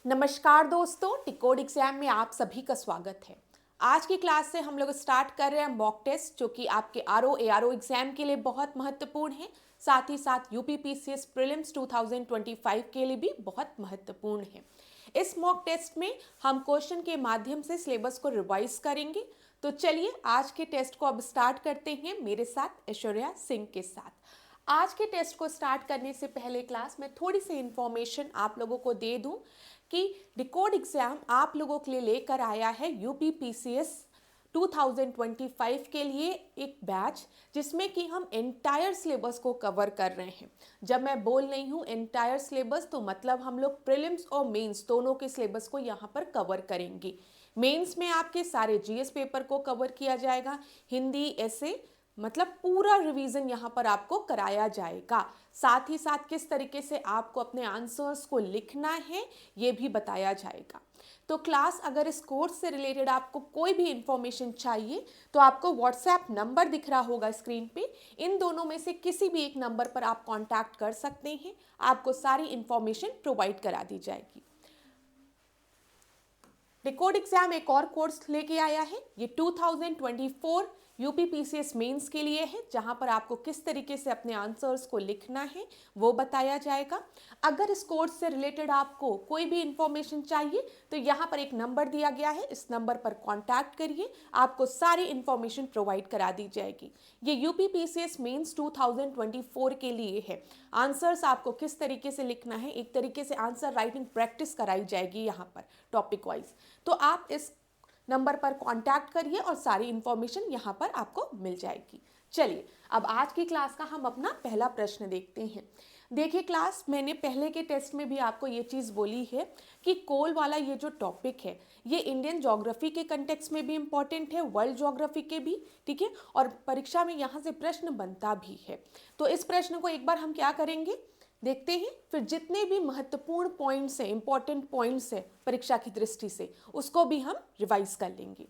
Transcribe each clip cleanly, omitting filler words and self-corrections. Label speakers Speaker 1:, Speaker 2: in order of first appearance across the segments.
Speaker 1: नमस्कार दोस्तों, टिकोड एग्जाम में आप सभी का स्वागत है। आज की क्लास से हम लोग स्टार्ट कर रहे हैं मॉक टेस्ट, जो कि आपके आरओ एआरओ एग्जाम के लिए बहुत महत्वपूर्ण है। साथ ही साथ यूपीपीसीएस प्रीलिम्स 2025 के लिए भी बहुत महत्वपूर्ण है। इस मॉक टेस्ट में हम क्वेश्चन के माध्यम से सिलेबस को रिवाइज करेंगे। तो चलिए आज के टेस्ट को अब स्टार्ट करते हैं मेरे साथ ऐश्वर्या सिंह के साथ। आज के टेस्ट को स्टार्ट करने से पहले क्लास में थोड़ी सी इंफॉर्मेशन आप लोगों को दे दूं कि डिकोड एग्जाम आप लोगों के लिए लेकर आया है यूपीपीसीएस 2025 के लिए एक बैच, जिसमें कि हम एंटायर सिलेबस को कवर कर रहे हैं। जब मैं बोल रही हूँ एंटायर सिलेबस, तो मतलब हम लोग प्रीलिम्स और मेंस दोनों के सिलेबस को यहाँ पर कवर करेंगे। मेंस में आपके सारे जीएस पेपर को कवर किया जाएगा, हिंदी ऐसे मतलब पूरा रिवीजन यहाँ पर आपको कराया जाएगा। साथ ही साथ किस तरीके से आपको अपने आंसर्स को लिखना है ये भी बताया जाएगा। तो क्लास, अगर इस कोर्स से रिलेटेड आपको कोई भी इंफॉर्मेशन चाहिए तो आपको व्हाट्सएप नंबर दिख रहा होगा स्क्रीन पे। इन दोनों में से किसी भी एक नंबर पर आप कांटेक्ट कर सकते हैं, आपको सारी इंफॉर्मेशन प्रोवाइड करा दी जाएगी। डिकोड एग्जाम एक और कोर्स लेके आया है, ये 2024 यूपीपीसीएस मेंस के लिए है, जहां पर आपको किस तरीके से अपने आंसर्स को लिखना है वो बताया जाएगा। अगर इस कोर्स से रिलेटेड आपको कोई भी इंफॉर्मेशन चाहिए तो यहाँ पर एक नंबर दिया गया है, इस नंबर पर कांटेक्ट करिए, आपको सारी इंफॉर्मेशन प्रोवाइड करा दी जाएगी। ये यूपीपीसीएस मेंस 2024 के लिए है। आंसर्स आपको किस तरीके से लिखना है, एक तरीके से आंसर राइटिंग प्रैक्टिस कराई जाएगी यहाँ पर टॉपिक वाइज। तो आप इस नंबर पर कांटेक्ट करिए और सारी इंफॉर्मेशन यहाँ पर आपको मिल जाएगी। चलिए अब आज की क्लास का हम अपना पहला प्रश्न देखते हैं। देखिए क्लास, मैंने पहले के टेस्ट में भी आपको ये चीज़ बोली है कि कोल वाला ये जो टॉपिक है ये इंडियन ज्योग्राफी के कंटेक्स्ट में भी इम्पॉर्टेंट है, वर्ल्ड ज्योग्राफी के भी, ठीक है, और परीक्षा में यहाँ से प्रश्न बनता भी है। तो इस प्रश्न को एक बार हम क्या करेंगे देखते हैं, फिर जितने भी महत्वपूर्ण पॉइंट्स हैं, इंपॉर्टेंट पॉइंट्स हैं परीक्षा की दृष्टि से, उसको भी हम रिवाइज कर लेंगे।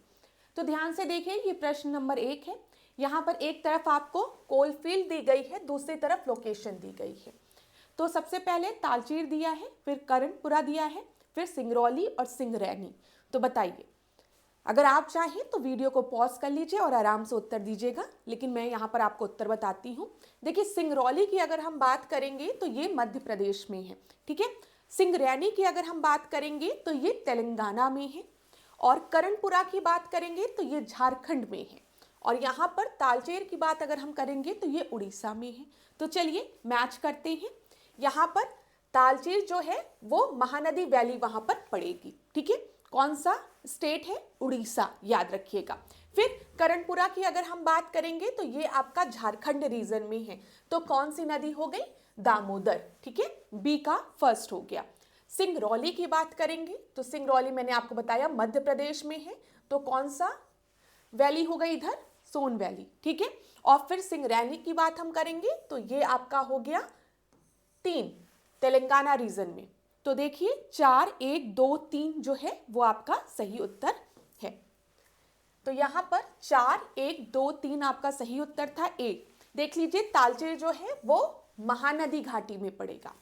Speaker 1: तो ध्यान से देखिए, ये प्रश्न नंबर 1 है। यहाँ पर एक तरफ आपको कोल फील्ड दी गई है, दूसरी तरफ लोकेशन दी गई है। तो सबसे पहले तालचीर दिया है, फिर करणपुरा दिया है, फिर सिंगरौली और सिंगरैनी। तो बताइए, अगर आप चाहें तो वीडियो को पॉज कर लीजिए और आराम से उत्तर दीजिएगा, लेकिन मैं यहाँ पर आपको उत्तर बताती हूँ। देखिए, सिंगरौली की अगर हम बात करेंगे तो ये मध्य प्रदेश में है, ठीक है। सिंगरैनी की अगर हम बात करेंगे तो ये तेलंगाना में है, और करणपुरा की बात करेंगे तो ये झारखंड में है, और यहाँ पर तालचेर की बात अगर हम करेंगे तो ये उड़ीसा में है। तो चलिए मैच करते हैं। यहाँ पर तालचेर जो है वो महानदी वैली वहाँ पर पड़ेगी, ठीक है। कौन सा स्टेट है? उड़ीसा, याद रखिएगा। फिर करणपुरा की अगर हम बात करेंगे तो ये आपका झारखंड रीजन में है। तो कौन सी नदी हो गई? दामोदर, ठीक है, बी का फर्स्ट हो गया। सिंगरौली की बात करेंगे तो सिंगरौली मैंने आपको बताया मध्य प्रदेश में है, तो कौन सा वैली हो गई इधर? सोन वैली, ठीक है। और फिर सिंगरैनी की बात हम करेंगे तो ये आपका हो गया 3 तेलंगाना रीजन में। तो देखिए 4, 1, 2, 3 जो है वो आपका सही उत्तर है। तो यहाँ पर 4, 1, 2, 3 आपका सही उत्तर था ए। देख लीजिए, तालचेर जो है वो महानदी घाटी में पड़ेगा,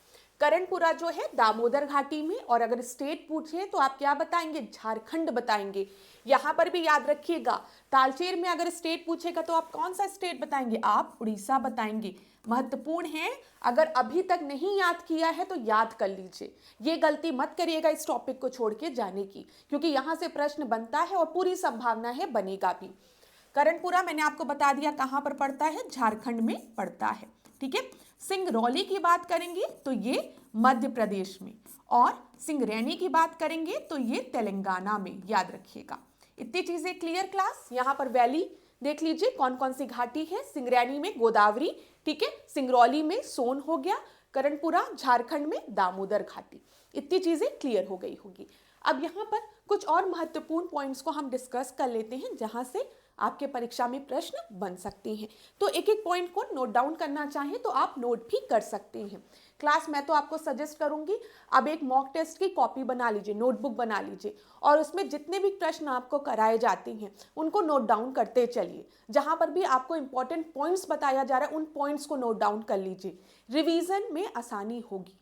Speaker 1: करणपुरा जो है दामोदर घाटी में, और अगर स्टेट पूछे तो आप क्या बताएंगे? झारखंड बताएंगे। यहाँ पर भी याद रखिएगा, तालचेर में अगर स्टेट पूछेगा तो आप कौन सा स्टेट बताएंगे? आप उड़ीसा बताएंगे। महत्वपूर्ण है, अगर अभी तक नहीं याद किया है तो याद कर लीजिए। ये गलती मत करिएगा इस टॉपिक को छोड़ के जाने की, क्योंकि यहाँ से प्रश्न बनता है और पूरी संभावना है बनेगा भी। करणपुरा मैंने आपको बता दिया कहाँ पर पड़ता है, झारखंड में पड़ता है, ठीक है। सिंगरौली की बात करेंगे तो ये मध्य प्रदेश में, और सिंगरैनी की बात करेंगे तो ये तेलंगाना में, याद रखिएगा। इतनी चीजें क्लियर क्लास। यहाँ पर वैली देख लीजिए कौन कौन सी घाटी है। सिंगरैनी में गोदावरी, ठीक है, सिंगरौली में सोन हो गया, करणपुरा झारखंड में दामोदर घाटी। इतनी चीजें क्लियर हो गई होगी। अब यहाँ पर कुछ और महत्वपूर्ण पॉइंट्स को हम डिस्कस कर लेते हैं, जहां से आपके परीक्षा में प्रश्न बन सकते हैं। तो एक एक पॉइंट को नोट डाउन करना चाहें तो आप नोट भी कर सकते हैं। क्लास, मैं तो आपको सजेस्ट करूंगी अब एक मॉक टेस्ट की कॉपी बना लीजिए, नोटबुक बना लीजिए, और उसमें जितने भी प्रश्न आपको कराए जाते हैं उनको नोट डाउन करते चलिए। जहां पर भी आपको इंपॉर्टेंट पॉइंट्स बताया जा रहा है उन पॉइंट्स को नोट डाउन कर लीजिए, रिवीजन में आसानी होगी।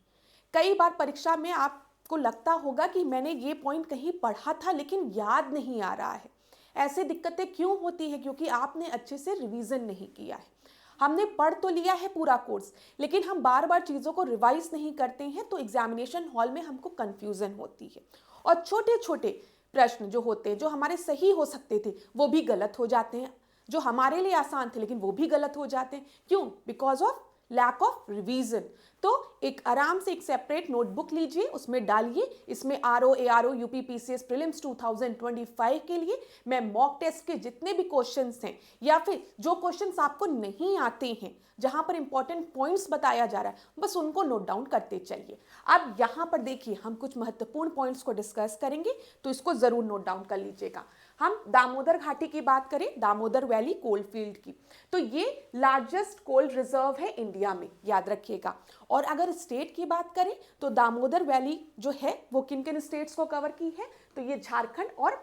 Speaker 1: कई बार परीक्षा में आप को लगता होगा कि मैंने ये पॉइंट कहीं पढ़ा था लेकिन याद नहीं आ रहा है। ऐसी दिक्कतें क्यों होती है? क्योंकि आपने अच्छे से रिवीजन नहीं किया है। हमने पढ़ तो लिया है पूरा कोर्स, लेकिन हम बार बार चीज़ों को रिवाइज नहीं करते हैं, तो एग्जामिनेशन हॉल में हमको कन्फ्यूजन होती है और छोटे छोटे प्रश्न जो होते हैं, जो हमारे सही हो सकते थे, वो भी गलत हो जाते हैं। जो हमारे लिए आसान थे लेकिन वो भी गलत हो जाते हैं। क्यों? Because of lack of revision. तो एक आराम से एक सेपरेट नोटबुक लीजिए, उसमें डालिए, इसमें RO UPPCS प्रीलिम्स 2025 के लिए मैं मॉक टेस्ट के जितने भी क्वेश्चंस हैं या फिर जो क्वेश्चंस आपको नहीं आते हैं, जहां पर इंपॉर्टेंट पॉइंट्स बताया जा रहा है, बस उनको नोट डाउन करते चलिए। अब यहां पर देखिए, हम कुछ महत्वपूर्ण पॉइंट्स को डिस्कस करेंगे, तो इसको जरूर नोट डाउन कर लीजिएगा। हम दामोदर घाटी की बात करें, दामोदर वैली कोलफील्ड की, तो ये लार्जेस्ट कोल रिजर्व है इंडिया में, याद रखिएगा। और अगर स्टेट की बात करें तो दामोदर वैली जो है वो किन किन स्टेट्स को कवर की है? तो ये झारखंड और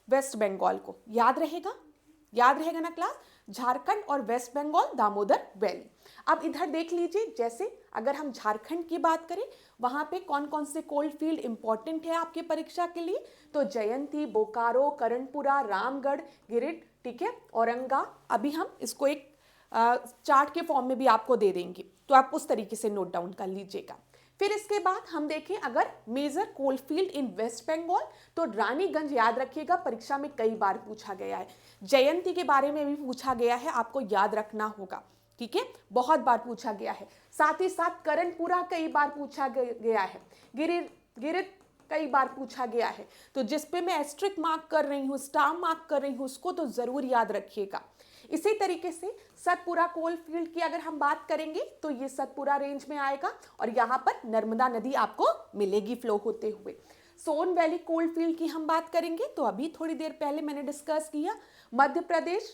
Speaker 1: वेस्ट बंगाल को, याद रहेगा ना क्लास? झारखंड और वेस्ट बंगाल दामोदर वैली। अब इधर देख लीजिए, जैसे अगर हम झारखंड की बात करें, वहां पे कौन कौन से कोल्ड फील्ड इंपॉर्टेंट है आपकी परीक्षा के लिए? तो जयंती, बोकारो, करणपुरा, रामगढ़, गिरिड, ठीक है, औरंगा। अभी हम इसको एक चार्ट के फॉर्म में भी आपको दे देंगे, तो आप उस तरीके से नोट डाउन कर लीजिएगा। फिर इसके बाद हम देखें अगर मेजर कोलफील्ड इन वेस्ट बंगाल, तो रानीगंज, याद रखिएगा, परीक्षा में कई बार पूछा गया है। जयंती के बारे में भी पूछा गया है, आपको याद रखना होगा, ठीक है, बहुत बार पूछा गया है। साथ ही साथ करणपुरा कई बार पूछा गया है, गिरिड कई बार पूछा गया है। तो जिस पे मैं एस्ट्रिक मार्क कर रही हूँ, स्टार मार्क कर रही हूँ, उसको तो जरूर याद रखिएगा। इसी तरीके से सतपुरा कोल फील्ड की अगर हम बात करेंगे तो ये सतपुरा रेंज में आएगा और यहाँ पर नर्मदा नदी आपको मिलेगी फ्लो होते हुए। सोन वैली कोल फील्ड की हम बात करेंगे तो अभी थोड़ी देर पहले मैंने डिस्कस किया, मध्य प्रदेश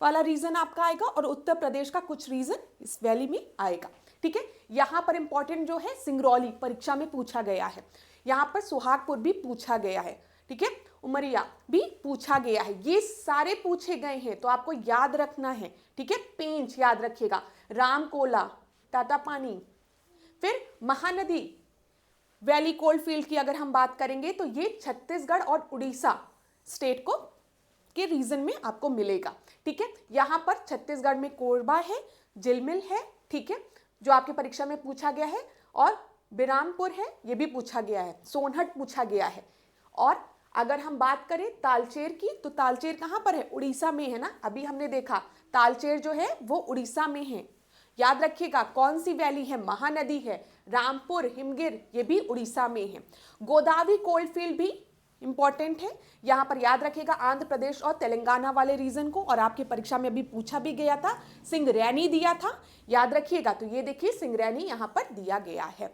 Speaker 1: वाला रीजन आपका आएगा और उत्तर प्रदेश का कुछ रीजन इस वैली में आएगा, ठीक है। यहाँ पर इंपॉर्टेंट जो है सिंगरौली परीक्षा में पूछा गया है, यहाँ पर सुहागपुर भी पूछा गया है, ठीक है, उमरिया भी पूछा गया है, ये सारे पूछे गए हैं तो आपको याद रखना है, ठीक है। पेंच याद रखिएगा, रामकोला, टाटा पानी। फिर महानदी वैली कोल्ड फील्ड की अगर हम बात करेंगे तो ये छत्तीसगढ़ और उड़ीसा स्टेट को के रीजन में आपको मिलेगा, ठीक है। यहाँ पर छत्तीसगढ़ में कोरबा है, जिलमिल है, ठीक है, जो आपकी परीक्षा में पूछा गया है, और बिरामपुर है, ये भी पूछा गया है, सोनहट पूछा गया है। और अगर हम बात करें तालचेर की, तो तालचेर कहाँ पर है? उड़ीसा में है ना, अभी हमने देखा तालचेर जो है वो उड़ीसा में है। याद रखिएगा कौन सी वैली है? महानदी है। रामपुर, हिमगिर, ये भी उड़ीसा में है। गोदावरी कोल्ड फील्ड भी इंपॉर्टेंट है, यहाँ पर याद रखिएगा आंध्र प्रदेश और तेलंगाना वाले रीजन को, और आपकी परीक्षा में अभी पूछा भी गया था, सिंगरैनी दिया था, याद रखिएगा। तो ये देखिए सिंगरैनी यहाँ पर दिया गया है।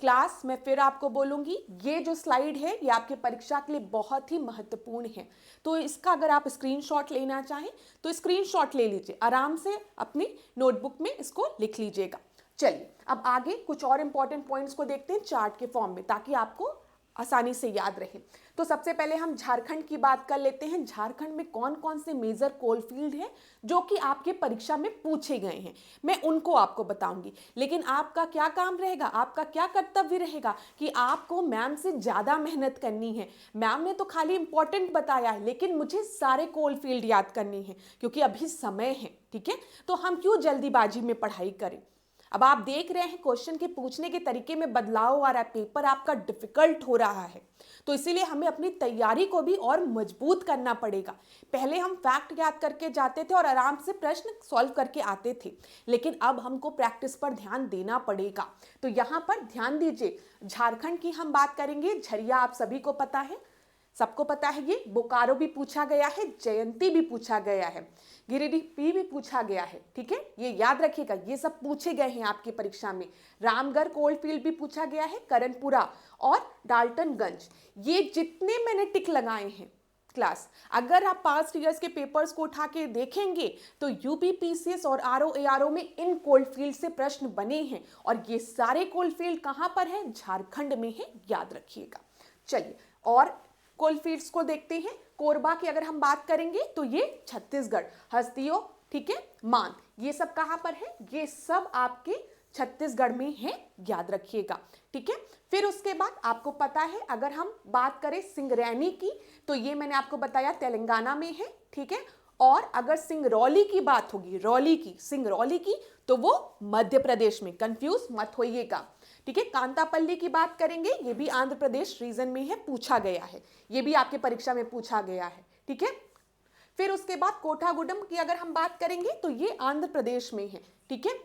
Speaker 1: क्लास मैं फिर आपको बोलूंगी, ये जो स्लाइड है ये आपके परीक्षा के लिए बहुत ही महत्वपूर्ण है, तो इसका अगर आप स्क्रीनशॉट लेना चाहें तो स्क्रीनशॉट ले लीजिए, आराम से अपनी नोटबुक में इसको लिख लीजिएगा। चलिए अब आगे कुछ और इंपॉर्टेंट पॉइंट्स को देखते हैं चार्ट के फॉर्म में, ताकि आपको आसानी से याद रहे। तो सबसे पहले हम झारखंड की बात कर लेते हैं। झारखंड में कौन कौन से मेजर कोल फील्ड हैं जो कि आपके परीक्षा में पूछे गए हैं, मैं उनको आपको बताऊंगी। लेकिन आपका क्या काम रहेगा, आपका क्या कर्तव्य रहेगा कि आपको मैम से ज़्यादा मेहनत करनी है। मैम ने तो खाली इंपॉर्टेंट बताया है, लेकिन मुझे सारे कोल फील्ड याद करने हैं क्योंकि अभी समय है, ठीक है। तो हम क्यों जल्दीबाजी में पढ़ाई करें। अब आप देख रहे हैं क्वेश्चन के पूछने के तरीके में बदलाव आ रहा है, पेपर आपका डिफिकल्ट हो रहा है, तो इसीलिए हमें अपनी तैयारी को भी और मजबूत करना पड़ेगा। पहले हम फैक्ट याद करके जाते थे और आराम से प्रश्न सॉल्व करके आते थे, लेकिन अब हमको प्रैक्टिस पर ध्यान देना पड़ेगा। तो यहाँ पर ध्यान दीजिए, झारखंड की हम बात करेंगे, झरिया आप सभी को पता है, सबको पता है, ये बोकारो भी पूछा गया है, जयंती भी पूछा गया है, गिरिडीह भी पूछा गया है, ठीक है, ये याद रखिएगा, ये सब पूछे गए हैं आपकी परीक्षा में। रामगढ़ कोल्ड फील्ड भी पूछा गया है, करणपुरा और डाल्टनगंज, ये जितने मैंने टिक लगाए हैं क्लास, अगर आप पास्ट ईयर्स के पेपर्स को उठा के देखेंगे तो यूपीपीसीएस और आरओ में इन कोल्ड फील्ड से प्रश्न बने हैं, और ये सारे कोल्ड फील्ड कहाँ पर है? झारखंड में है, याद रखिएगा। चलिए और कोल फील्ड्स को देखते हैं। कोरबा की अगर हम बात करेंगे तो ये छत्तीसगढ़, हस्तियों, ठीक है, मान, ये सब कहाँ पर है? ये सब आपके छत्तीसगढ़ में है, याद रखिएगा। ठीक है। फिर उसके बाद आपको पता है अगर हम बात करें सिंगरैनी की तो ये मैंने आपको बताया तेलंगाना में है, ठीक है। और अगर सिंगरौली की बात होगी, रौली की, सिंगरौली की, तो वो मध्य प्रदेश में, कंफ्यूज मत होइएगा, ठीक है। कांतापल्ली की बात करेंगे, ये भी आंध्र प्रदेश रीजन में है, पूछा गया है, ये भी आपके परीक्षा में पूछा गया है, ठीक है। फिर उसके बाद कोठागुडम की अगर हम बात करेंगे तो ये आंध्र प्रदेश में है, ठीक है।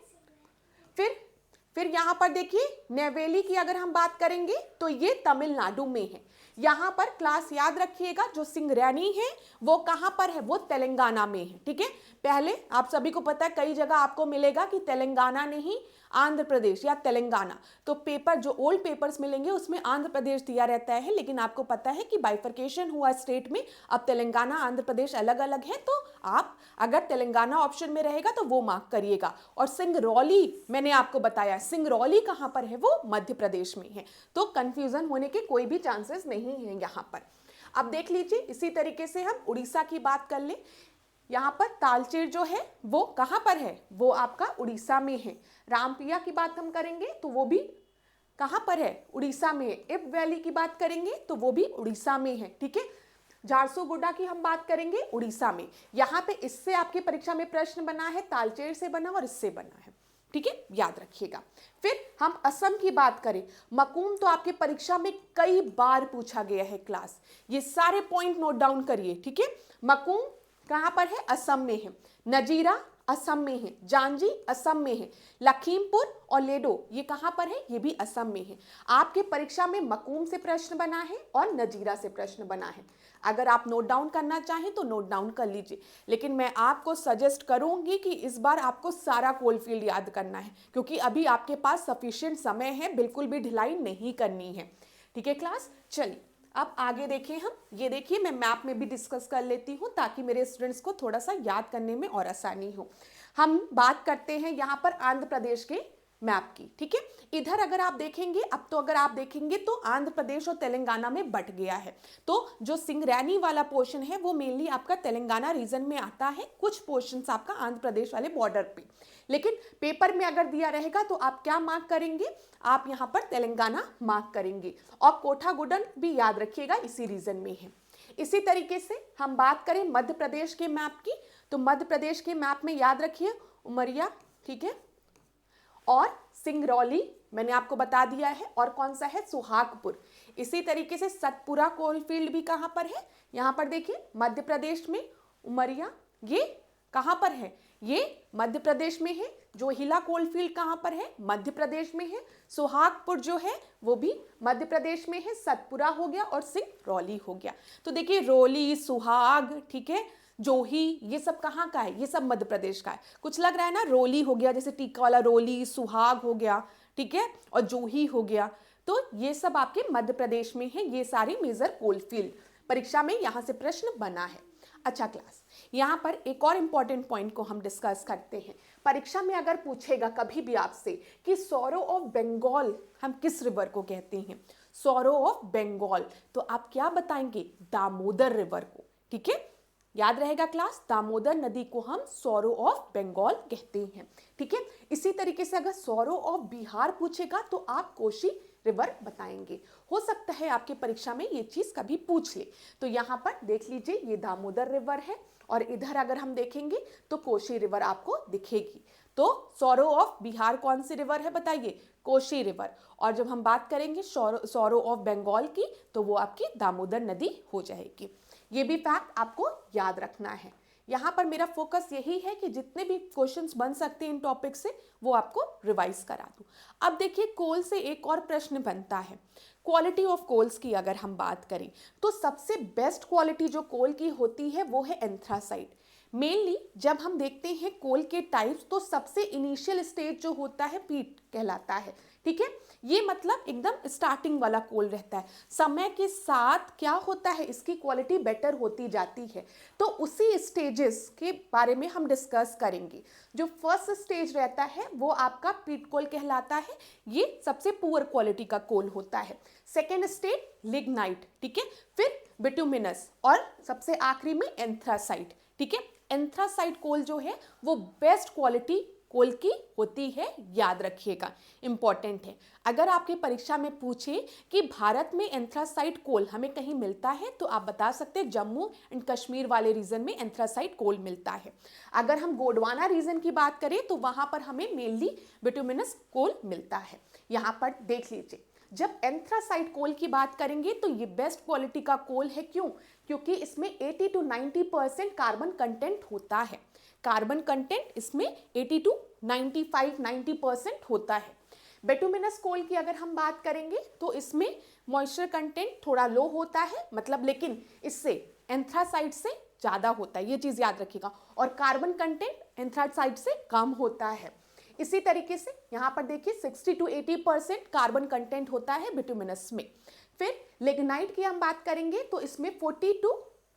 Speaker 1: फिर यहां पर देखिए नेवेली की अगर हम बात करेंगे तो ये तमिलनाडु में है। यहां पर क्लास याद रखिएगा, जो सिंगरैनी है वो कहां पर है, वो तेलंगाना में है, ठीक है। पहले आप सभी को पता है कई जगह आपको मिलेगा कि तेलंगाना नहीं आंध्र प्रदेश या तेलंगाना, तो पेपर जो ओल्ड पेपर्स मिलेंगे उसमें आंध्र प्रदेश दिया रहता है, लेकिन आपको पता है कि बाइफर्केशन हुआ स्टेट में, अब तेलंगाना आंध्र प्रदेश अलग अलग है, तो आप अगर तेलंगाना ऑप्शन में रहेगा तो वो मार्क करिएगा। और सिंगरौली मैंने आपको बताया, सिंगरौली कहां पर है, वो मध्य प्रदेश में है, तो कंफ्यूजन होने के कोई भी चांसेस नहीं है यहां पर। अब देख लीजिए इसी तरीके से हम उड़ीसा की बात कर ले। यहाँ पर तालचेर जो है वो कहाँ पर है, वो आपका उड़ीसा में है। रामपिया की बात हम करेंगे तो वो भी कहाँ पर है, उड़ीसा में है। इब वैली की बात करेंगे तो वो भी उड़ीसा में है, ठीक है। झारसुगुडा की हम बात करेंगे उड़ीसा में। यहाँ पे इससे आपकी परीक्षा में प्रश्न बना है, तालचेर से बना और इससे बना है, ठीक है, याद रखिएगा। फिर हम असम की बात करें, मकूम तो आपके परीक्षा में कई बार पूछा गया है क्लास, ये सारे पॉइंट नोट डाउन करिए, ठीक है। मकूम कहां पर है, असम में है। नजीरा असम में है। जांजी असम में है। लखीमपुर और लेडो ये कहां पर है, ये भी असम में है। आपके परीक्षा में मकूम से प्रश्न बना है और नजीरा से प्रश्न बना है। अगर आप नोट डाउन करना चाहें तो नोट डाउन कर लीजिए, लेकिन मैं आपको सजेस्ट करूंगी कि इस बार आपको सारा कोलफील्ड याद करना है, क्योंकि अभी आपके पास सफिशिएंट समय है, बिल्कुल भी ढिलाई नहीं करनी है, ठीक है क्लास। चलिए अब आगे देखें हम, ये देखिए मैं मैप में भी डिस्कस कर लेती हूँ ताकि मेरे स्टूडेंट्स को थोड़ा सा याद करने में और आसानी हो। हम बात करते हैं यहाँ पर आंध्र प्रदेश के मैप की, ठीक है। इधर अगर आप देखेंगे, अब तो अगर आप देखेंगे तो आंध्र प्रदेश और तेलंगाना में बट गया है, तो जो सिंगरैनी वाला पोर्शन है वो मेनली आपका तेलंगाना रीजन में आता है, कुछ पोर्शंस आपका आंध्र प्रदेश वाले बॉर्डर पे। लेकिन पेपर में अगर दिया रहेगा तो आप क्या मार्क करेंगे, आप यहाँ पर तेलंगाना मार्क करेंगे। और कोठागुडम भी याद रखिएगा इसी रीजन में है। इसी तरीके से हम बात करें मध्य प्रदेश के मैप की, तो मध्य प्रदेश के मैप में याद रखिए उमरिया, ठीक है, और सिंगरौली मैंने आपको बता दिया है, और कौन सा है, सुहागपुर। इसी तरीके से सतपुरा कोलफील्ड भी कहां पर है, यहां पर देखिए मध्य प्रदेश में उमरिया, ये कहां पर है, ये मध्य प्रदेश में है। जोहिला कोलफील्ड कहां पर है, मध्य प्रदेश में है। सुहागपुर जो है वो भी मध्य प्रदेश में है। सतपुरा हो गया और सिंगरौली हो गया। तो देखिए रोली, सुहाग, ठीक है, जोही, ये सब कहाँ का है, ये सब मध्य प्रदेश का है। कुछ लग रहा है ना, रोली हो गया, जैसे टीका वाला रोली, सुहाग हो गया, ठीक है, और जोही हो गया, तो ये सब आपके मध्य प्रदेश में है। ये सारी मेजर कोलफील्ड परीक्षा में यहाँ से प्रश्न बना है। अच्छा क्लास, यहाँ पर एक और इम्पॉर्टेंट पॉइंट को हम डिस्कस करते हैं। परीक्षा में अगर पूछेगा कभी भी आपसे कि सौरो ऑफ बंगाल हम किस रिवर को कहते हैं, सौरो ऑफ बंगाल, तो आप क्या बताएंगे, दामोदर रिवर को, ठीक है, याद रहेगा क्लास, दामोदर नदी को हम सौरो ऑफ बंगाल कहते हैं, ठीक है। इसी तरीके से अगर सौरो ऑफ बिहार पूछेगा तो आप कोशी रिवर बताएंगे। हो सकता है आपके परीक्षा में ये चीज कभी पूछ ले। तो यहाँ पर देख लीजिए ये दामोदर रिवर है, और इधर अगर हम देखेंगे तो कोशी रिवर आपको दिखेगी। तो सौरो ऑफ बिहार कौन सी रिवर है बताइए, कोशी रिवर। और जब हम बात करेंगे सौरो ऑफ बंगाल की तो वो आपकी दामोदर नदी हो जाएगी। ये भी फैक्ट आपको याद रखना है। यहाँ पर मेरा फोकस यही है कि जितने भी क्वेश्चंस बन सकते हैं इन टॉपिक से वो आपको रिवाइज करा दूं। अब देखिए कोल से एक और प्रश्न बनता है, क्वालिटी ऑफ कोल्स की अगर हम बात करें तो सबसे बेस्ट क्वालिटी जो कोल की होती है वो है एंथ्रासाइट। मेनली जब हम देखते हैं कोल के टाइप्स तो सबसे इनिशियल स्टेज जो होता है पीट कहलाता है, ठीक है, ये मतलब एकदम स्टार्टिंग वाला कोल रहता है। समय के साथ क्या होता है, इसकी क्वालिटी बेटर होती जाती है। तो उसी स्टेजेस के बारे में हम डिस्कस करेंगे। जो फर्स्ट स्टेज रहता है वो आपका पीट कोल कहलाता है, ये सबसे पुअर क्वालिटी का कोल होता है। सेकेंड स्टेज लिग्नाइट, ठीक है, फिर बिटुमिनस, और सबसे आखिरी में एंथ्रासाइट, ठीक है। एंथ्रासाइट कोल जो है वो बेस्ट क्वालिटी कोल की होती है, याद रखिएगा, इंपॉर्टेंट है। अगर आपकी परीक्षा में पूछे कि भारत में एंथ्रासाइट कोल हमें कहीं मिलता है तो आप बता सकते हैं जम्मू एंड कश्मीर वाले रीजन में एंथ्रासाइट कोल मिलता है। अगर हम गोंडवाना रीजन की बात करें तो वहां पर हमें मेनली बिटुमिनस कोल मिलता है। यहाँ पर देख लीजिए, जब एंथ्रासाइट कोल की बात करेंगे तो ये बेस्ट क्वालिटी का कोल है। क्यों? क्योंकि इसमें 80 to 90% कार्बन कंटेंट होता है। कार्बन कंटेंट इसमें 80 to 90% होता है। बिटुमिनस कोल की अगर हम बात करेंगे तो इसमें मॉइस्चर कंटेंट थोड़ा लो होता है, मतलब, लेकिन इससे एंथ्रासाइट से ज़्यादा होता है, ये चीज़ याद रखिएगा। और कार्बन कंटेंट एंथ्रासाइट से कम होता है। इसी तरीके से यहाँ पर देखिए 60 to 80% कार्बन कंटेंट होता है बिटुमिनस में। फिर लिग्नाइट की हम बात करेंगे तो इसमें 40 to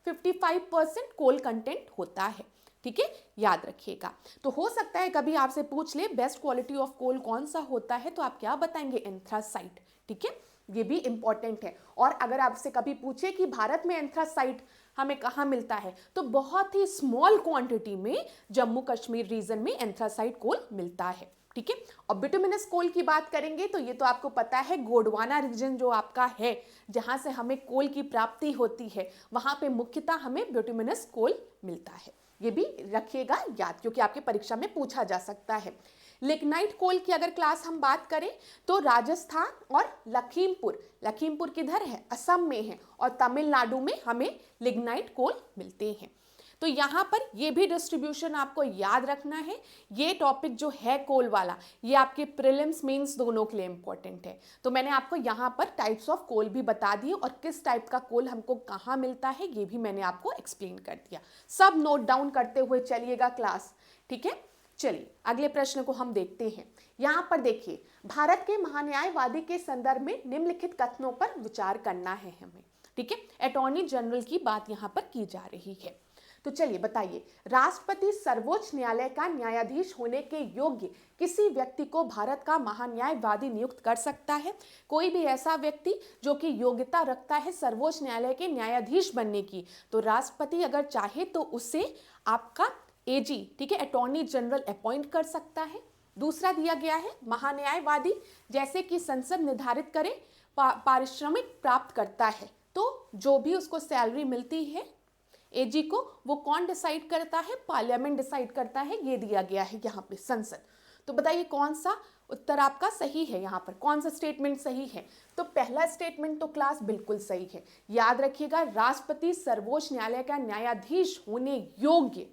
Speaker 1: 55% कोल कंटेंट होता है। ठीक है, याद रखिएगा। तो हो सकता है कभी आपसे पूछ ले बेस्ट क्वालिटी ऑफ कोल कौन सा होता है, तो आप क्या बताएंगे? एंथ्रासाइट। ठीक है, ये भी इंपॉर्टेंट है। और अगर आपसे कभी पूछे कि भारत में एंथ्रासाइट हमें कहाँ मिलता है, तो बहुत ही स्मॉल क्वांटिटी में जम्मू कश्मीर रीजन में एंथ्रासाइट कोल मिलता है। ठीक है, और बिटुमिनस कोल की बात करेंगे तो ये तो आपको पता है, गोंडवाना रीजन जो आपका है जहां से हमें कोल की प्राप्ति होती है, वहां पे मुख्यतः हमें बिटुमिनस कोल मिलता है। ये भी रखिएगा याद, क्योंकि आपके परीक्षा में पूछा जा सकता है। लिग्नाइट कोल की अगर क्लास हम बात करें तो राजस्थान और लखीमपुर किधर है? असम में है, और तमिलनाडु में हमें लिग्नाइट कोल मिलते हैं। तो यहाँ पर ये भी डिस्ट्रीब्यूशन आपको याद रखना है। ये टॉपिक जो है कोल वाला, ये आपके प्रीलिम्स मेंस दोनों के लिए इंपॉर्टेंट है। तो मैंने आपको यहाँ पर टाइप्स ऑफ कोल भी बता दिए, और किस टाइप का कोल हमको कहाँ मिलता है ये भी मैंने आपको एक्सप्लेन कर दिया। सब नोट डाउन करते हुए चलिएगा क्लास। ठीक है, चलिए अगले प्रश्न को हम देखते हैं। यहाँ पर देखिए, भारत के महान्यायवादी के संदर्भ में निम्नलिखित कथनों पर विचार करना है हमें। ठीक है, अटॉर्नी जनरल की बात यहाँ पर की जा रही है। तो चलिए बताइए, राष्ट्रपति सर्वोच्च न्यायालय का न्यायाधीश होने के योग्य किसी व्यक्ति को भारत का महान्यायवादी नियुक्त कर सकता है? कोई भी ऐसा व्यक्ति जो कि योग्यता रखता है सर्वोच्च न्यायालय के न्यायाधीश बनने की, तो राष्ट्रपति अगर चाहे तो उसे आपका एजी, ठीक है, अटॉर्नी जनरल अपॉइंट कर सकता है। दूसरा दिया गया है, महान्यायवादी जैसे कि संसद निर्धारित करे पारिश्रमिक प्राप्त करता है, तो जो भी उसको सैलरी मिलती है एजी को, वो कौन डिसाइड करता है? पार्लियामेंट डिसाइड करता है। ये दिया गया है यहाँ पे, संसद। तो बताइए कौन सा उत्तर आपका सही है? यहाँ पर कौन सा स्टेटमेंट सही है? तो पहला स्टेटमेंट तो क्लास बिल्कुल सही है। याद रखिएगा, राष्ट्रपति सर्वोच्च न्यायालय का न्यायाधीश होने योग्य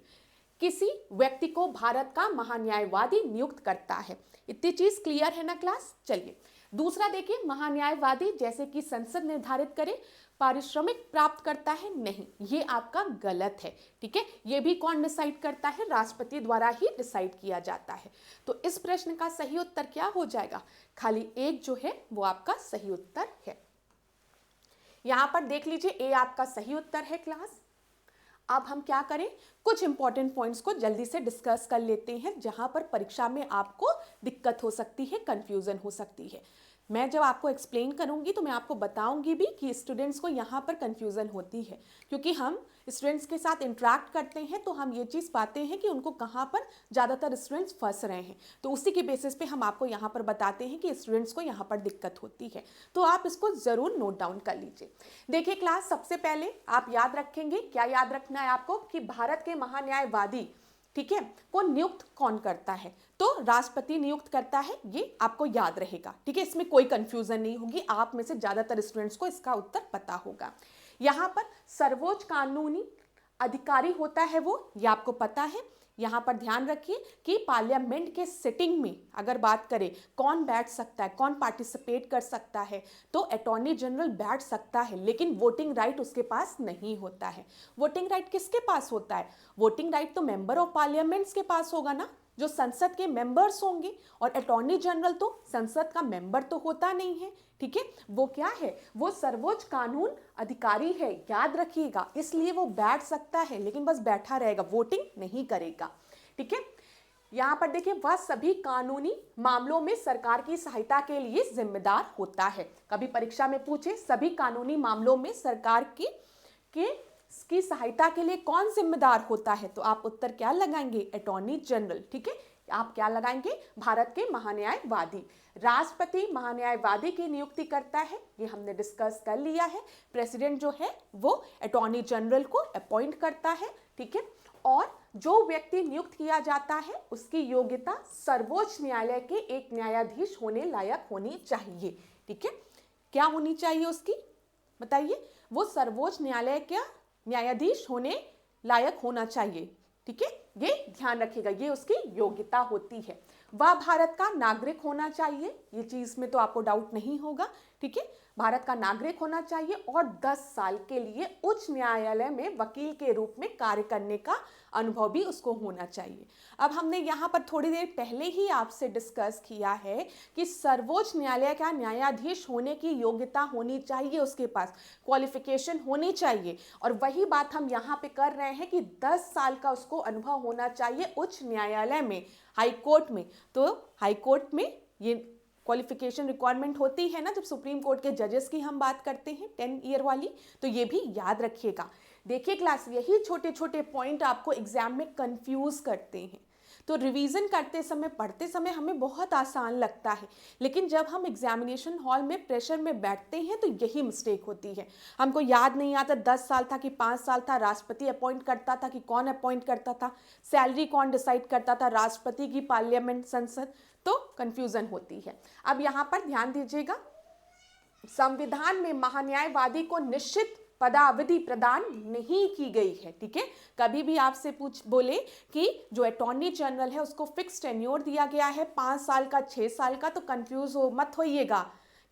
Speaker 1: किसी व्यक्ति को भारत का महान्यायवादी नियुक्त करता है। इतनी चीज क्लियर है ना क्लास? चलिए दूसरा देखिए, महान्यायवादी जैसे कि संसद निर्धारित करे पारिश्रमिक प्राप्त करता है, नहीं, ये आपका गलत है। ठीक है, ये भी कौन डिसाइड करता है? राष्ट्रपति द्वारा ही डिसाइड किया जाता है। तो इस प्रश्न का सही उत्तर क्या हो जाएगा? खाली एक जो है वो आपका सही उत्तर है। यहां पर देख लीजिए, ए आपका सही उत्तर है क्लास। अब हम क्या करें, कुछ इंपॉर्टेंट पॉइंट्स को जल्दी से डिस्कस कर लेते हैं जहां पर परीक्षा में आपको दिक्कत हो सकती है, कंफ्यूजन हो सकती है। मैं जब आपको एक्सप्लेन करूंगी तो मैं आपको बताऊंगी भी कि स्टूडेंट्स को यहाँ पर कंफ्यूजन होती है, क्योंकि हम स्टूडेंट्स के साथ इंटरेक्ट करते हैं तो हम ये चीज़ पाते हैं कि उनको कहाँ पर ज़्यादातर स्टूडेंट्स फंस रहे हैं। तो उसी के बेसिस पे हम आपको यहाँ पर बताते हैं कि स्टूडेंट्स को यहाँ पर दिक्कत होती है। तो आप इसको ज़रूर नोट डाउन कर लीजिए। देखिए क्लास, सबसे पहले आप याद रखेंगे, क्या याद रखना है आपको, कि भारत के महान्यायवादी, ठीक है, को नियुक्त कौन करता है? तो राष्ट्रपति नियुक्त करता है, ये आपको याद रहेगा। ठीक है, इसमें कोई कंफ्यूजन नहीं होगी। आप में से ज्यादातर स्टूडेंट्स को इसका उत्तर पता होगा। यहाँ पर सर्वोच्च कानूनी अधिकारी होता है वो, ये आपको पता है। यहाँ पर ध्यान रखिए कि पार्लियामेंट के सिटिंग में अगर बात करें कौन बैठ सकता है, कौन पार्टिसिपेट कर सकता है, तो अटॉर्नी जनरल बैठ सकता है, लेकिन वोटिंग राइट उसके पास नहीं होता है। वोटिंग राइट किसके पास होता है? वोटिंग राइट तो मेंबर ऑफ पार्लियामेंट्स के पास होगा ना, जो संसद के मेंबर्स होंगे। और अटॉर्नी जनरल तो संसद का मेंबर तो होता नहीं है। ठीक है, वो क्या है? वो सर्वोच्च कानून अधिकारी है, याद रखिएगा। इसलिए वो बैठ सकता है, लेकिन बस बैठा रहेगा, वोटिंग नहीं करेगा। ठीक है, यहाँ पर देखिए, वह सभी कानूनी मामलों में सरकार की सहायता के लिए जिम्मेदार होता है। कभी परीक्षा में पूछे सभी कानूनी मामलों में सरकार की सहायता के लिए कौन जिम्मेदार होता है, तो आप उत्तर क्या लगाएंगे? Attorney general. ठीक है, आप क्या लगाएंगे, भारत के महान्यायवादी। राष्ट्रपति महान्यायवादी की नियुक्ति करता है, ये हमने डिस्कस कर लिया है। प्रेसिडेंट जो है वो अटॉर्नी जनरल को अपॉइंट करता है, ठीक है। और जो व्यक्ति नियुक्त किया जाता है उसकी योग्यता सर्वोच्च न्यायालय के एक न्यायाधीश होने लायक होनी चाहिए, ठीक है। क्या होनी चाहिए उसकी, बताइए, वो सर्वोच्च न्यायालय का न्यायाधीश होने लायक होना चाहिए, ठीक है। ये ध्यान रखिएगा, ये उसकी योग्यता होती है। वह भारत का नागरिक होना चाहिए, ये चीज में तो आपको डाउट नहीं होगा, ठीक है। भारत का नागरिक होना चाहिए और 10 साल के लिए उच्च न्यायालय में वकील के रूप में कार्य करने का अनुभव भी उसको होना चाहिए। अब हमने यहाँ पर थोड़ी देर पहले ही आपसे डिस्कस किया है कि सर्वोच्च न्यायालय का न्यायाधीश होने की योग्यता होनी चाहिए, उसके पास क्वालिफिकेशन होनी चाहिए। और वही बात हम यहाँ पे कर रहे हैं कि 10 साल का उसको अनुभव होना चाहिए उच्च न्यायालय में, हाई कोर्ट में। तो हाई कोर्ट में ये क्वालिफिकेशन रिक्वायरमेंट होती है ना, जब सुप्रीम कोर्ट के जजेस की हम बात करते हैं 10 ईयर वाली, तो ये भी याद रखिएगा। देखिए क्लास, यही छोटे छोटे पॉइंट आपको एग्जाम में कंफ्यूज करते हैं। तो रिवीजन करते समय, पढ़ते समय हमें बहुत आसान लगता है, लेकिन जब हम एग्जामिनेशन हॉल में प्रेशर में बैठते हैं तो यही मिस्टेक होती है। हमको याद नहीं आता 10 साल था कि 5 साल था, राष्ट्रपति अपॉइंट करता था कि कौन अपॉइंट करता था, सैलरी कौन डिसाइड करता था, राष्ट्रपति की पार्लियामेंट, संसद, तो कंफ्यूजन होती है। अब यहाँ पर ध्यान दीजिएगा, संविधान में महान्यायवादी को निश्चित पदावधि प्रदान नहीं की गई है, ठीक है। कभी भी आपसे बोले कि जो अटॉर्नी जनरल है उसको फिक्स टेन्योर दिया गया है 5 साल का, 6 साल का, तो कंफ्यूज मत होइएगा,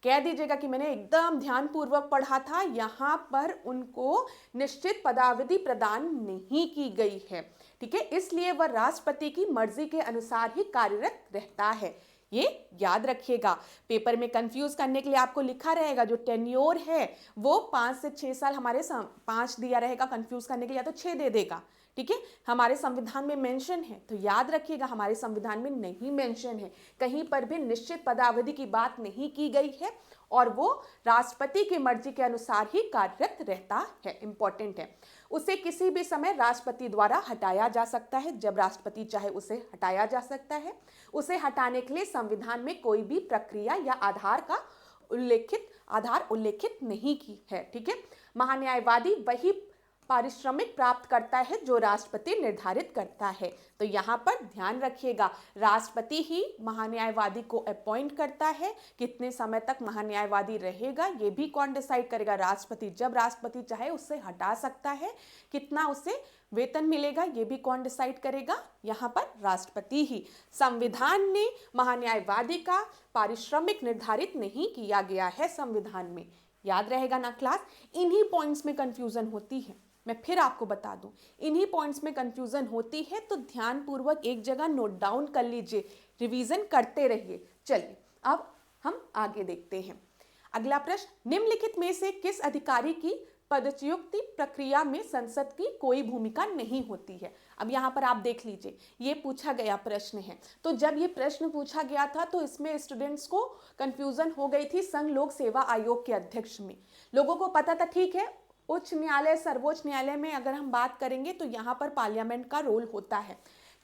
Speaker 1: कह दीजिएगा कि मैंने एकदम ध्यानपूर्वक पढ़ा था, यहाँ पर उनको निश्चित पदावधि प्रदान नहीं की गई है, ठीक है। इसलिए वह राष्ट्रपति की मर्जी के अनुसार ही कार्यरत रहता है, ये याद रखिएगा। पेपर में कंफ्यूज करने के लिए आपको लिखा रहेगा जो टेन्योर है वो 5 से 6 साल, हमारे 5 दिया रहेगा, कंफ्यूज करने के लिए या तो 6 दे देगा, ठीक है। हमारे संविधान में मेंशन है, तो याद रखिएगा हमारे संविधान में नहीं मेंशन है, कहीं पर भी निश्चित पदावधि की बात नहीं की गई है, और वो राष्ट्रपति की मर्जी के अनुसार ही कार्यरत रहता है, इंपॉर्टेंट है। उसे किसी भी समय राष्ट्रपति द्वारा हटाया जा सकता है, जब राष्ट्रपति चाहे उसे हटाया जा सकता है। उसे हटाने के लिए संविधान में कोई भी प्रक्रिया या आधार उल्लेखित नहीं की है, ठीक है। महान्यायवादी वही पारिश्रमिक प्राप्त करता है जो राष्ट्रपति निर्धारित करता है, तो यहाँ पर ध्यान रखिएगा, राष्ट्रपति ही महान्यायवादी को अपॉइंट करता है। कितने समय तक महान्यायवादी रहेगा ये भी कौन डिसाइड करेगा, राष्ट्रपति। जब राष्ट्रपति चाहे उससे हटा सकता है, कितना उसे वेतन मिलेगा ये भी कौन डिसाइड करेगा, यहाँ पर राष्ट्रपति ही। संविधान ने महान्यायवादी का पारिश्रमिक निर्धारित नहीं किया गया है संविधान में, याद रहेगा ना क्लास। इन्हीं पॉइंट्स में कंफ्यूजन होती है, मैं फिर आपको बता दूं, इन्हीं पॉइंट्स में कंफ्यूजन होती है, तो ध्यानपूर्वक एक जगह नोट डाउन कर लीजिए, रिवीजन करते रहिए। चलिए अब हम आगे देखते हैं। अगला प्रश्न, निम्नलिखित में से किस अधिकारी की पदच्युति प्रक्रिया में संसद की कोई भूमिका नहीं होती है। अब यहाँ पर आप देख लीजिए, ये पूछा गया प्रश्न है। तो जब ये प्रश्न पूछा गया था तो इसमें स्टूडेंट्स को कंफ्यूजन हो गई थी संघ लोक सेवा आयोग के अध्यक्ष में। लोगों को पता था, ठीक है, उच्च न्यायालय, सर्वोच्च न्यायालय में अगर हम बात करेंगे तो यहाँ पर पार्लियामेंट का रोल होता है।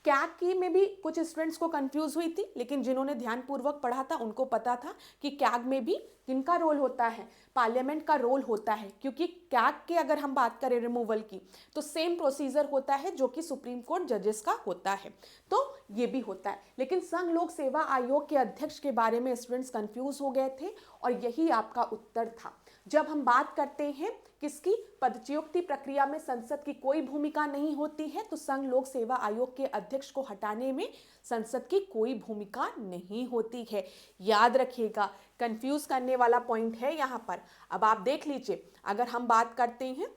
Speaker 1: कैग की में भी कुछ स्टूडेंट्स को कंफ्यूज हुई थी, लेकिन जिन्होंने ध्यानपूर्वक पढ़ा था उनको पता था कि कैग में भी किनका रोल होता है, पार्लियामेंट का रोल होता है। क्योंकि कैग के अगर हम बात करें रिमूवल की, तो सेम प्रोसीजर होता है जो कि सुप्रीम कोर्ट जजेस का होता है, तो ये भी होता है। लेकिन संघ लोक सेवा आयोग के अध्यक्ष के बारे में स्टूडेंट्स कंफ्यूज हो गए थे, और यही आपका उत्तर था। जब हम बात करते हैं किसकी, पदच्युति प्रक्रिया में संसद की कोई भूमिका नहीं होती है, तो संघ लोक सेवा आयोग के अध्यक्ष को हटाने में संसद की कोई भूमिका नहीं होती है, याद रखिएगा। कंफ्यूज करने वाला पॉइंट है यहाँ पर। अब आप देख लीजिए, अगर हम बात करते हैं,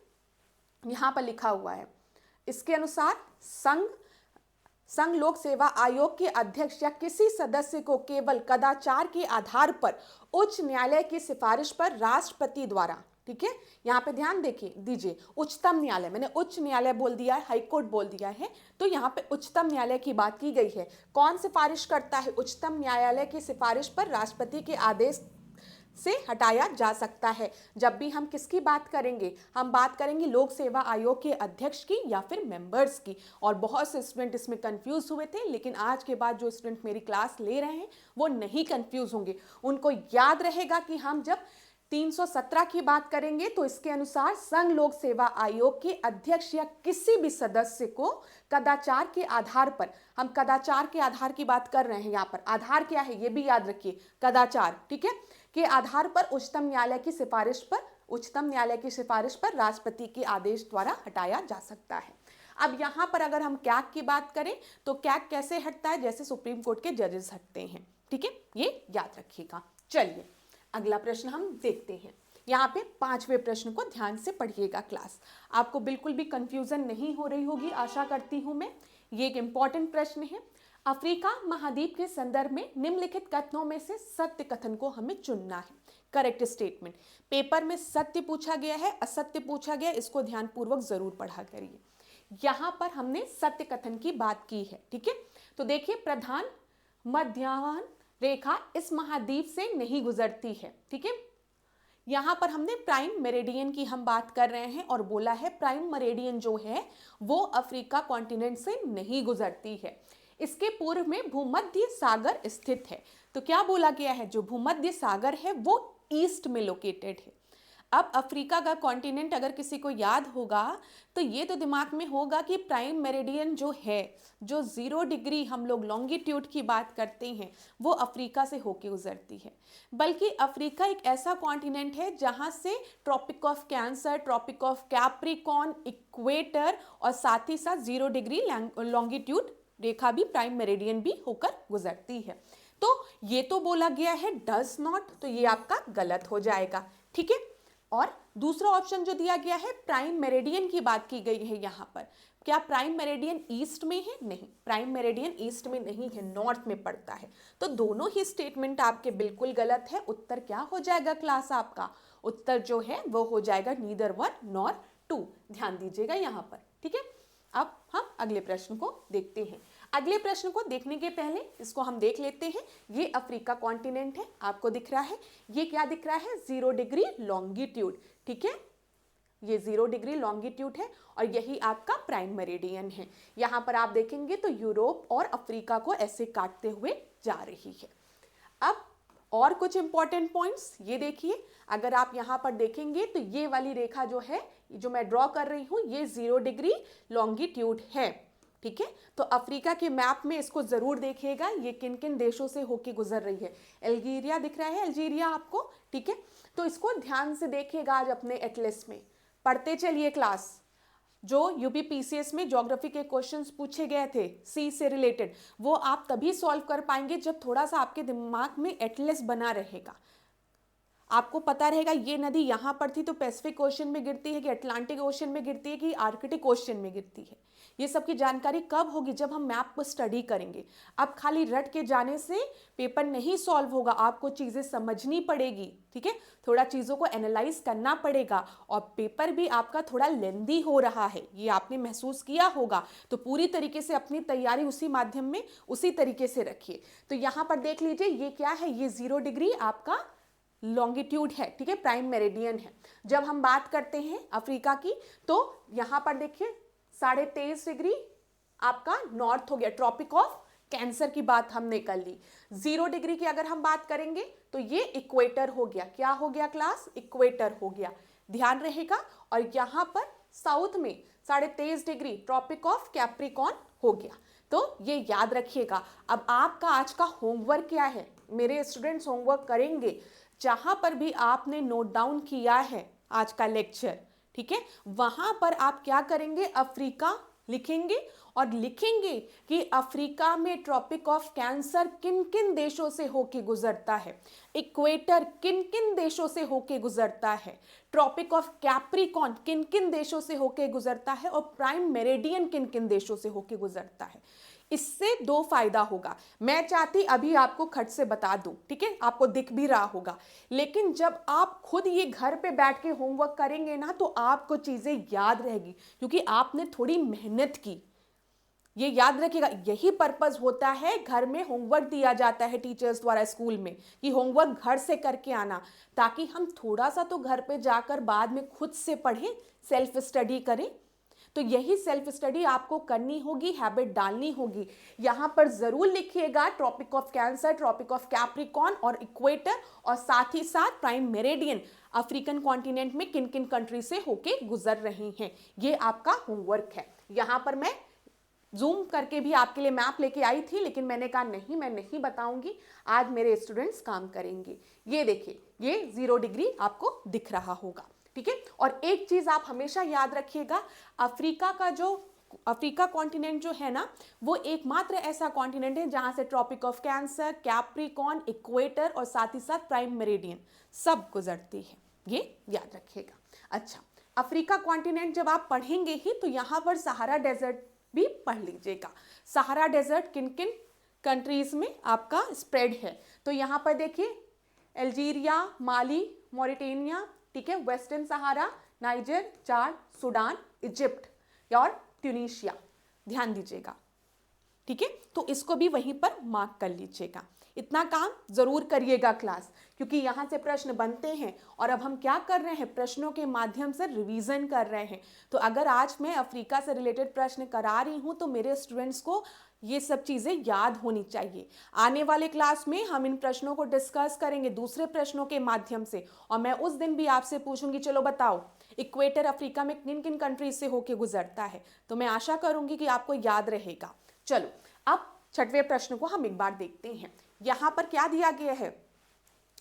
Speaker 1: यहाँ पर लिखा हुआ है, इसके अनुसार संघ लोक सेवा आयोग के अध्यक्ष या किसी सदस्य को केवल कदाचार के आधार पर उच्च न्यायालय की सिफारिश पर राष्ट्रपति द्वारा, ठीक है, यहाँ पे ध्यान दीजिए, उच्चतम न्यायालय, मैंने उच्च न्यायालय बोल दिया है, हाई कोर्ट बोल दिया है, तो यहाँ पे उच्चतम न्यायालय की बात की गई है। कौन सिफारिश करता है, उच्चतम न्यायालय की सिफारिश पर राष्ट्रपति के आदेश से हटाया जा सकता है। जब भी हम किसकी बात करेंगे, हम बात करेंगे लोक सेवा आयोग के अध्यक्ष की या फिर मेंबर्स की। और बहुत से स्टूडेंट इसमें कंफ्यूज हुए थे, लेकिन आज के बाद जो स्टूडेंट मेरी क्लास ले रहे हैं वो नहीं कंफ्यूज होंगे। उनको याद रहेगा कि हम जब 317 की बात करेंगे तो इसके अनुसार संघ लोक सेवा आयोग के अध्यक्ष या किसी भी सदस्य को कदाचार के आधार पर, हम कदाचार के आधार की बात कर रहे हैं, यहाँ पर आधार क्या है ये भी याद रखिए, कदाचार, ठीक है, के आधार पर उच्चतम न्यायालय की सिफारिश पर राष्ट्रपति के आदेश द्वारा हटाया जा सकता है। अब यहाँ पर अगर हम कैग की बात करें तो कैग कैसे हटता है, जैसे सुप्रीम कोर्ट के जजेस हटते हैं, ठीक है, ये याद रखिएगा। चलिए अगला प्रश्न हम देखते हैं। यहाँ पे 5वें प्रश्न को ध्यान से पढ़िएगा क्लास, आपको बिल्कुल भी कंफ्यूजन नहीं हो रही होगी आशा करती हूँ मैं। ये एक इंपॉर्टेंट प्रश्न है। अफ्रीका महाद्वीप के संदर्भ में निम्नलिखित कथनों में से सत्य कथन को हमें चुनना है। Correct statement. पेपर में सत्य पूछा गया है, असत्य पूछा गया, इसको ध्यानपूर्वक जरूर पढ़ा करिए। यहाँ पर हमने सत्य कथन की बात की है, ठीक है। तो देखिए, प्रधान मध्याह्न रेखा इस महाद्वीप से नहीं गुजरती है, ठीक है। यहाँ पर हमने प्राइम मेरिडियन की हम बात कर रहे हैं और बोला है प्राइम मेरिडियन जो है वो अफ्रीका कॉन्टिनेंट से नहीं गुजरती है। इसके पूर्व में भूमध्य सागर स्थित है। तो क्या बोला गया है, जो भूमध्य सागर है वो ईस्ट में लोकेटेड है। अब अफ्रीका का कॉन्टिनेंट अगर किसी को याद होगा तो ये तो दिमाग में होगा कि प्राइम मेरिडियन जो है, जो 0 डिग्री हम लोग लॉन्गिट्यूड की बात करते हैं, वो अफ्रीका से होके गुजरती है। बल्कि अफ्रीका एक ऐसा कॉन्टिनेंट है जहाँ से Tropic of Cancer, Tropic of Capricorn, equator और साथ ही साथ 0 डिग्री लॉन्गिट्यूड रेखा भी प्राइम मेरिडियन भी होकर गुजरती है। तो ये तो बोला गया है डज नॉट, तो ये आपका गलत हो जाएगा, ठीक है। और दूसरा ऑप्शन जो दिया गया है प्राइम मेरिडियन की बात की गई है यहाँ पर, क्या प्राइम मेरिडियन ईस्ट में है? नहीं, प्राइम मेरिडियन ईस्ट में नहीं है, नॉर्थ में पड़ता है। तो दोनों ही स्टेटमेंट आपके बिल्कुल गलत है। उत्तर क्या हो जाएगा क्लास आपका? उत्तर जो है वो हो जाएगा नीदर 1 नॉर 2। ध्यान दीजिएगा यहाँ पर, ठीक है। अब हम अगले प्रश्न को देखते हैं। अगले प्रश्न को देखने के पहले इसको हम देख लेते हैं। ये अफ्रीका कॉन्टिनेंट है, आपको दिख रहा है, ये क्या दिख रहा है? 0 डिग्री लॉन्गिट्यूड, ठीक है, ये 0 डिग्री लॉन्गिट्यूड है और यही आपका प्राइम मेरिडियन है। यहाँ पर आप देखेंगे तो यूरोप और अफ्रीका को ऐसे काटते हुए जा रही है। अब और कुछ इंपॉर्टेंट पॉइंट्स ये देखिए, अगर आप यहाँ पर देखेंगे तो ये वाली रेखा जो है, जो मैं ड्रॉ कर रही हूँ, ये 0 डिग्री लॉन्गिट्यूड है, ठीक है। तो अफ्रीका के मैप में इसको जरूर देखिएगा, ये किन किन देशों से होके गुजर रही है। अल्जीरिया दिख रहा है, अल्जीरिया आपको, ठीक है। तो इसको ध्यान से देखिएगा, आज अपने एटलस में पढ़ते चलिए क्लास। जो यूपीपीसीएस में ज्योग्राफी के क्वेश्चंस पूछे गए थे सी से रिलेटेड, वो आप तभी सॉल्व कर पाएंगे जब थोड़ा सा आपके दिमाग में एटलस बना रहेगा। आपको पता रहेगा ये नदी यहाँ पर थी तो पैसिफिक ओशन में गिरती है कि अटलांटिक ओशन में गिरती है कि आर्कटिक ओशन में गिरती है। ये सब की जानकारी कब होगी? जब हम मैप को स्टडी करेंगे। अब खाली रट के जाने से पेपर नहीं सॉल्व होगा, आपको चीज़ें समझनी पड़ेगी, ठीक है। थोड़ा चीज़ों को एनालाइज करना पड़ेगा और पेपर भी आपका थोड़ा लेंदी हो रहा है, ये आपने महसूस किया होगा। तो पूरी तरीके से अपनी तैयारी उसी माध्यम में उसी तरीके से रखिए। तो यहाँ पर देख लीजिए, ये क्या है? ये 0 डिग्री आपका लॉन्गिट्यूड है, ठीक है, प्राइम मेरिडियन है। जब हम बात करते हैं अफ्रीका की तो यहाँ पर देखिए 23.5 डिग्री आपका नॉर्थ हो गया, ट्रॉपिक ऑफ कैंसर की बात हमने कर ली। 0 डिग्री की अगर हम बात करेंगे तो ये इक्वेटर हो गया। क्या हो गया क्लास? इक्वेटर हो गया, ध्यान रहेगा। और यहाँ पर साउथ में 23.5 डिग्री ट्रॉपिक ऑफ कैप्रिकॉर्न हो गया। तो ये याद रखिएगा। अब आपका आज का होमवर्क क्या है? मेरे स्टूडेंट्स होमवर्क करेंगे, जहां पर भी आपने नोट डाउन किया है आज का लेक्चर, ठीक है, वहां पर आप क्या करेंगे? अफ्रीका लिखेंगे और लिखेंगे कि अफ्रीका में ट्रॉपिक ऑफ कैंसर किन किन देशों से होके गुजरता है, इक्वेटर किन किन देशों से होके गुजरता है, ट्रॉपिक ऑफ कैप्रिकॉर्न किन किन देशों से होके गुजरता है और प्राइम मेरिडियन किन किन देशों से होके गुजरता है। इससे 2 फायदा होगा। मैं चाहती अभी आपको खट से बता दूं, ठीक है, आपको दिख भी रहा होगा, लेकिन जब आप खुद ये घर पे बैठ के होमवर्क करेंगे ना तो आपको चीजें याद रहेगी, क्योंकि आपने थोड़ी मेहनत की। ये याद रखिएगा, यही पर्पस होता है, घर में होमवर्क दिया जाता है टीचर्स द्वारा स्कूल में कि होमवर्क घर से करके आना, ताकि हम थोड़ा सा तो घर पे जाकर बाद में खुद से पढ़ें, सेल्फ स्टडी करें। तो यही सेल्फ स्टडी आपको करनी होगी, हैबिट डालनी होगी। यहाँ पर जरूर लिखिएगा Tropic of Cancer, Tropic of Capricorn और इक्वेटर, और साथ ही साथ प्राइम मेरिडियन अफ्रीकन कॉन्टिनेंट में किन किन कंट्री से होके गुजर रही हैं। ये आपका होमवर्क है। यहाँ पर मैं जूम करके भी आपके लिए मैप लेके आई थी, लेकिन मैंने कहा नहीं, मैं नहीं बताऊंगी, आज मेरे स्टूडेंट्स काम करेंगे। ये देखिए, ये 0 डिग्री आपको दिख रहा होगा, ठीक है। और एक चीज आप हमेशा याद रखिएगा, अफ्रीका कॉन्टिनेंट जो है ना, वो एकमात्र ऐसा कॉन्टिनेंट है जहां से Tropic of Cancer, Capricorn, equator और साथ ही साथ प्राइम मेरिडियन सब गुजरती है। ये याद रखिएगा। अच्छा, अफ्रीका कॉन्टिनेंट जब आप पढ़ेंगे ही तो यहाँ पर सहारा डेजर्ट भी पढ़ लीजिएगा। सहारा डेजर्ट किन किन कंट्रीज में आपका स्प्रेड है, तो यहाँ पर देखिए अल्जीरिया, माली, मॉरिटेनिया, ठीक है, वेस्टर्न सहारा, नाइजर, चाड, सूडान, इजिप्ट और ट्यूनीशिया, ध्यान दीजिएगा, ठीक है। तो इसको भी वहीं पर मार्क कर लीजिएगा। इतना काम जरूर करिएगा क्लास, क्योंकि यहाँ से प्रश्न बनते हैं और अब हम क्या कर रहे हैं, प्रश्नों के माध्यम से रिवीजन कर रहे हैं। तो अगर आज मैं अफ्रीका से रिलेटेड प्रश्न करा रही हूँ तो मेरे स्टूडेंट्स को ये सब चीज़ें याद होनी चाहिए। आने वाले क्लास में हम इन प्रश्नों को डिस्कस करेंगे दूसरे प्रश्नों के माध्यम से, और मैं उस दिन भी आपसे पूछूंगी, चलो बताओ इक्वेटर अफ्रीका में किन किन कंट्रीज से होके गुजरता है। तो मैं आशा करूंगी कि आपको याद रहेगा। चलो, अब छठवें प्रश्न को हम एक बार देखते हैं। यहाँ पर क्या दिया गया है,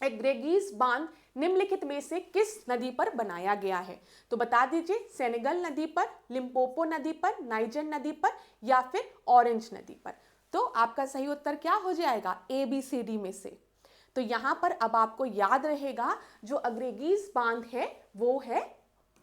Speaker 1: एग्रेगीज बांध निम्नलिखित में से किस नदी पर बनाया गया है। तो बता दीजिए, सेनेगल नदी पर, लिम्पोपो नदी पर, नाइजर नदी पर या फिर ऑरेंज नदी पर। तो आपका सही उत्तर क्या हो जाएगा, ABCD में से। तो यहाँ पर अब आपको याद रहेगा, जो अग्रेगीज बांध है वो है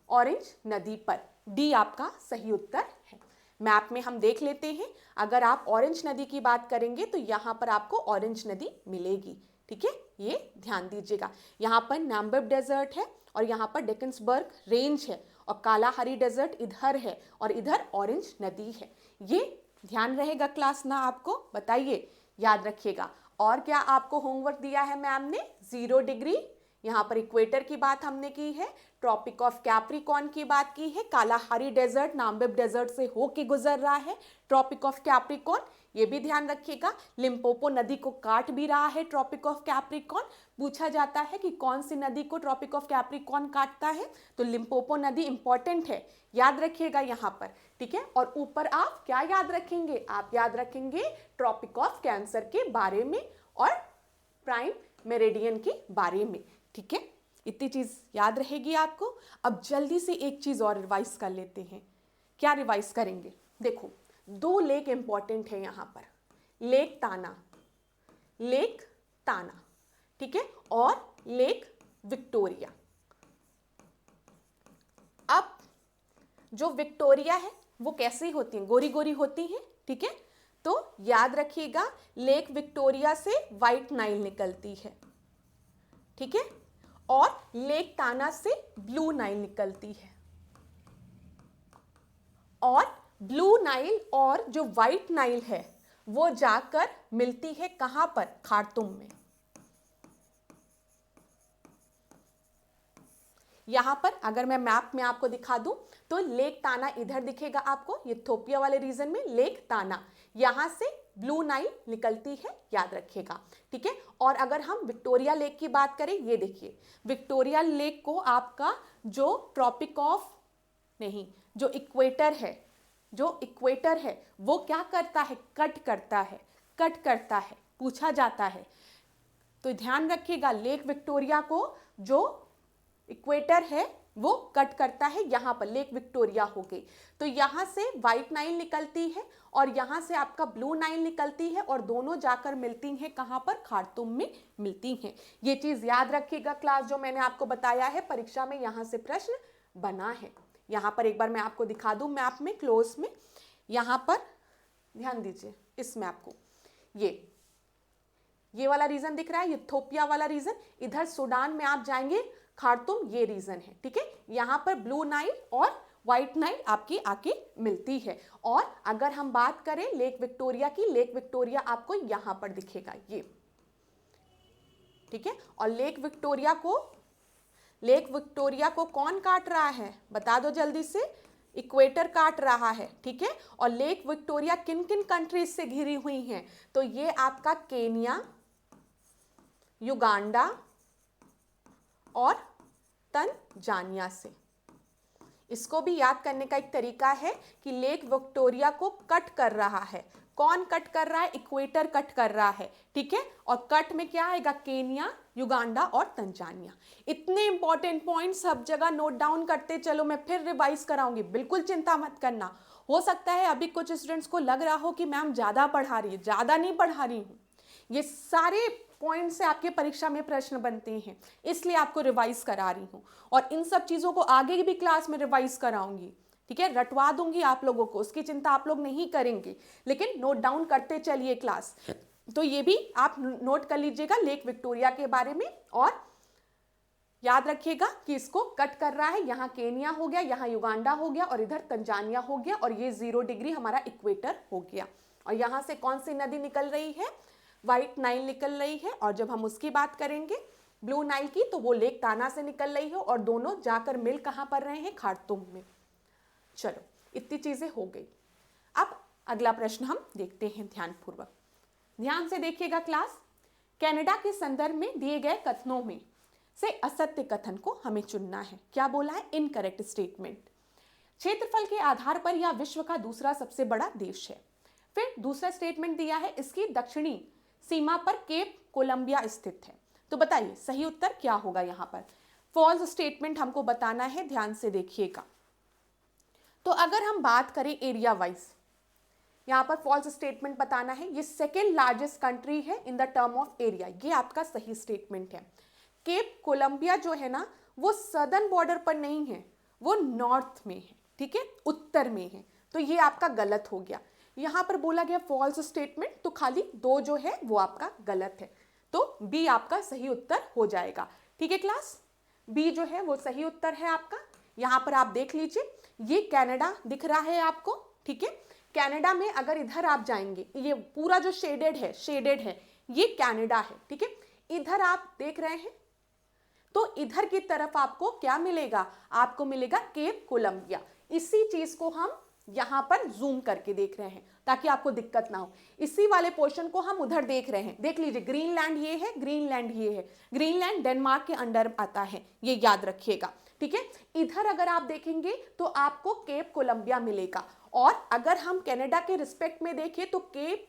Speaker 1: ऑरेंज नदी पर। डी आपका सही उत्तर है। मैप में हम देख लेते हैं, अगर आप ऑरेंज नदी की बात करेंगे तो यहाँ पर आपको ऑरेंज नदी मिलेगी, ठीक है। ये ध्यान दीजिएगा, यहाँ पर नाम्बिब डेजर्ट है और यहाँ पर डेकन्सबर्ग रेंज है और कालाहारी डेजर्ट इधर है और इधर ऑरेंज नदी है। ये ध्यान रहेगा क्लास ना, आपको बताइए, याद रखिएगा। और क्या आपको होमवर्क दिया है मैम ने, 0 डिग्री, यहाँ पर इक्वेटर की बात हमने की है, ट्रॉपिक ऑफ कैप्रिकॉर्न की बात की है, कालाहारी डेजर्ट नाम्बिब डेजर्ट से होके गुजर रहा है ट्रॉपिक ऑफ कैप्रिकॉर्न, ये भी ध्यान रखिएगा। लिम्पोपो नदी को काट भी रहा है ट्रॉपिक ऑफ कैप्रिकॉर्न। पूछा जाता है कि कौन सी नदी को ट्रॉपिक ऑफ कैप्रिकॉर्न काटता है, तो लिम्पोपो नदी इंपॉर्टेंट है, याद रखिएगा यहाँ पर, ठीक है। और ऊपर आप क्या याद रखेंगे, आप याद रखेंगे ट्रॉपिक ऑफ कैंसर के बारे में और प्राइम मेरिडियन के बारे में, ठीक है। इतनी चीज याद रहेगी आपको। अब जल्दी से एक चीज और रिवाइज कर लेते हैं। क्या रिवाइज करेंगे, देखो 2 लेक इंपॉर्टेंट है यहाँ पर, लेक ताना, ठीक है, और लेक विक्टोरिया। अब जो विक्टोरिया है वो कैसी होती है, गोरी गोरी होती है, ठीक है। तो याद रखिएगा, लेक विक्टोरिया से व्हाइट नाइल निकलती है, ठीक है, और लेक ताना से ब्लू नाइल निकलती है। और ब्लू नाइल और जो व्हाइट नाइल है वो जाकर मिलती है कहां पर, खार्तूम में। यहां पर अगर मैं मैप में आपको दिखा दूं तो लेक ताना इधर दिखेगा आपको, इथियोपिया वाले रीजन में लेक ताना, यहां से ब्लू नाइल निकलती है, याद रखिएगा, ठीक है। और अगर हम विक्टोरिया लेक की बात करें, ये देखिए विक्टोरिया लेक को आपका जो ट्रॉपिक ऑफ नहीं, जो इक्वेटर है वो क्या करता है, कट करता है, पूछा जाता है। तो ध्यान रखिएगा, लेक विक्टोरिया को जो इक्वेटर है वो कट करता है, यहां पर लेक विक्टोरिया हो गई। तो यहां से व्हाइट नाइल निकलती है और यहां से आपका ब्लू नाइल निकलती है और दोनों जाकर मिलती हैं कहां पर, खार्तूम में मिलती हैं। ये चीज याद रखिएगा क्लास, जो मैंने आपको बताया है, परीक्षा में यहां से प्रश्न बना है। यहां पर एक बार मैं आपको दिखा दूं मैप में, क्लोज में, यहां पर ध्यान दीजिए इस मैप को, ये वाला रीजन दिख रहा है, इथियोपिया वाला रीजन, इधर सूडान में आप जाएंगे खार्तूम ये रीजन है, ठीक है। यहाँ पर ब्लू नाइल और व्हाइट नाइल आपकी आके मिलती है। और अगर हम बात करें लेक विक्टोरिया की, लेक विक्टोरिया आपको यहाँ पर दिखेगा ये, ठीक है। और लेक विक्टोरिया को कौन काट रहा है, बता दो जल्दी से, इक्वेटर काट रहा है, ठीक है। और लेक विक्टोरिया किन किन कंट्रीज से घिरी हुई हैं, तो ये आपका केन्या, युगांडा और तंजानिया से। इसको भी याद करने का एक तरीका है कि लेक विक्टोरिया को कट कर रहा है, कौन कट कर रहा है, इक्वेटर कट कर रहा है, ठीक है। और कट में क्या आएगा, केन्या, युगांडा और तंजानिया। इतने इंपॉर्टेंट पॉइंट्स सब जगह नोट डाउन करते चलो, मैं फिर रिवाइज कराऊंगी, बिल्कुल चिंता मत करना। हो सकता है अभी कुछ स्टूडेंट्स को लग रहा हो कि मैम ज्यादा पढ़ा रही है, ज्यादा नहीं पढ़ा रही हूँ, ये सारे पॉइंट से आपके परीक्षा में प्रश्न बनते हैं, इसलिए आपको रिवाइज करा रही हूँ। और इन सब चीजों को आगे भी क्लास में रिवाइज कराऊंगी, ठीक है, रटवा दूंगी आप लोगों को, उसकी चिंता आप लोग नहीं करेंगे, लेकिन नोट डाउन करते चलिए क्लास। तो ये भी आप नोट कर लीजिएगा लेक विक्टोरिया के बारे में, और याद रखिएगा कि इसको कट कर रहा है, यहाँ केन्या हो गया, यहाँ युगांडा हो गया और इधर तंजानिया हो गया, और ये 0 डिग्री हमारा इक्वेटर हो गया। और यहाँ से कौन सी नदी निकल रही है, व्हाइट नाइल निकल रही है। और जब हम उसकी बात करेंगे ब्लू नाइल की, तो वो लेक ताना से निकल रही है, और दोनों जाकर मिल कहाँ पर रहे हैं, खार्तूम में। चलो इतनी चीजें हो गई। अब अगला प्रश्न हम देखते हैं ध्यानपूर्वक, ध्यान से देखिएगा क्लास। कनाडा के संदर्भ में दिए गए कथनों में से असत्य कथन को हमें चुनना है। क्या बोला है, इनकरेक्ट स्टेटमेंट। क्षेत्रफल के आधार पर यह विश्व का दूसरा सबसे बड़ा देश है। फिर दूसरा स्टेटमेंट दिया है, इसकी दक्षिणी सीमा पर केप कोलंबिया स्थित है। तो बताइए सही उत्तर क्या होगा। यहाँ पर फॉल्स स्टेटमेंट हमको बताना है, ध्यान से देखिएगा। तो अगर हम बात करें एरिया वाइज, यहाँ पर फॉल्स स्टेटमेंट बताना है। ये सेकेंड लार्जेस्ट कंट्री है in the term of area, ये आपका सही स्टेटमेंट है। केप कोलंबिया जो है ना, वो सदर्न बॉर्डर पर नहीं है, वो नॉर्थ में है, ठीक है, उत्तर में है। तो ये आपका गलत हो गया। यहाँ पर बोला गया फॉल्स स्टेटमेंट, तो खाली 2 जो है वो आपका गलत है, तो बी आपका सही उत्तर हो जाएगा, ठीक है क्लास। बी जो है वो सही उत्तर है आपका। यहाँ पर आप देख लीजिए, ये कनाडा दिख रहा है आपको, ठीक है। कनाडा में अगर इधर आप जाएंगे, ये पूरा जो शेडेड है ये कनाडा है, ठीक है। इधर आप देख रहे हैं, तो इधर की तरफ आपको क्या मिलेगा, आपको मिलेगा केप कोलंबिया। इसी चीज को हम यहां पर जूम करके देख रहे हैं ताकि आपको दिक्कत ना हो। इसी वाले पोर्शन को हम उधर देख रहे हैं, देख लीजिए, ग्रीनलैंड ये है, ग्रीनलैंड ये है, ग्रीनलैंड डेनमार्क के अंडर आता है, ये याद रखिएगा, ठीक है। इधर अगर आप देखेंगे तो आपको केप कोलंबिया मिलेगा। और अगर हम कनाडा के रिस्पेक्ट में देखें तो केप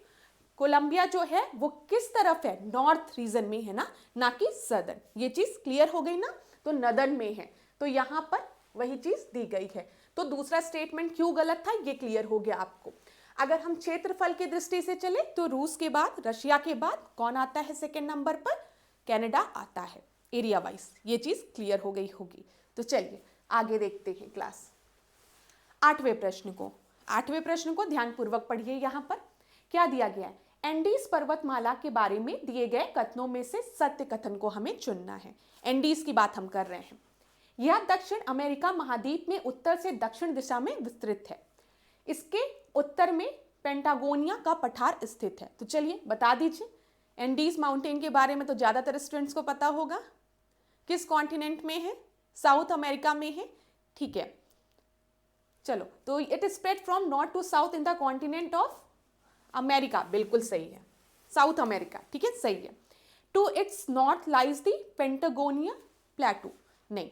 Speaker 1: कोलंबिया जो है वो किस तरफ है, नॉर्थ रीजन में है ना कि सदर्न। ये चीज क्लियर हो गई ना, तो नदर्न में है, तो यहां पर वही चीज दी गई है। तो दूसरा स्टेटमेंट क्यों गलत था, ये क्लियर हो गया आपको। अगर हम क्षेत्रफल की दृष्टि से चले तो रूस के बाद, रशिया के बाद कौन आता है सेकेंड नंबर पर, कनाडा आता है एरिया वाइज। ये चीज क्लियर हो गई होगी। तो चलिए आगे देखते हैं क्लास। 8वें प्रश्न को ध्यानपूर्वक पढ़िए। यहाँ पर क्या दिया गया है, एंडीज पर्वतमाला के बारे में दिए गए कथनों में से सत्य कथन को हमें चुनना है। एंडीज की बात हम कर रहे हैं। यह दक्षिण अमेरिका महाद्वीप में उत्तर से दक्षिण दिशा में विस्तृत है। इसके उत्तर में पेंटागोनिया का पठार स्थित है। तो चलिए बता दीजिए, एंडीज माउंटेन के बारे में तो ज्यादातर स्टूडेंट्स को पता होगा, किस कॉन्टिनेंट में है, साउथ अमेरिका में है, ठीक है। चलो, तो it spread from north to south in the continent of America, बिल्कुल सही है, साउथ अमेरिका, ठीक है, सही है। To its north lies the Patagonia plateau, नहीं,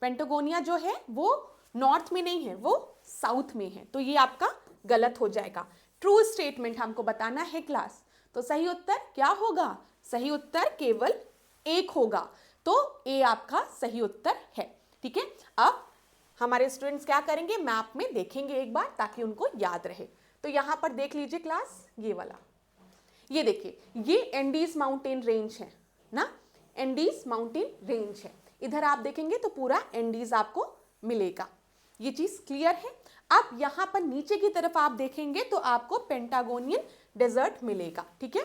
Speaker 1: पेंटागोनिया जो है वो नॉर्थ में नहीं है, वो साउथ में है, तो ये आपका गलत हो जाएगा। ट्रू स्टेटमेंट हमको बताना है क्लास। तो सही उत्तर क्या होगा, सही उत्तर केवल 1 होगा, तो ए आपका सही उत्तर है, ठीक है। अब हमारे स्टूडेंट्स क्या करेंगे, मैप में देखेंगे एक बार ताकि उनको याद रहे। तो यहां पर देख लीजिए क्लास, ये वाला, ये देखिए, ये एंडीज माउंटेन रेंज है ना, एंडीज माउंटेन रेंज है। इधर आप देखेंगे तो पूरा एंडीज आपको मिलेगा, ये चीज क्लियर है। अब यहां पर नीचे की तरफ आप देखेंगे तो आपको पेंटागोनियन डेजर्ट मिलेगा, ठीक है,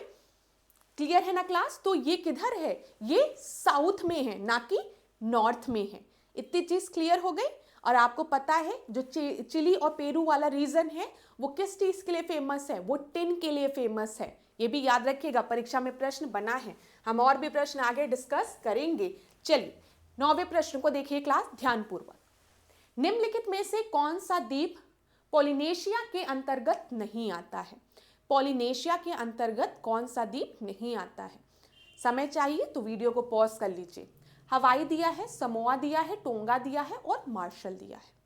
Speaker 1: क्लियर है ना क्लास। तो ये किधर है, ये साउथ में है, ना कि नॉर्थ में है। इतनी चीज क्लियर हो गई। और आपको पता है जो चिली और पेरू वाला रीजन है वो किस चीज के लिए फेमस है, वो टिन के लिए फेमस है। ये भी याद रखिएगा, परीक्षा में प्रश्न बना है। हम और भी प्रश्न आगे डिस्कस करेंगे। चलिए 9वें प्रश्न को देखिए क्लास ध्यानपूर्वक। निम्नलिखित में से कौन सा द्वीप पॉलिनेशिया के अंतर्गत नहीं आता है? पॉलिनेशिया के अंतर्गत कौन सा द्वीप नहीं आता है? समय चाहिए तो वीडियो को पॉज कर लीजिए। हवाई दिया है, समोआ दिया है, टोंगा दिया है और मार्शल दिया है।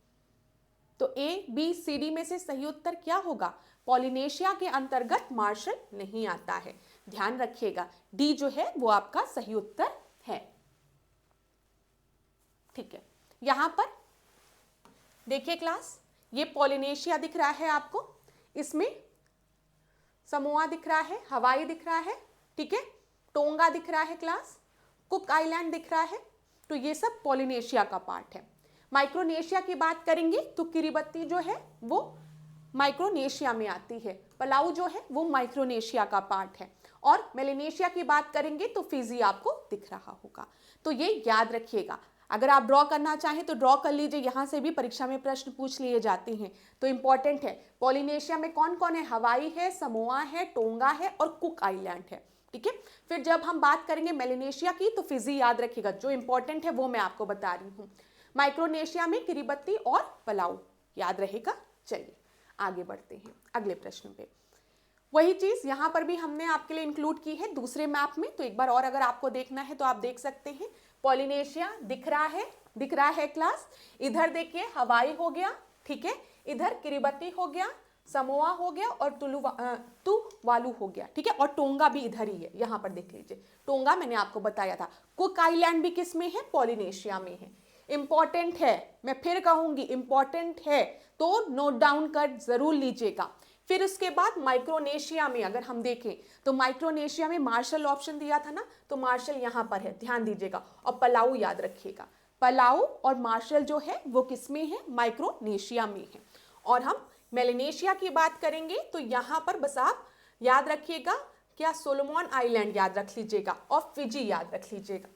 Speaker 1: तो ए बी सी डी में से सही उत्तर क्या होगा? पॉलिनेशिया के अंतर्गत मार्शल नहीं आता है। ध्यान रखिएगा, डी जो है वो आपका सही उत्तर है। ठीक है, यहां पर देखिए क्लास, ये पॉलिनेशिया दिख रहा है आपको, इसमें समोआ दिख रहा है, हवाई दिख रहा है, ठीक है, टोंगा दिख रहा है क्लास, कुक आइलैंड दिख रहा है। तो ये सब पॉलिनेशिया का पार्ट है। माइक्रोनेशिया की बात करेंगे तो किरिबत्ती जो है वो माइक्रोनेशिया में आती है। पलाऊ जो है वो माइक्रोनेशिया का पार्ट है। और मेलेनेशिया की बात करेंगे तो फिजी आपको दिख रहा होगा। तो ये याद रखिएगा। अगर आप ड्रॉ करना चाहें तो ड्रॉ कर लीजिए, यहाँ से भी परीक्षा में प्रश्न पूछ लिए जाते हैं। तो इंपॉर्टेंट है, पॉलिनेशिया में कौन कौन है? हवाई है, समोआ है, टोंगा है और कुक आइलैंड है। ठीक है, फिर जब हम बात करेंगे मेलेनेशिया की तो फिजी याद रखिएगा, जो इंपॉर्टेंट है वो मैं आपको बता रही हूँ। माइक्रोनेशिया में किरिबत्ती और पलाऊ याद रहेगा। चलिए आगे बढ़ते हैं अगले प्रश्न पे। वही चीज यहां पर भी हमने आपके लिए इंक्लूड की है दूसरे मैप में। तो एक बार और अगर आपको देखना है तो आप देख सकते हैं। पॉलिनेशिया दिख रहा है क्लास। इधर देखिए हवाई हो गया, ठीक है, इधर किरिबत्ती हो गया, समोआ हो गया और तुवालू हो गया, ठीक है, और टोंगा भी इधर ही है। यहां पर देख लीजिए, टोंगा मैंने आपको बताया था। कुक आइलैंड भी किस में है? पॉलिनेशिया में है। इंपॉर्टेंट है, मैं फिर कहूंगी इंपॉर्टेंट है, तो नोट डाउन कर जरूर लीजिएगा। फिर उसके बाद माइक्रोनेशिया में अगर हम देखें तो माइक्रोनेशिया में मार्शल ऑप्शन दिया था ना, तो मार्शल यहां पर है, ध्यान दीजिएगा। और पलाऊ याद रखिएगा, पलाऊ और मार्शल जो है वो किस में है? माइक्रोनेशिया में है। और हम मेलेनेशिया की बात करेंगे तो यहां पर बस आप याद रखिएगा, क्या? सोलोमन आइलैंड याद रख लीजिएगा और फिजी याद रख लीजिएगा।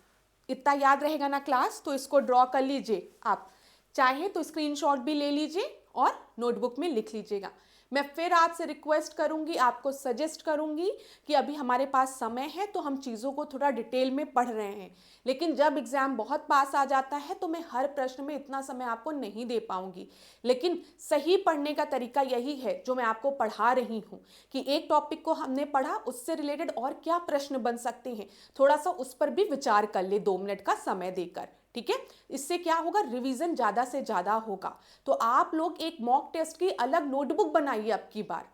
Speaker 1: इतना याद रहेगा ना क्लास, तो इसको ड्रॉ कर लीजिए। आप चाहें तो स्क्रीनशॉट भी ले लीजिए और नोटबुक में लिख लीजिएगा। मैं फिर आपसे रिक्वेस्ट करूंगी, आपको सजेस्ट करूंगी कि अभी हमारे पास समय है तो हम चीज़ों को थोड़ा डिटेल में पढ़ रहे हैं, लेकिन जब एग्जाम बहुत पास आ जाता है तो मैं हर प्रश्न में इतना समय आपको नहीं दे पाऊंगी। लेकिन सही पढ़ने का तरीका यही है जो मैं आपको पढ़ा रही हूँ, कि एक टॉपिक को हमने पढ़ा, उससे रिलेटेड और क्या प्रश्न बन सकते हैं, थोड़ा सा उस पर भी विचार कर ले 2 मिनट का समय देकर। ठीक है, इससे क्या होगा? रिवीजन ज्यादा से ज्यादा होगा। तो आप लोग एक मॉक टेस्ट की अलग नोटबुक बनाइए अब की बार,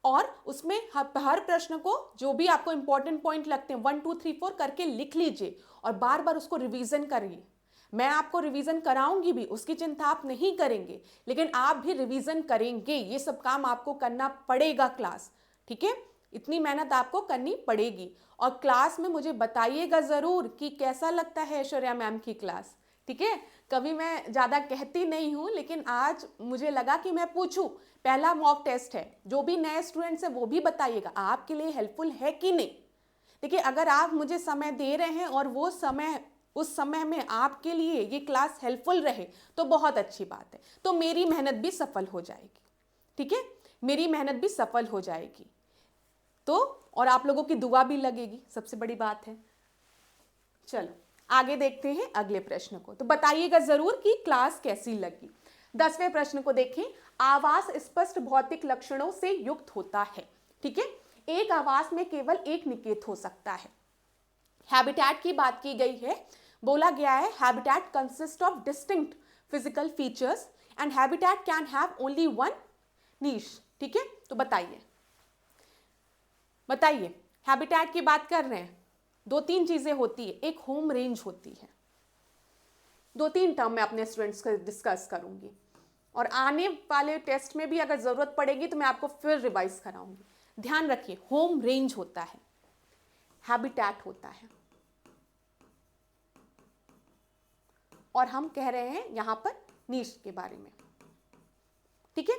Speaker 1: और उसमें हर प्रश्न को जो भी आपको इंपॉर्टेंट पॉइंट लगते हैं 1 2 3 4 करके लिख लीजिए और बार बार उसको रिवीजन करिए। मैं आपको रिवीजन कराऊंगी भी, उसकी चिंता आप नहीं करेंगे, लेकिन आप भी रिवीजन करेंगे। ये सब काम आपको करना पड़ेगा क्लास, ठीक है, इतनी मेहनत आपको करनी पड़ेगी। और क्लास में मुझे बताइएगा जरूर कि कैसा लगता है ऐश्वर्या मैम की क्लास, ठीक है। कभी मैं ज़्यादा कहती नहीं हूँ, लेकिन आज मुझे लगा कि मैं पूछूं। पहला मॉक टेस्ट है, जो भी नए स्टूडेंट्स हैं वो भी बताइएगा आपके लिए हेल्पफुल है कि नहीं। देखिए, अगर आप मुझे समय दे रहे हैं और वो समय, उस समय में आपके लिए ये क्लास हेल्पफुल रहे तो बहुत अच्छी बात है। तो मेरी मेहनत भी सफल हो जाएगी, ठीक है, मेरी मेहनत भी सफल हो जाएगी। तो और आप लोगों की दुआ भी लगेगी, सबसे बड़ी बात है। चलो आगे देखते हैं अगले प्रश्न को। तो बताइएगा जरूर कि क्लास कैसी लगी। 10वें प्रश्न को देखें। आवास स्पष्ट भौतिक लक्षणों से युक्त होता है, ठीक है। एक आवास में केवल एक निकेत हो सकता है। हैबिटेट की बात की गई है, बोला गया है habitat consist of distinct physical features and habitat can have only one niche, ठीक है। तो बताइए हैबिटेट की बात कर रहे हैं, 2-3 चीजें होती है। एक होम रेंज होती है। 2-3 टर्म मैं अपने स्टूडेंट्स को डिस्कस करूंगी, और आने वाले टेस्ट में भी अगर जरूरत पड़ेगी तो मैं आपको फिर रिवाइज कराऊंगी। ध्यान रखिए, होम रेंज होता है, हैबिटेट होता है, और हम कह रहे हैं यहां पर नीश के बारे में, ठीक है।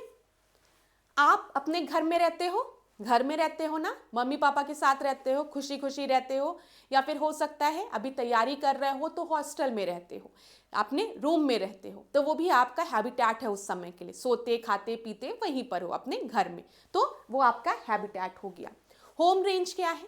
Speaker 1: आप अपने घर में रहते हो, घर में रहते हो ना, मम्मी पापा के साथ रहते हो, खुशी खुशी रहते हो, या फिर हो सकता है अभी तैयारी कर रहे हो तो हॉस्टल में रहते हो, अपने रूम में रहते हो, तो वो भी आपका हैबिटेट है उस समय के लिए, सोते खाते पीते वहीं पर हो अपने घर में, तो वो आपका हैबिटेट हो गया। होम रेंज क्या है?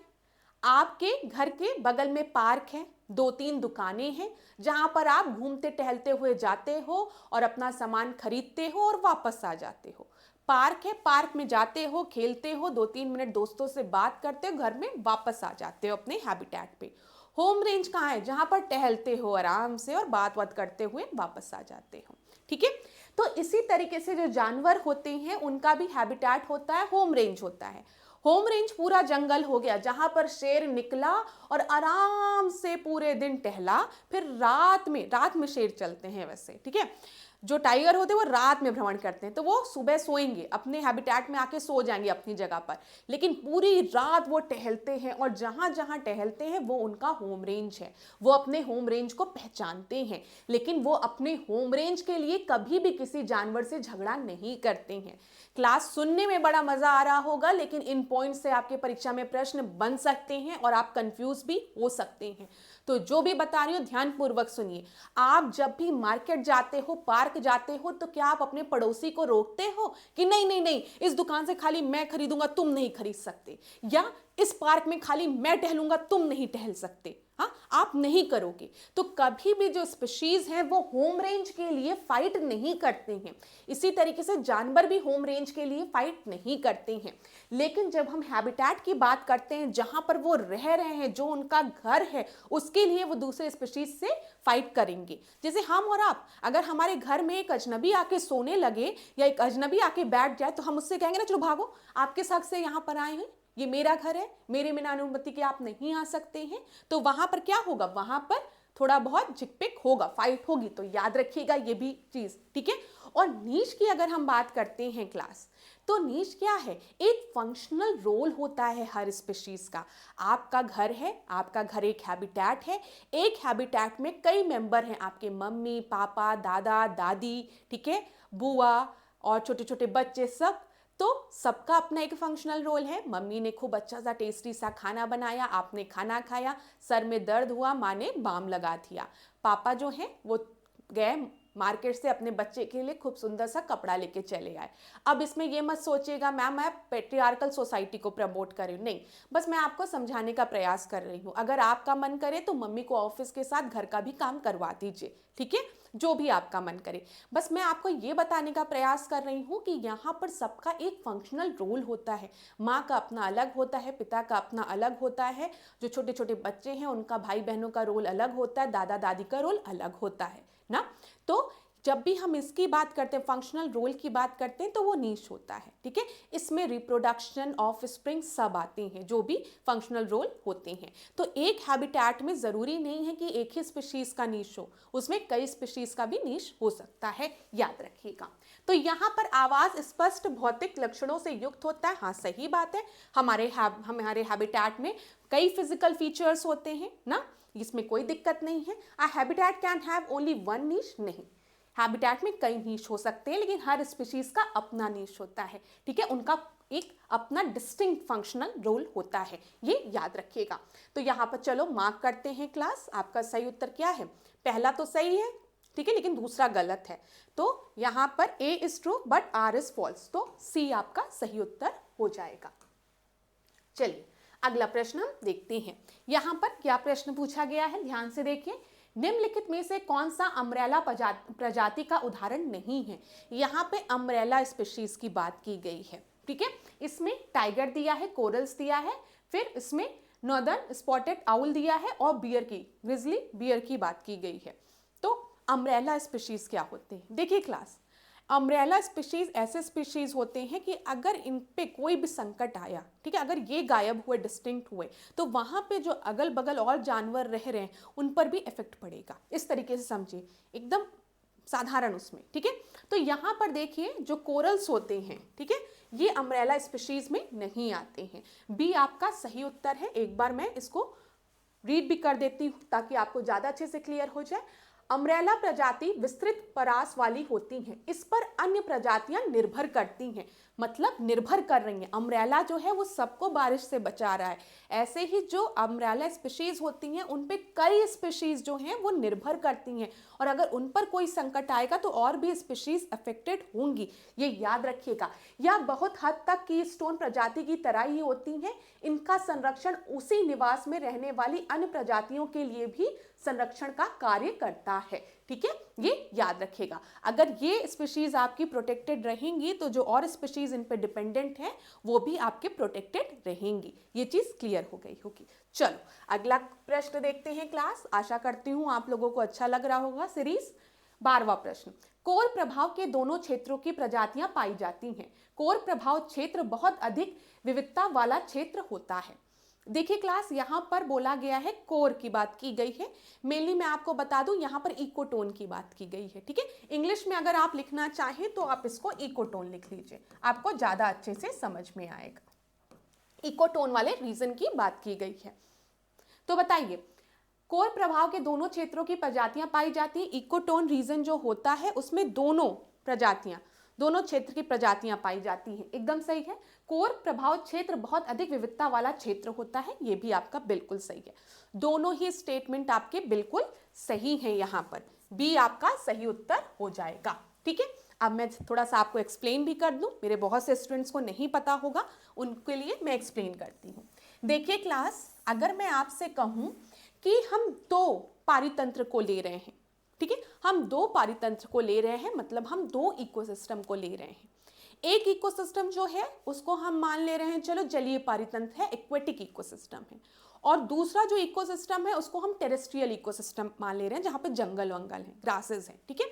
Speaker 1: आपके घर के बगल में पार्क है, 2-3 दुकानें हैं जहां पर आप घूमते टहलते हुए जाते हो और अपना सामान खरीदते हो और वापस आ जाते हो। पार्क है, पार्क में जाते हो, खेलते हो, 2-3 मिनट दोस्तों से बात करते हो, घर में वापस आ जाते हो अपने हैबिटेट पे। होम रेंज कहाँ है? जहां पर टहलते हो आराम से और बात बात करते हुए वापस आ जाते हो। ठीक है, तो इसी तरीके से जो जानवर होते हैं उनका भी हैबिटेट होता है, होम रेंज होता है। होम रेंज पूरा जंगल हो गया जहां पर शेर निकला और आराम से पूरे दिन टहला, फिर रात में शेर चलते हैं वैसे, ठीक है। जो टाइगर होते हैं वो रात में भ्रमण करते हैं, तो वो सुबह सोएंगे, अपने हैबिटेट में आके सो जाएंगे अपनी जगह पर, लेकिन पूरी रात वो टहलते हैं और जहां जहां टहलते हैं वो उनका होम रेंज है। वो अपने होम रेंज को पहचानते हैं, लेकिन वो अपने होम रेंज के लिए कभी भी किसी जानवर से झगड़ा नहीं करते हैं। क्लास सुनने में बड़ा मजा आ रहा होगा, लेकिन इन पॉइंट से आपके परीक्षा में प्रश्न बन सकते हैं और आप कंफ्यूज भी हो सकते हैं। तो जो भी बता रही हो ध्यान पूर्वक सुनिए। आप जब भी मार्केट जाते हो, पार्क जाते हो, तो क्या आप अपने पड़ोसी को रोकते हो कि नहीं नहीं नहीं, इस दुकान से खाली मैं खरीदूंगा, तुम नहीं खरीद सकते, या इस पार्क में खाली मैं टहलूंगा, तुम नहीं टहल सकते? हाँ, आप नहीं करोगे। तो कभी भी जो स्पीशीज हैं वो होम रेंज के लिए फाइट नहीं करते हैं। इसी तरीके से जानवर भी होम रेंज के लिए फाइट नहीं करते हैं। लेकिन जब हम हैबिटेट की बात करते हैं, जहां पर वो रह रहे हैं, जो उनका घर है, उसके लिए वो दूसरे स्पीशीज से फाइट करेंगे। जैसे हम और आप, अगर हमारे घर में एक अजनबी आके सोने लगे या एक अजनबी आके बैठ जाए, तो हम उससे कहेंगे ना, चलो भागो, आपके शक से यहाँ पर आए हैं, ये मेरा घर है, मेरे बिना अनुमति के आप नहीं आ सकते हैं। तो वहां पर क्या होगा? वहां पर थोड़ा बहुत झिकपिक होगा, फाइट होगी। तो याद रखिएगा ये भी चीज, ठीक है। और नीच की अगर हम बात करते हैं क्लास, तो नीच क्या है? एक फंक्शनल रोल होता है हर स्पीशीज का। आपका घर है, आपका घर एक हैबिटेट है, एक हैबिटेट में कई मेंबर हैं, आपके मम्मी पापा, दादा दादी, ठीक है, बुआ और छोटे छोटे बच्चे, सब। तो सबका अपना एक फंक्शनल रोल है। मम्मी ने खूब अच्छा सा टेस्टी सा खाना बनाया, आपने खाना खाया, सर में दर्द हुआ, माँ ने बाम लगा दिया। पापा जो हैं वो गए मार्केट से अपने बच्चे के लिए खूब सुंदर सा कपड़ा लेके चले आए। अब इसमें ये मत सोचिएगा मैम मैं पेट्रियार्कल सोसाइटी को प्रमोट कर रही हूँ, नहीं, बस मैं आपको समझाने का प्रयास कर रही हूँ। अगर आपका मन करे तो मम्मी को ऑफिस के साथ घर का भी काम करवा दीजिए, ठीक है, जो भी आपका मन करे। बस मैं आपको ये बताने का प्रयास कर रही हूँ कि यहाँ पर सबका एक फंक्शनल रोल होता है। माँ का अपना अलग होता है, पिता का अपना अलग होता है, जो छोटे छोटे बच्चे हैं उनका भाई बहनों का रोल अलग होता है, दादा दादी का रोल अलग होता है ना। तो जब भी हम इसकी बात करते हैं, फंक्शनल रोल की बात करते हैं, तो वो नीश होता है, ठीक है। इसमें रिप्रोडक्शन, ऑफ स्प्रिंग सब आते हैं जो भी फंक्शनल रोल होते हैं। तो एक हैबिटेट में जरूरी नहीं है कि एक ही स्पीशीज का नीश हो, उसमें कई स्पीशीज का भी नीश हो सकता है, याद रखिएगा। तो यहाँ पर आवाज स्पष्ट भौतिक लक्षणों से युक्त होता है। हाँ, सही बात है, हमारे हैबिटेट में कई फिजिकल फीचर्स होते हैं ना, इसमें कोई दिक्कत नहीं है। A habitat can have only one niche, नहीं, हैबिटेट में कई नीश हो सकते हैं, लेकिन हर स्पीशीज का अपना नीश होता है, ठीक है, उनका एक अपना डिस्टिंक्ट फंक्शनल रोल होता है, ये याद रखिएगा। तो यहाँ पर चलो मार्क करते हैं क्लास। आपका सही उत्तर क्या है? पहला तो सही है, ठीक है, लेकिन दूसरा गलत है। तो यहाँ पर A is true but R is false, तो सी आपका सही उत्तर हो जाएगा। चलिए अगला प्रश्न हम देखते हैं। यहाँ पर क्या प्रश्न पूछा गया है, ध्यान से देखिए। निम्नलिखित में से कौन सा अम्ब्रेला प्रजाति का उदाहरण नहीं है? यहाँ पे अम्ब्रेला स्पीशीज की बात की गई है, ठीक है। इसमें टाइगर दिया है, कोरल्स दिया है, फिर इसमें नॉर्दर्न स्पॉटेड आउल दिया है और बियर की, ग्रिजली बियर की बात की गई है। तो अम्ब्रेला स्पीशीज क्या होते हैं? देखिए क्लास, अम्ब्रेला स्पीशीज ऐसे स्पीशीज होते हैं कि अगर इन पे कोई भी संकट आया, ठीक है, अगर ये गायब हुए, डिस्टिंक्ट हुए, तो वहां पे जो अगल बगल और जानवर रह रहे हैं उन पर भी इफेक्ट पड़ेगा। इस तरीके से समझिए, एकदम साधारण उसमें, ठीक है। तो यहाँ पर देखिए जो कोरल्स होते हैं, ठीक है, ये अम्ब्रेला स्पीशीज में नहीं आते हैं। बी आपका सही उत्तर है। एक बार मैं इसको रीड भी कर देती हूँ ताकि आपको ज्यादा अच्छे से क्लियर हो जाए। अम्ब्रेला प्रजाति विस्तृत परास वाली होती हैं, इस पर अन्य प्रजातियां निर्भर करती हैं, मतलब निर्भर कर रही हैं। अम्ब्रेला जो है वो सबको बारिश से बचा रहा है, ऐसे ही जो अम्ब्रेला स्पीशीज होती हैं उन पे कई स्पीशीज जो हैं वो निर्भर करती हैं, और अगर उन पर कोई संकट आएगा तो और भी स्पीशीज अफेक्टेड होंगी, ये याद रखिएगा। यह बहुत हद तक कीस्टोन प्रजाति की तरह ही होती हैं, इनका संरक्षण उसी निवास में रहने वाली अन्य प्रजातियों के लिए भी संरक्षण का कार्य करता है। ठीक है, ये याद रखिएगा। अगर ये स्पीशीज आपकी प्रोटेक्टेड रहेंगी तो जो और स्पीशीज इन पे डिपेंडेंट हैं वो भी आपके प्रोटेक्टेड रहेंगी। ये चीज क्लियर हो गई होगी। चलो अगला प्रश्न देखते हैं क्लास। आशा करती हूँ आप लोगों को अच्छा लग रहा होगा सीरीज। 12वां प्रश्न, कोर प्रभाव के दोनों क्षेत्रों की प्रजातियां पाई जाती हैं। कोर प्रभाव क्षेत्र बहुत अधिक विविधता वाला क्षेत्र होता है। देखिए क्लास, यहाँ पर बोला गया है कोर की बात की गई है, मेनली मैं आपको बता दूं यहाँ पर इकोटोन की बात की गई है। ठीक है, इंग्लिश में अगर आप लिखना चाहें तो आप इसको इकोटोन लिख लीजिए, आपको ज्यादा अच्छे से समझ में आएगा। इकोटोन वाले रीजन की बात की गई है। तो बताइए, कोर प्रभाव के दोनों क्षेत्रों की प्रजातियां पाई जाती है। इकोटोन रीजन जो होता है उसमें दोनों क्षेत्र की प्रजातियां पाई जाती हैं, एकदम सही है। कोर प्रभाव क्षेत्र बहुत अधिक विविधता वाला क्षेत्र होता है, ये भी आपका बिल्कुल सही है। दोनों ही स्टेटमेंट आपके बिल्कुल सही हैं, यहाँ पर बी आपका सही उत्तर हो जाएगा। ठीक है, अब मैं थोड़ा सा आपको एक्सप्लेन भी कर दूं, मेरे बहुत से स्टूडेंट्स को नहीं पता होगा, उनके लिए मैं एक्सप्लेन करती हूँ। देखिए क्लास, अगर मैं आपसे कहूँ कि हम दो पारितंत्र को ले रहे हैं, ठीक है, हम दो पारितंत्र को ले रहे हैं, मतलब हम दो इकोसिस्टम को ले रहे हैं। एक इकोसिस्टम जो है उसको हम मान ले रहे हैं, चलो जलीय पारितंत्र है, एक्वेटिक इकोसिस्टम है, और दूसरा जो इकोसिस्टम है उसको हम टेरेस्ट्रियल इकोसिस्टम मान ले रहे हैं, जहां पे जंगल वंगल है, ग्रासेस हैं। ठीक है,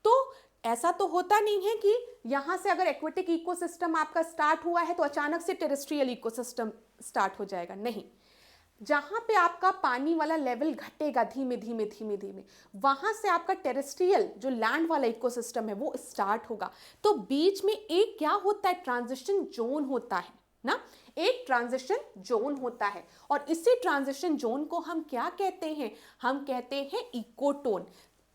Speaker 1: तो ऐसा तो होता नहीं है कि यहां से अगर एक्वेटिक इकोसिस्टम आपका स्टार्ट हुआ है तो अचानक से टेरेस्ट्रियल इकोसिस्टम स्टार्ट हो जाएगा, नहीं। जहां पे आपका पानी वाला लेवल घटेगा धीमे धीमे धीमे धीमे, वहां से आपका टेरेस्ट्रियल जो लैंड वाला इकोसिस्टम है वो स्टार्ट होगा। तो बीच में एक क्या होता है, ट्रांजिशन जोन होता है ना, एक ट्रांजिशन जोन होता है, और इसी ट्रांजिशन जोन को हम क्या कहते हैं, हम कहते हैं इकोटोन।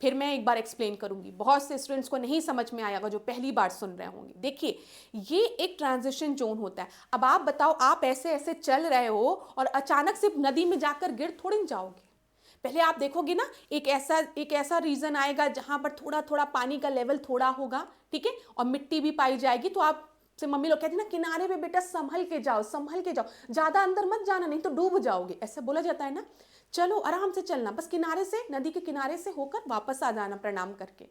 Speaker 1: फिर मैं एक बार एक्सप्लेन करूंगी, बहुत से स्टूडेंट्स को नहीं समझ में आएगा जो पहली बार सुन रहे होंगे। देखिए, ये एक ट्रांजिशन जोन होता है। अब आप बताओ, आप ऐसे ऐसे चल रहे हो और अचानक से नदी में जाकर गिर थोड़ी न जाओगे। पहले आप देखोगे ना, एक ऐसा रीजन आएगा जहां पर थोड़ा थोड़ा पानी का लेवल थोड़ा होगा, ठीक है, और मिट्टी भी पाई जाएगी, तो आप से मम्मी लोग कहती ना, किनारे पे बेटा संभल के जाओ, ज्यादा अंदर मत जाना नहीं तो डूब जाओगे, ऐसा बोला जाता है ना। चलो आराम से चलना, बस किनारे से, नदी के किनारे से होकर वापस आ जाना प्रणाम करके,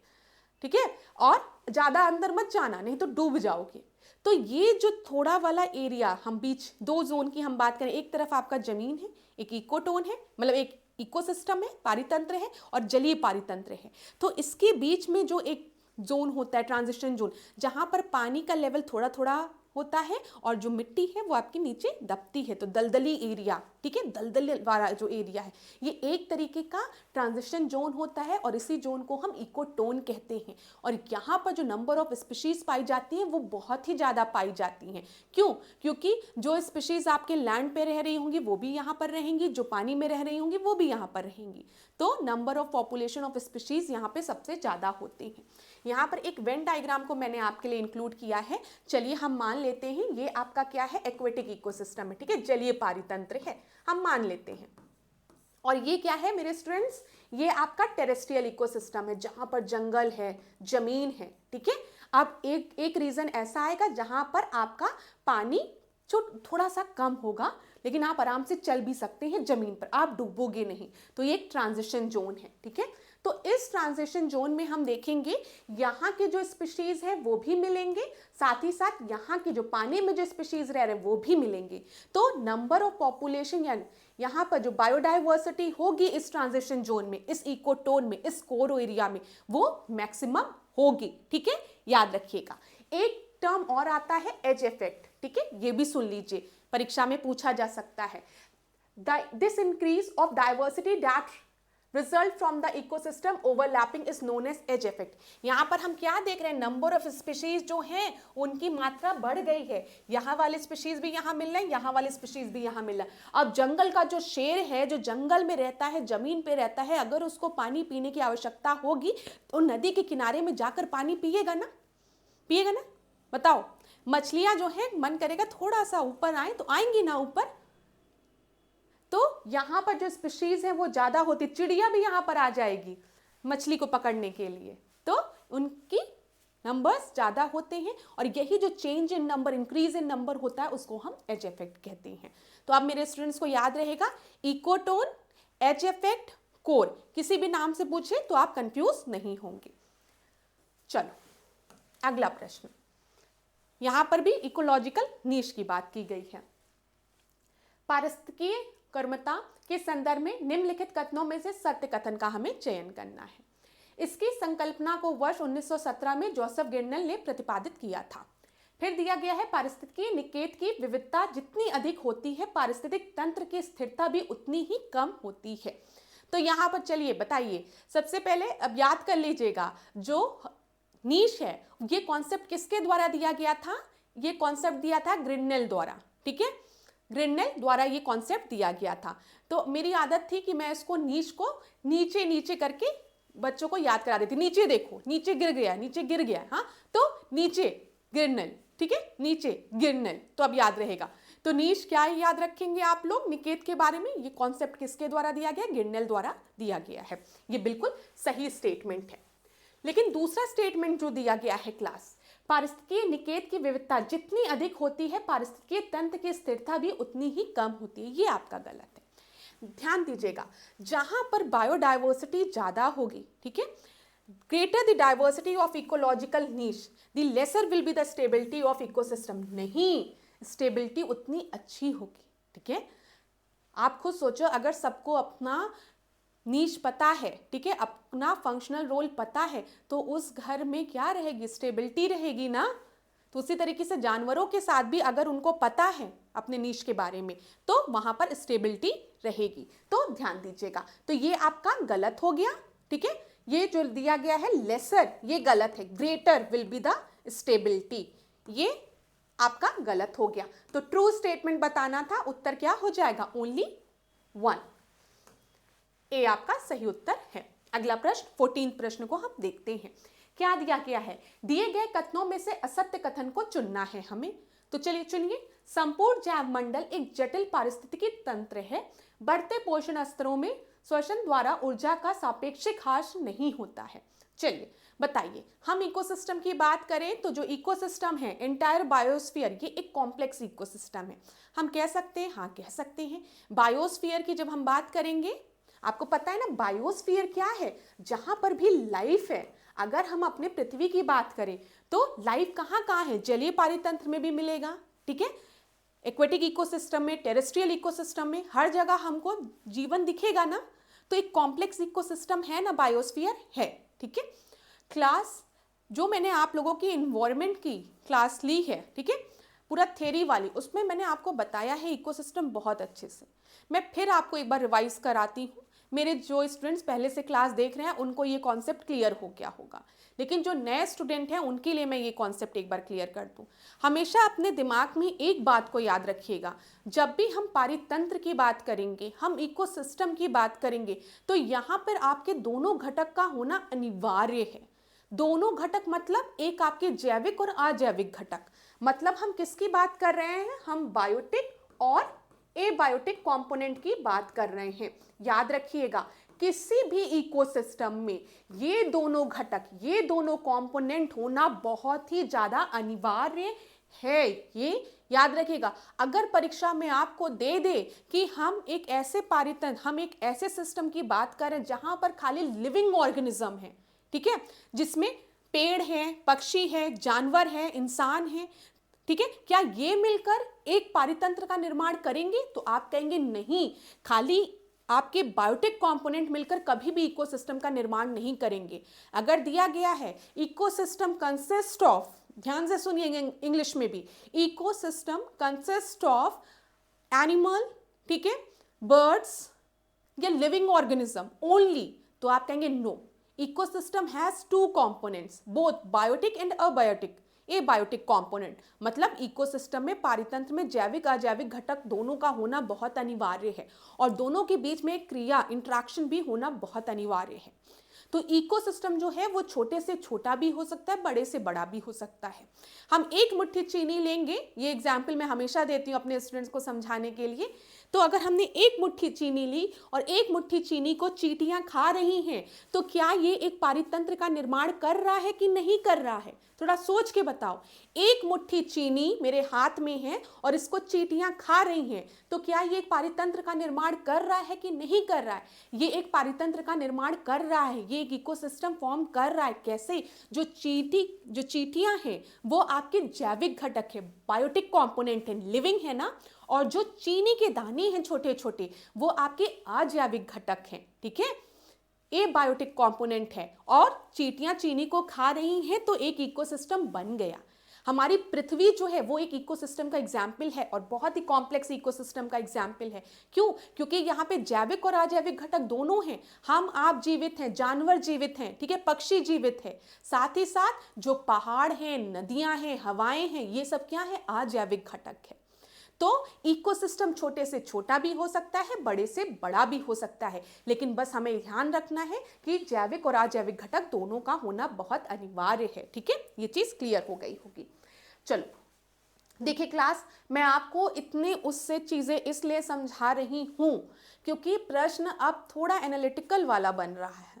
Speaker 1: ठीक है, और ज्यादा अंदर मत जाना नहीं तो डूब जाओगे। तो ये जो थोड़ा वाला एरिया, हम बीच दो जोन की हम बात करें, एक तरफ आपका जमीन है, एक इकोटोन है, मतलब एक इकोसिस्टम है, पारितंत्र है, और जलीय पारितंत्र है। तो इसके बीच में जो एक जोन होता है, ट्रांजिशन जोन, जहां पर पानी का लेवल थोड़ा थोड़ा होता है और जो मिट्टी है वो आपके नीचे दबती है, तो दलदली एरिया, ठीक है, दलदल वाला जो एरिया है, ये एक तरीके का ट्रांजिशन जोन होता है, और इसी जोन को हम इकोटोन कहते हैं। और यहाँ पर जो नंबर ऑफ स्पीशीज पाई जाती हैं वो बहुत ही ज़्यादा पाई जाती हैं। क्यों? क्योंकि जो स्पीशीज आपके लैंड पे रह रही होंगी वो भी यहाँ पर रहेंगी, जो पानी में रह रही होंगी वो भी यहाँ पर रहेंगी, तो number of population of species यहाँ पे सबसे ज़्यादा होती हैं। यहाँ पर एक वेन डायग्राम को मैंने आपके लिए इंक्लूड किया है। चलिए हम मान लेते हैं ये आपका क्या है, एक्वेटिक इकोसिस्टम है, ठीक है, जलीय पारितंत्र है, हम मान लेते हैं। और ये क्या है मेरे स्टूडेंट्स, ये आपका टेरेस्ट्रियल इकोसिस्टम है, जहां पर जंगल है, जमीन है, ठीक है। अब एक रीजन ऐसा आएगा जहां पर आपका पानी जो थोड़ा सा कम होगा, लेकिन आप आराम से चल भी सकते हैं जमीन पर, आप डूबोगे नहीं, तो ये एक ट्रांजिशन जोन है, ठीक है। तो इस ट्रांजिशन जोन में हम देखेंगे यहाँ के जो स्पीशीज है वो भी मिलेंगे, साथ ही साथ यहाँ के जो पानी में जो स्पीशीज रह रहे हैं वो भी मिलेंगे। तो नंबर ऑफ पॉपुलेशन या यहाँ पर जो बायोडाइवर्सिटी होगी इस ट्रांजिशन जोन में, इस इकोटोन में, इस कोर एरिया में, वो मैक्सिमम होगी, ठीक है, याद रखिएगा। एक टर्म और आता है एज इफेक्ट, ठीक है, ये भी सुन लीजिए, परीक्षा में पूछा जा सकता है। This increase of diversity that result from the ecosystem overlapping is known as edge effect. यहाँ पर हम क्या देख रहे हैं, नंबर ऑफ स्पीशीज जो हैं उनकी मात्रा बढ़ गई है, यहाँ वाले स्पीशीज भी यहाँ मिल रहे हैं, यहाँ वाले स्पीशीज भी यहाँ मिल रहा है। अब जंगल का जो शेर है, जो जंगल में रहता है, जमीन पे रहता है, अगर उसको पानी पीने की आवश्यकता होगी तो नदी के किनारे में जाकर पानी पिएगा ना, पिएगा ना, बताओ। मछलियां जो है मन करेगा थोड़ा सा ऊपर आए तो आएंगी ना ऊपर, तो यहाँ पर जो स्पीशीज है वो ज्यादा होती, चिड़िया भी यहाँ पर आ जाएगी मछली को पकड़ने के लिए, तो उनकी नंबर्स ज्यादा होते हैं। और यही जो change in number, increase in number होता है, उसको हम एज इफेक्ट कहते हैं। तो अब मेरे स्टूडेंट्स को याद रहेगा, इकोटोन, एज इफेक्ट, कोर, किसी भी नाम से पूछे तो आप कंफ्यूज नहीं होंगे। चलो अगला प्रश्न, यहां पर भी इकोलॉजिकल नीश की बात की गई है। पारिस्थितिकीय कर्मता के संदर्भ में निम्नलिखित कथनों में से सत्य कथन का हमें चयन करना है। इसकी संकल्पना को वर्ष 1917 में जोसेफ गिर्नल ने प्रतिपादित किया था। फिर दिया गया है, पारिस्थितिकीय निकेत की विविधता जितनी अधिक होती है, पारिस्थितिक तंत्र की स्थिरता भी उतनी ही कम होती है। तो यहाँ पर चलिए बताइए, सबसे पहले अब याद कर लीजिएगा, जो नीश है ये कॉन्सेप्ट किसके द्वारा दिया गया था, ये कॉन्सेप्ट दिया था ग्रिन्नेल द्वारा, ठीक है, ग्रिन्नेल द्वारा ये कॉन्सेप्ट दिया गया था। तो मेरी आदत थी कि मैं इसको नीच को नीचे नीचे करके बच्चों को याद करा देती, नीचे देखो, नीचे गिर गया, नीचे गिर गया, हाँ, तो नीचे ग्रिन्नेल, ठीक है, नीचे ग्रिन्नेल, तो अब याद रहेगा। तो नीच क्या है याद रखेंगे आप लोग निकेत के बारे में, ये कॉन्सेप्ट किसके द्वारा दिया गया, ग्रिन्नेल द्वारा दिया गया है। ये बिल्कुल सही स्टेटमेंट है। लेकिन दूसरा स्टेटमेंट जो दिया गया है क्लास, पारिस्थितिकीय निकेत की विविधता जितनी अधिक होती है, पारिस्थितिकीय तंत्र की स्थिरता भी उतनी ही कम होती है, ये आपका गलत है। ध्यान दीजिएगा, जहां पर बायोडाइवर्सिटी ज्यादा होगी, ठीक है, greater the diversity of ecological niche the lesser will be the stability of ecosystem. नहीं, स्टेबिलिटी उतनी अच्छी होगी, ठीक है। आप खुद सोचो, अगर सबको अपना नीश पता है, ठीक है, अपना फंक्शनल रोल पता है, तो उस घर में क्या रहेगी, स्टेबिलिटी रहेगी ना। तो उसी तरीके से जानवरों के साथ भी अगर उनको पता है अपने नीश के बारे में, तो वहां पर स्टेबिलिटी रहेगी। तो ध्यान दीजिएगा, तो ये आपका गलत हो गया, ठीक है। ये जो दिया गया है लेसर, ये गलत है, greater will be the stability, ये आपका गलत हो गया। तो ट्रू स्टेटमेंट बताना था, उत्तर क्या हो जाएगा, ओनली 1, ए आपका सही उत्तर है। अगला प्रश्न 14 प्रश्न को हम देखते हैं, क्या दिया गया है, दिए गए कथनों में से असत्य कथन को चुनना है हमें। तो चलिए चुनिए, संपूर्ण जैव मंडल एक जटिल पारिस्थितिकी तंत्र है, बढ़ते पोषण स्तरों में श्वसन द्वारा ऊर्जा का सापेक्षिक ह्रास नहीं होता है। चलिए बताइए, हम इकोसिस्टम की बात करें तो जो इकोसिस्टम है, एंटायर बायोस्फीयर, ये एक कॉम्प्लेक्स इकोसिस्टम है। हम कह सकते हैं, हाँ कह सकते हैं, बायोस्फीयर की जब हम बात करेंगे, आपको पता है ना बायोस्फीयर क्या है, जहां पर भी लाइफ है। अगर हम अपने पृथ्वी की बात करें तो लाइफ कहाँ कहाँ है, जलीय पारितंत्र में भी मिलेगा, ठीक है, एक्वेटिक इकोसिस्टम में, टेरेस्ट्रियल इकोसिस्टम में, हर जगह हमको जीवन दिखेगा ना। तो एक कॉम्प्लेक्स इकोसिस्टम है ना, बायोस्फीयर है, ठीक है। क्लास जो मैंने आप लोगों की इन्वायरमेंट की क्लास ली है, ठीक है, पूरा थ्योरी वाली, उसमें मैंने आपको बताया है इकोसिस्टम बहुत अच्छे से। मैं फिर आपको एक बार रिवाइज कराती हूँ, मेरे जो स्टूडेंट्स पहले से क्लास देख रहे हैं उनको ये कॉन्सेप्ट क्लियर हो गया होगा, लेकिन जो नए स्टूडेंट हैं उनके लिए मैं ये कॉन्सेप्ट एक बार क्लियर कर दूं। हमेशा अपने दिमाग में एक बात को याद रखिएगा, जब भी हम पारितंत्र की बात करेंगे, हम इकोसिस्टम की बात करेंगे, तो यहाँ पर आपके दोनों घटक का होना अनिवार्य है। दोनों घटक मतलब एक आपके जैविक और अजैविक घटक, मतलब हम किसकी बात कर रहे हैं, हम बायोटिक और एबायोटिक कंपोनेंट की बात कर रहे हैं। याद रखिएगा, किसी भी इकोसिस्टम में ये दोनों घटक, ये दोनों कंपोनेंट होना बहुत ही ज्यादा अनिवार्य है, ये याद रखिएगा। अगर परीक्षा में आपको दे दे कि हम एक ऐसे पारितंत्र, हम एक ऐसे सिस्टम की बात करें जहां पर खाली लिविंग ऑर्गेनिज्म है, ठीक है, जिसमें पेड़ हैं, पक्षी हैं, जानवर हैं, इंसान हैं, ठीक है, क्या ये मिलकर एक पारितंत्र का निर्माण करेंगे, तो आप कहेंगे नहीं, खाली आपके बायोटिक कंपोनेंट मिलकर कभी भी इकोसिस्टम का निर्माण नहीं करेंगे। अगर दिया गया है इकोसिस्टम कंसिस्ट ऑफ, ध्यान से सुनिए इंग्लिश में भी, इकोसिस्टम कंसिस्ट ऑफ एनिमल, ठीक है, बर्ड्स, या लिविंग ऑर्गेनिज्म ओनली, तो आप कहेंगे no, ecosystem has two components both biotic and abiotic. A biotic component मतलब इकोसिस्टम में, पारितंत्र में जैविक अजैविक घटक दोनों का होना बहुत अनिवार्य है और दोनों के बीच में एक क्रिया इंटरेक्शन भी होना बहुत अनिवार्य है। तो इकोसिस्टम जो है वो छोटे से छोटा भी हो सकता है, बड़े से बड़ा भी हो सकता है। हम एक मुट्ठी चीनी लेंगे, ये एग्जाम्पल मैं हमेशा देती हूँ अपने स्टूडेंट्स को समझाने के लिए। तो अगर हमने एक मुट्ठी चीनी ली और एक मुट्ठी चीनी को चींटियां खा रही हैं, तो क्या ये एक पारितंत्र का निर्माण कर रहा है कि नहीं कर रहा है? थोड़ा सोच के बताओ। एक मुट्ठी चीनी मेरे हाथ में है और इसको चींटियां खा रही हैं, तो क्या ये एक पारितंत्र का निर्माण कर रहा है कि नहीं कर रहा है? ये एक पारितंत्र का निर्माण कर रहा है, ये एक इकोसिस्टम फॉर्म कर रहा है। कैसे? जो चींटियां हैं वो आपके जैविक घटक है, बायोटिक कंपोनेंट है, लिविंग है ना, और जो चीनी के दाने हैं छोटे छोटे वो आपके अजैविक घटक हैं। ठीक है, ए बायोटिक कंपोनेंट है और चींटियां चीनी को खा रही हैं, तो एक इकोसिस्टम बन गया। हमारी पृथ्वी जो है वो एक इकोसिस्टम का एग्जाम्पल है और बहुत ही कॉम्प्लेक्स इकोसिस्टम का एग्जाम्पल है। क्यों? क्योंकि यहाँ पे जैविक और अजैविक घटक दोनों हैं। हम आप जीवित हैं, जानवर जीवित हैं, ठीक है, पक्षी जीवित है, साथ ही साथ जो पहाड़ हैं, नदियां हैं, हवाएं हैं, ये सब क्या है? अजैविक घटक है। तो इकोसिस्टम छोटे से छोटा भी हो सकता है, बड़े से बड़ा भी हो सकता है, लेकिन बस हमें ध्यान रखना है कि जैविक और अजैविक घटक दोनों का होना बहुत अनिवार्य है। ठीक है, ये चीज क्लियर हो गई होगी। चलो देखिए क्लास, मैं आपको इतने उससे चीजें इसलिए समझा रही हूं क्योंकि प्रश्न अब थोड़ा एनालिटिकल वाला बन रहा है।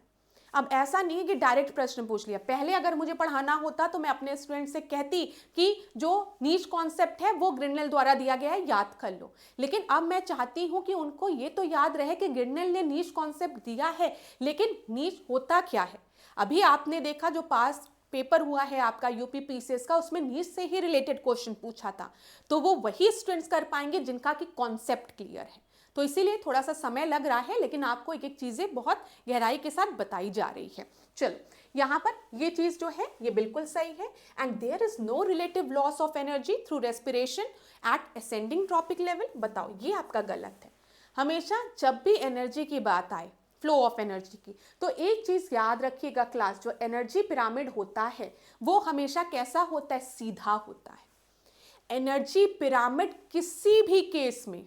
Speaker 1: अब ऐसा नहीं है कि डायरेक्ट प्रश्न पूछ लिया। पहले अगर मुझे पढ़ाना होता तो मैं अपने स्टूडेंट से कहती कि जो नीच कॉन्सेप्ट है वो ग्रिंडल द्वारा दिया गया है, याद कर लो। लेकिन अब मैं चाहती हूं कि उनको ये तो याद रहे कि ग्रिंडल ने नीच कॉन्सेप्ट दिया है, लेकिन नीच होता क्या है। अभी आपने देखा जो पास पेपर हुआ है आपका यूपी पीसीएस का, उसमें नीच से ही रिलेटेड क्वेश्चन पूछा था, तो वो वही स्टूडेंट्स कर पाएंगे जिनका कि कॉन्सेप्ट क्लियर है। तो इसीलिए थोड़ा सा समय लग रहा है, लेकिन आपको एक एक चीजें बहुत गहराई के साथ बताई जा रही है। चलो यहाँ पर ये चीज जो है ये बिल्कुल सही है। And there is no relative loss of energy through respiration at ascending trophic level. बताओ, ये आपका गलत है। हमेशा जब भी एनर्जी की बात आए, फ्लो ऑफ एनर्जी की, तो एक चीज याद रखिएगा क्लास, जो एनर्जी पिरामिड होता है वो हमेशा कैसा होता है? सीधा होता है। एनर्जी पिरामिड किसी भी केस में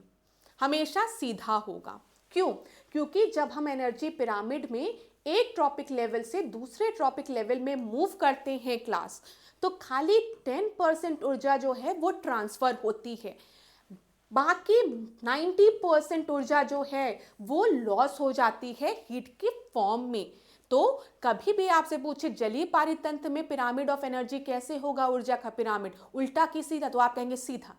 Speaker 1: हमेशा सीधा होगा। क्यों? क्योंकि जब हम एनर्जी पिरामिड में एक ट्रॉपिक लेवल से दूसरे ट्रॉपिक लेवल में मूव करते हैं क्लास, तो खाली 10% ऊर्जा जो है वो ट्रांसफर होती है, बाकी 90% ऊर्जा जो है वो लॉस हो जाती है हीट के फॉर्म में। तो कभी भी आपसे पूछे जलीय पारितंत्र में पिरामिड ऑफ एनर्जी कैसे होगा, ऊर्जा का पिरामिड उल्टा की सीधा, तो आप कहेंगे सीधा।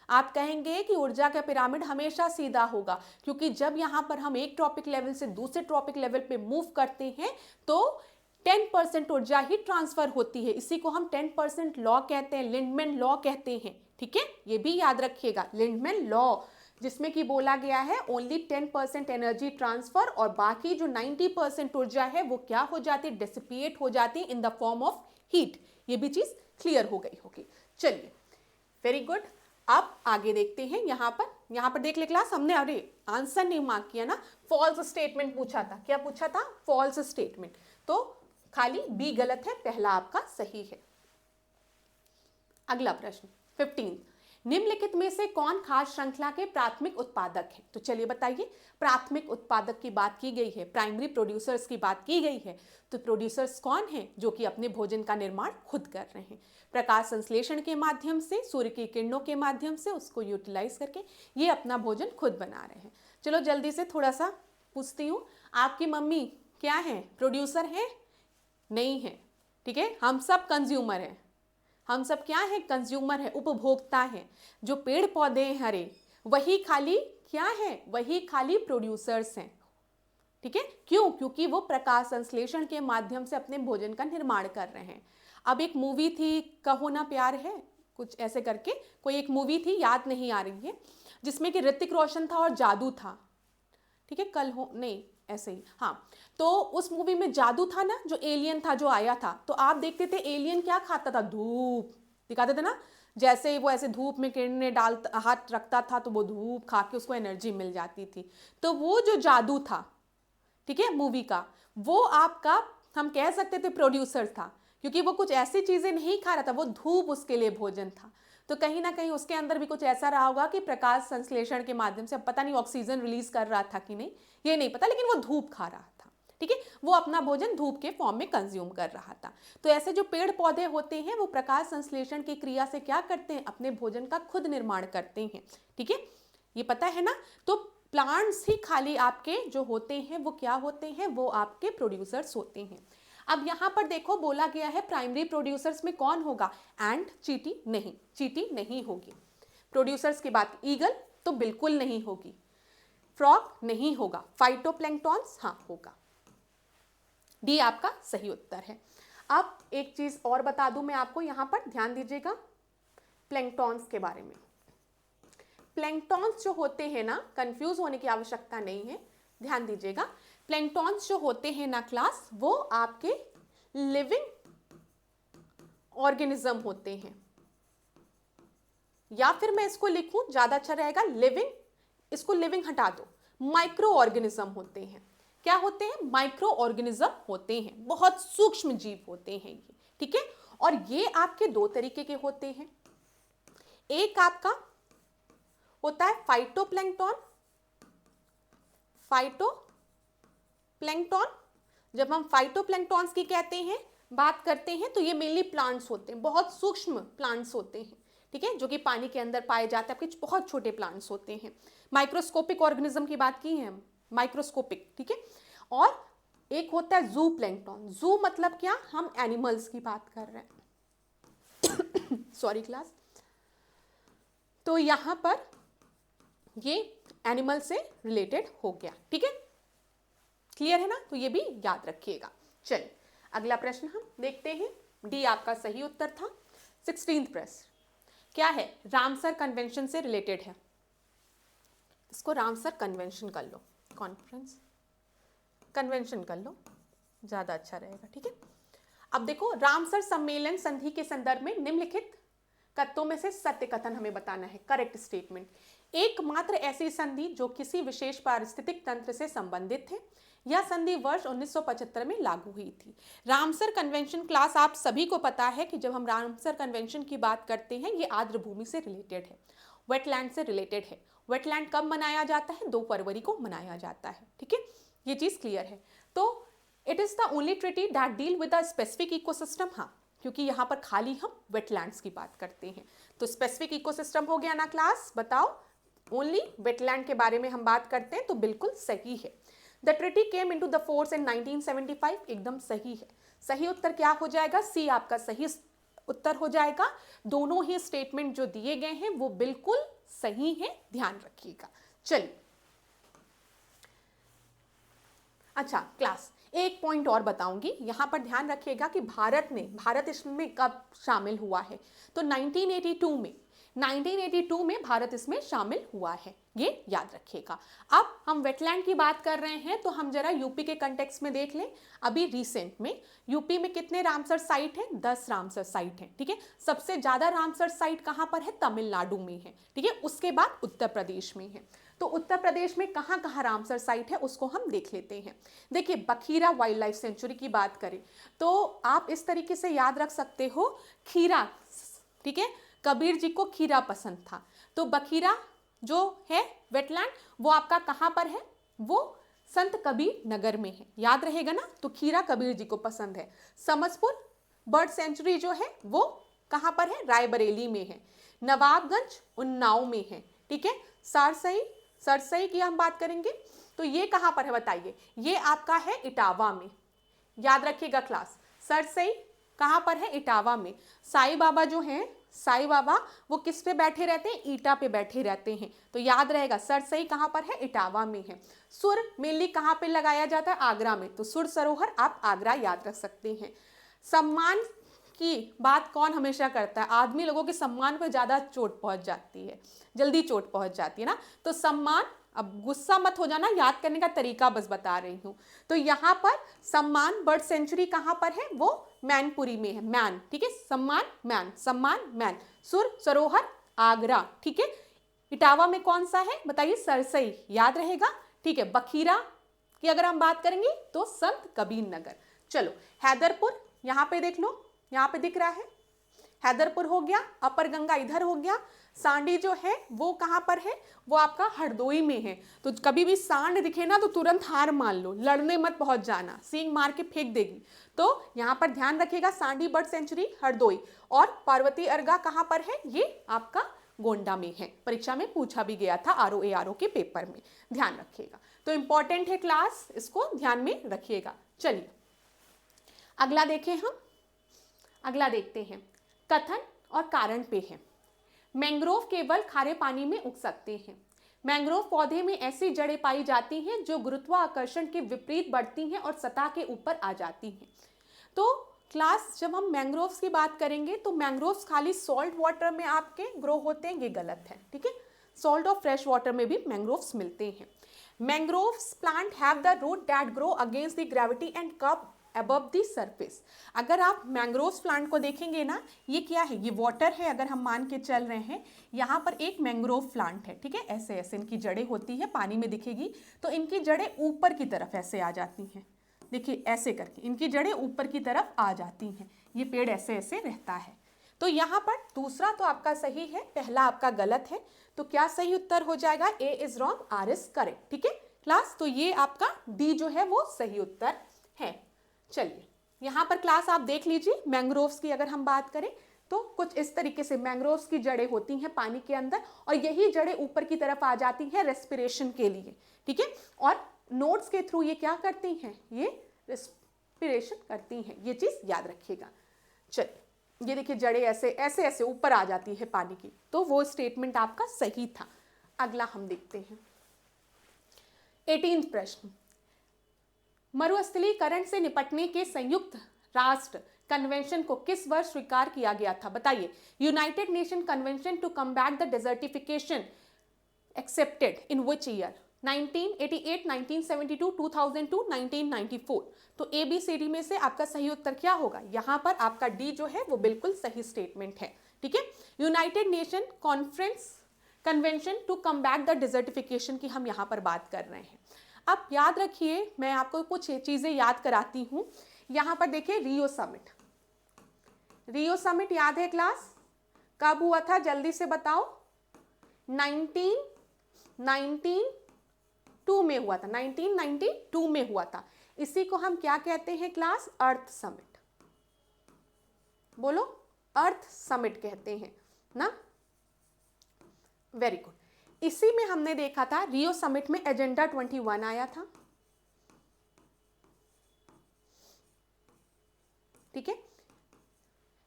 Speaker 1: आप कहेंगे कि ऊर्जा का पिरामिड हमेशा सीधा होगा, क्योंकि जब यहां पर हम एक ट्रॉपिक लेवल से दूसरे ट्रॉपिक लेवल पे मूव करते हैं तो 10% ऊर्जा ही ट्रांसफर होती है। इसी को हम 10% लॉ कहते हैं, लिंडमैन लॉ कहते हैं। ठीक है, ये भी याद रखिएगा, लिंडमैन लॉ, जिसमें कि बोला गया है ओनली 10% एनर्जी ट्रांसफर और बाकी जो 90% ऊर्जा है वो क्या हो जाती है? डिसिपिएट हो जाती है in the form of heat. ये भी चीज क्लियर हो गई होगी। चलिए, वेरी गुड। अब आगे देखते हैं। यहाँ पर देख ले क्लास, हमने अरे आंसर नहीं मार्क किया ना, फॉल्स स्टेटमेंट पूछा था। क्या पूछा था? False statement. तो खाली बी गलत है, पहला आपका सही है। अगला प्रश्न 15, निम्नलिखित में से कौन खाद्य श्रृंखला के प्राथमिक उत्पादक है? तो चलिए बताइए, प्राथमिक उत्पादक की बात की गई है, प्राइमरी प्रोड्यूसर्स की बात की गई है, तो प्रोड्यूसर्स कौन हैं? जो कि अपने भोजन का निर्माण खुद कर रहे हैं, प्रकाश संश्लेषण के माध्यम से, सूर्य की किरणों के माध्यम से उसको यूटिलाइज करके ये अपना भोजन खुद बना रहे हैं। चलो जल्दी से थोड़ा सा पूछती हूँ, आपकी मम्मी क्या है? प्रोड्यूसर है? नहीं है। ठीक है, हम सब कंज्यूमर हैं। हम सब क्या है? कंज्यूमर है, उपभोक्ता है। जो पेड़ पौधे हैं हरे, वही खाली क्या है? वही खाली प्रोड्यूसर्स हैं। ठीक है, क्यों? क्योंकि वो प्रकाश संश्लेषण के माध्यम से अपने भोजन का निर्माण कर रहे हैं। अब एक मूवी थी, कहो ना प्यार है, कुछ ऐसे करके कोई एक मूवी थी, याद नहीं आ रही है, जिसमें कि ऋतिक रोशन था और जादू था। ठीक है, कल हो नहीं ऐसे ही, हाँ। तो उस मूवी में जादू था ना, जो एलियन था जो आया था, तो आप देखते थे एलियन क्या खाता था? धूप। दिखाते थे ना, जैसे वो ऐसे धूप में किरणें डाल हाथ रखता था तो वो धूप खा के उसको एनर्जी मिल जाती थी। तो वो जो जादू था, ठीक है, मूवी का, वो आपका हम कह सकते थे प्रोड्यूसर था, क्योंकि वो कुछ ऐसी चीजें नहीं खा रहा था, वो धूप उसके लिए भोजन था। तो कहीं ना कहीं उसके अंदर भी कुछ ऐसा रहा होगा कि प्रकाश संश्लेषण के माध्यम से, अब पता नहीं ऑक्सीजन रिलीज कर रहा था कि नहीं, ये नहीं पता, लेकिन वो धूप खा रहा था, ठीक है, वो अपना भोजन धूप के फॉर्म में कंज्यूम कर रहा था। तो ऐसे जो पेड़ पौधे होते हैं वो प्रकाश संश्लेषण की क्रिया से क्या करते हैं, अपने भोजन का खुद निर्माण करते हैं, ठीक है, ये पता है ना। तो प्लांट्स ही खाली आपके जो होते हैं वो क्या होते हैं, वो आपके प्रोड्यूसर्स होते हैं। अब यहां पर देखो बोला गया है प्राइमरी प्रोड्यूसर्स में कौन होगा, एंट, चींटी नहीं, चींटी नहीं होगी। प्रोड्यूसर्स की बात, ईगल तो बिल्कुल नहीं होगी, फ्रॉग नहीं होगा, फाइटोप्लैंक्टॉन्स हाँ होगा। डी आपका सही उत्तर है। अब एक चीज और बता दूं मैं आपको, यहां पर ध्यान दीजिएगा प्लैंक्टॉन्स के बारे में। प्लैंक्टॉन्स जो होते हैं ना, कंफ्यूज होने की आवश्यकता नहीं है, ध्यान दीजिएगा। प्लैंक्टॉन्स जो होते हैं ना क्लास, वो आपके लिविंग ऑर्गेनिज्म होते हैं, या फिर मैं इसको लिखूं ज्यादा अच्छा रहेगा, लिविंग, इसको लिविंग हटा दो, माइक्रो ऑर्गेनिज्म होते हैं। क्या होते हैं, माइक्रो ऑर्गेनिज्म होते हैं, बहुत सूक्ष्म जीव होते हैं ये, ठीक है। और ये आपके दो तरीके के होते हैं, एक आपका होता है फाइटोप्लैंक्टन, फाइटोप्लैंक्टन। जब हम फाइटोप्लैंक्टॉन्स की कहते हैं, बात करते हैं, तो ये मेनली प्लांट्स होते हैं, बहुत सूक्ष्म प्लांट्स होते हैं, ठीक है, जो कि पानी के अंदर पाए जाते हैं, आपके बहुत छोटे प्लांट्स होते हैं। माइक्रोस्कोपिक ऑर्गेनिज्म की बात की है हम, माइक्रोस्कोपिक, ठीक है। और एक होता है जू प्लैंक्टन। जू मतलब क्या, हम एनिमल्स की बात कर रहे हैं सॉरी क्लास। तो यहां पर ये एनिमल से रिलेटेड हो गया, ठीक है, क्लियर है ना, तो ये भी याद रखिएगा। चलिए अगला प्रश्न हम देखते हैं, डी आपका सही उत्तर था। 16वां प्रश्न क्या है, रामसर कन्वेंशन से रिलेटेड है, इसको रामसर कन्वेंशन कर लो, कॉन्फ्रेंस कन्वेंशन कर लो, ज्यादा अच्छा रहेगा, ठीक है। अब देखो, रामसर सम्मेलन संधि के संदर्भ में निम्नलिखित कथनों में से सत्य कथन हमें बताना है, करेक्ट स्टेटमेंट। एकमात्र ऐसी संधि जो किसी विशेष पारिस्थितिक तंत्र से संबंधित है, यह संधि वर्ष 1975 में लागू हुई थी। रामसर कन्वेंशन क्लास आप सभी को पता है कि जब हम रामसर कन्वेंशन की बात करते हैं, ये आर्द्र भूमि से रिलेटेड है, वेटलैंड से रिलेटेड है। वेटलैंड कब मनाया जाता है, 2 फरवरी को मनाया जाता है, ठीक है, ये चीज क्लियर है। तो it is the only treaty that deal with a specific ecosystem, हाँ, क्योंकि यहाँ पर खाली हम वेटलैंड्स की बात करते हैं। तो स्पेसिफिक इकोसिस्टम हो गया ना क्लास, बताओ, ओनली वेटलैंड के बारे में हम बात करते हैं, तो बिल्कुल सही है। The treaty came into the force in 1975, एकदम सही है। सही उत्तर क्या हो जाएगा, सी आपका सही उत्तर हो जाएगा। दोनों ही स्टेटमेंट जो दिए गए हैं वो बिल्कुल सही है, ध्यान रखिएगा। चलिए अच्छा क्लास, एक पॉइंट और बताऊंगी, यहां पर ध्यान रखिएगा कि भारत इसमें कब शामिल हुआ है, तो 1982 में भारत इसमें शामिल हुआ है, ये याद रखिएगा। अब हम वेटलैंड की बात कर रहे हैं, तो हम जरा यूपी के कंटेक्स्ट में देख लें। अभी रिसेंट में यूपी में कितने रामसर साइट हैं, 10 रामसर साइट हैं, ठीक है। सबसे ज्यादा रामसर साइट कहां पर है, तमिलनाडु में है, ठीक है, उसके बाद उत्तर प्रदेश में है। तो उत्तर प्रदेश में कहां कहां रामसर साइट है उसको हम देख लेते हैं। देखिए, बखीरा वाइल्ड लाइफ सेंचुरी की बात करें तो आप इस तरीके से याद रख सकते हो, खीरा, ठीक है, कबीर जी को खीरा पसंद था, तो बखीरा जो है वेटलैंड वो आपका कहां पर है, वो संत कबीर नगर में है, याद रहेगा ना। तो खीरा कबीर जी को पसंद है। समसपुर बर्ड सेंचुरी जो है वो कहां पर है, रायबरेली में है। नवाबगंज उन्नाव में है, ठीक है। सरसई की हम बात करेंगे तो ये कहां पर है बताइए, ये आपका है इटावा में, याद रखिएगा क्लास। सरसई कहां पर है, इटावा में। साईं बाबा जो हैं, साईं बाबा वो किस पे बैठे रहते हैं, ईटा पे बैठे रहते हैं, तो याद रहेगा सरसई कहां पर है, इटावा में है। सुर मेनली कहां पे लगाया जाता है, आगरा में, तो सुर सरोवर आप आगरा याद रख सकते हैं। सम्मान की बात कौन हमेशा करता है, आदमी लोगों के सम्मान पर ज्यादा चोट पहुंच जाती है, जल्दी चोट पहुंच जाती है ना, तो सम्मान अब गुस्सा मत हो जाना, याद करने का तरीका बस बता रही हूँ। तो यहाँ पर सम्मान बर्ड सेंचुरी कहाँ पर है, वो मैनपुरी में है, मैन, ठीक है, सम्मान मैन। सुर सरोवर आगरा, ठीक है। इटावा में कौन सा है बताइए, सरसई, याद रहेगा, ठीक है। बखीरा की अगर हम बात करेंगे तो संत कबीर नगर। चलो हैदरपुर यहाँ पे देख लो, यहाँ पे दिख रहा है, हैदरपुर हो गया, अपर गंगा इधर हो गया। सांडी जो है वो कहाँ पर है, वो आपका हरदोई में है। तो कभी भी सांड दिखे ना तो तुरंत हार मान लो, लड़ने मत पहुंच जाना, सींग मार के फेंक देगी। तो यहाँ पर ध्यान रखिएगा, सांडी बर्ड सेंचुरी हरदोई। और पार्वती अर्गा कहाँ पर है, ये आपका गोंडा में है, परीक्षा में पूछा भी गया था ROARO के पेपर में, ध्यान रखिएगा। तो इंपॉर्टेंट है क्लास, इसको ध्यान में रखिएगा। चलिए अगला देखें हम, अगला देखते हैं, कथन और कारण पे है। मैंग्रोव केवल खारे पानी में उग सकते हैं। मैंग्रोव पौधे में ऐसी जड़ें पाई जाती हैं जो गुरुत्वाकर्षण के विपरीत बढ़ती हैं और सतह के ऊपर आ जाती हैं। तो क्लास जब हम मैंग्रोव्स की बात करेंगे तो मैंग्रोव्स खाली सॉल्ट वाटर में आपके ग्रो होते हैं, ये गलत है, ठीक है। सॉल्ट और फ्रेश वाटर में भी मैंग्रोव्स मिलते हैं। Mangroves plant have the root that grow against the gravity and curve above the surface. अगर आप मैंग्रोव्स प्लांट को देखेंगे ना, ये क्या है, ये वाटर है, अगर हम मान के चल रहे हैं, यहाँ पर एक मैंग्रोव प्लांट है, ठीक है। ऐसे ऐसे इनकी जड़ें होती है, पानी में दिखेगी तो इनकी जड़ें ऊपर की तरफ ऐसे आ जाती हैं, देखिए ऐसे करके इनकी जड़ें ऊपर की तरफ आ जाती हैं, ये पेड़ ऐसे ऐसे रहता है। तो यहाँ पर दूसरा तो आपका सही है, पहला आपका गलत है। तो क्या सही उत्तर हो जाएगा, A is wrong, R is correct, ठीक है क्लास। तो ये आपका D जो है वो सही उत्तर है। चलिए यहाँ पर क्लास आप देख लीजिए, मैंग्रोव्स की अगर हम बात करें तो कुछ इस तरीके से मैंग्रोव्स की जड़ें होती हैं पानी के अंदर, और यही जड़ें ऊपर की तरफ आ जाती हैं रेस्पिरेशन के लिए, ठीक है। और नोड्स के थ्रू ये क्या करती हैं, ये रेस्पिरेशन करती हैं, ये चीज याद रखिएगा। चलिए ये देखिए जड़ें ऐसे ऐसे ऐसे ऊपर आ जाती है पानी की, तो वो स्टेटमेंट आपका सही था। अगला हम देखते हैं 18वां प्रश्न, मरुस्थलीकरण से निपटने के संयुक्त राष्ट्र कन्वेंशन को किस वर्ष स्वीकार किया गया था बताइए। United Nation convention to combat the desertification accepted in which year, 1988, 1972, 2002, 1994। तो ABCD में से आपका सही उत्तर क्या होगा, यहाँ पर आपका D जो है वो बिल्कुल सही स्टेटमेंट है, ठीक है। United Nation conference convention to combat the desertification की हम यहाँ पर बात कर रहे हैं। अब याद रखिए, मैं आपको कुछ चीजें याद कराती हूँ। यहाँ पर देखिए रियो समिट, रियो समिट याद है क्लास, कब हुआ था जल्दी से बताओ, 1992 में हुआ था, 1992 में हुआ था। इसी को हम क्या कहते हैं क्लास, अर्थ समिट, बोलो अर्थ समिट कहते हैं ना, वेरी गुड। इसी में हमने देखा था रियो समिट में एजेंडा 21 आया था, ठीक है।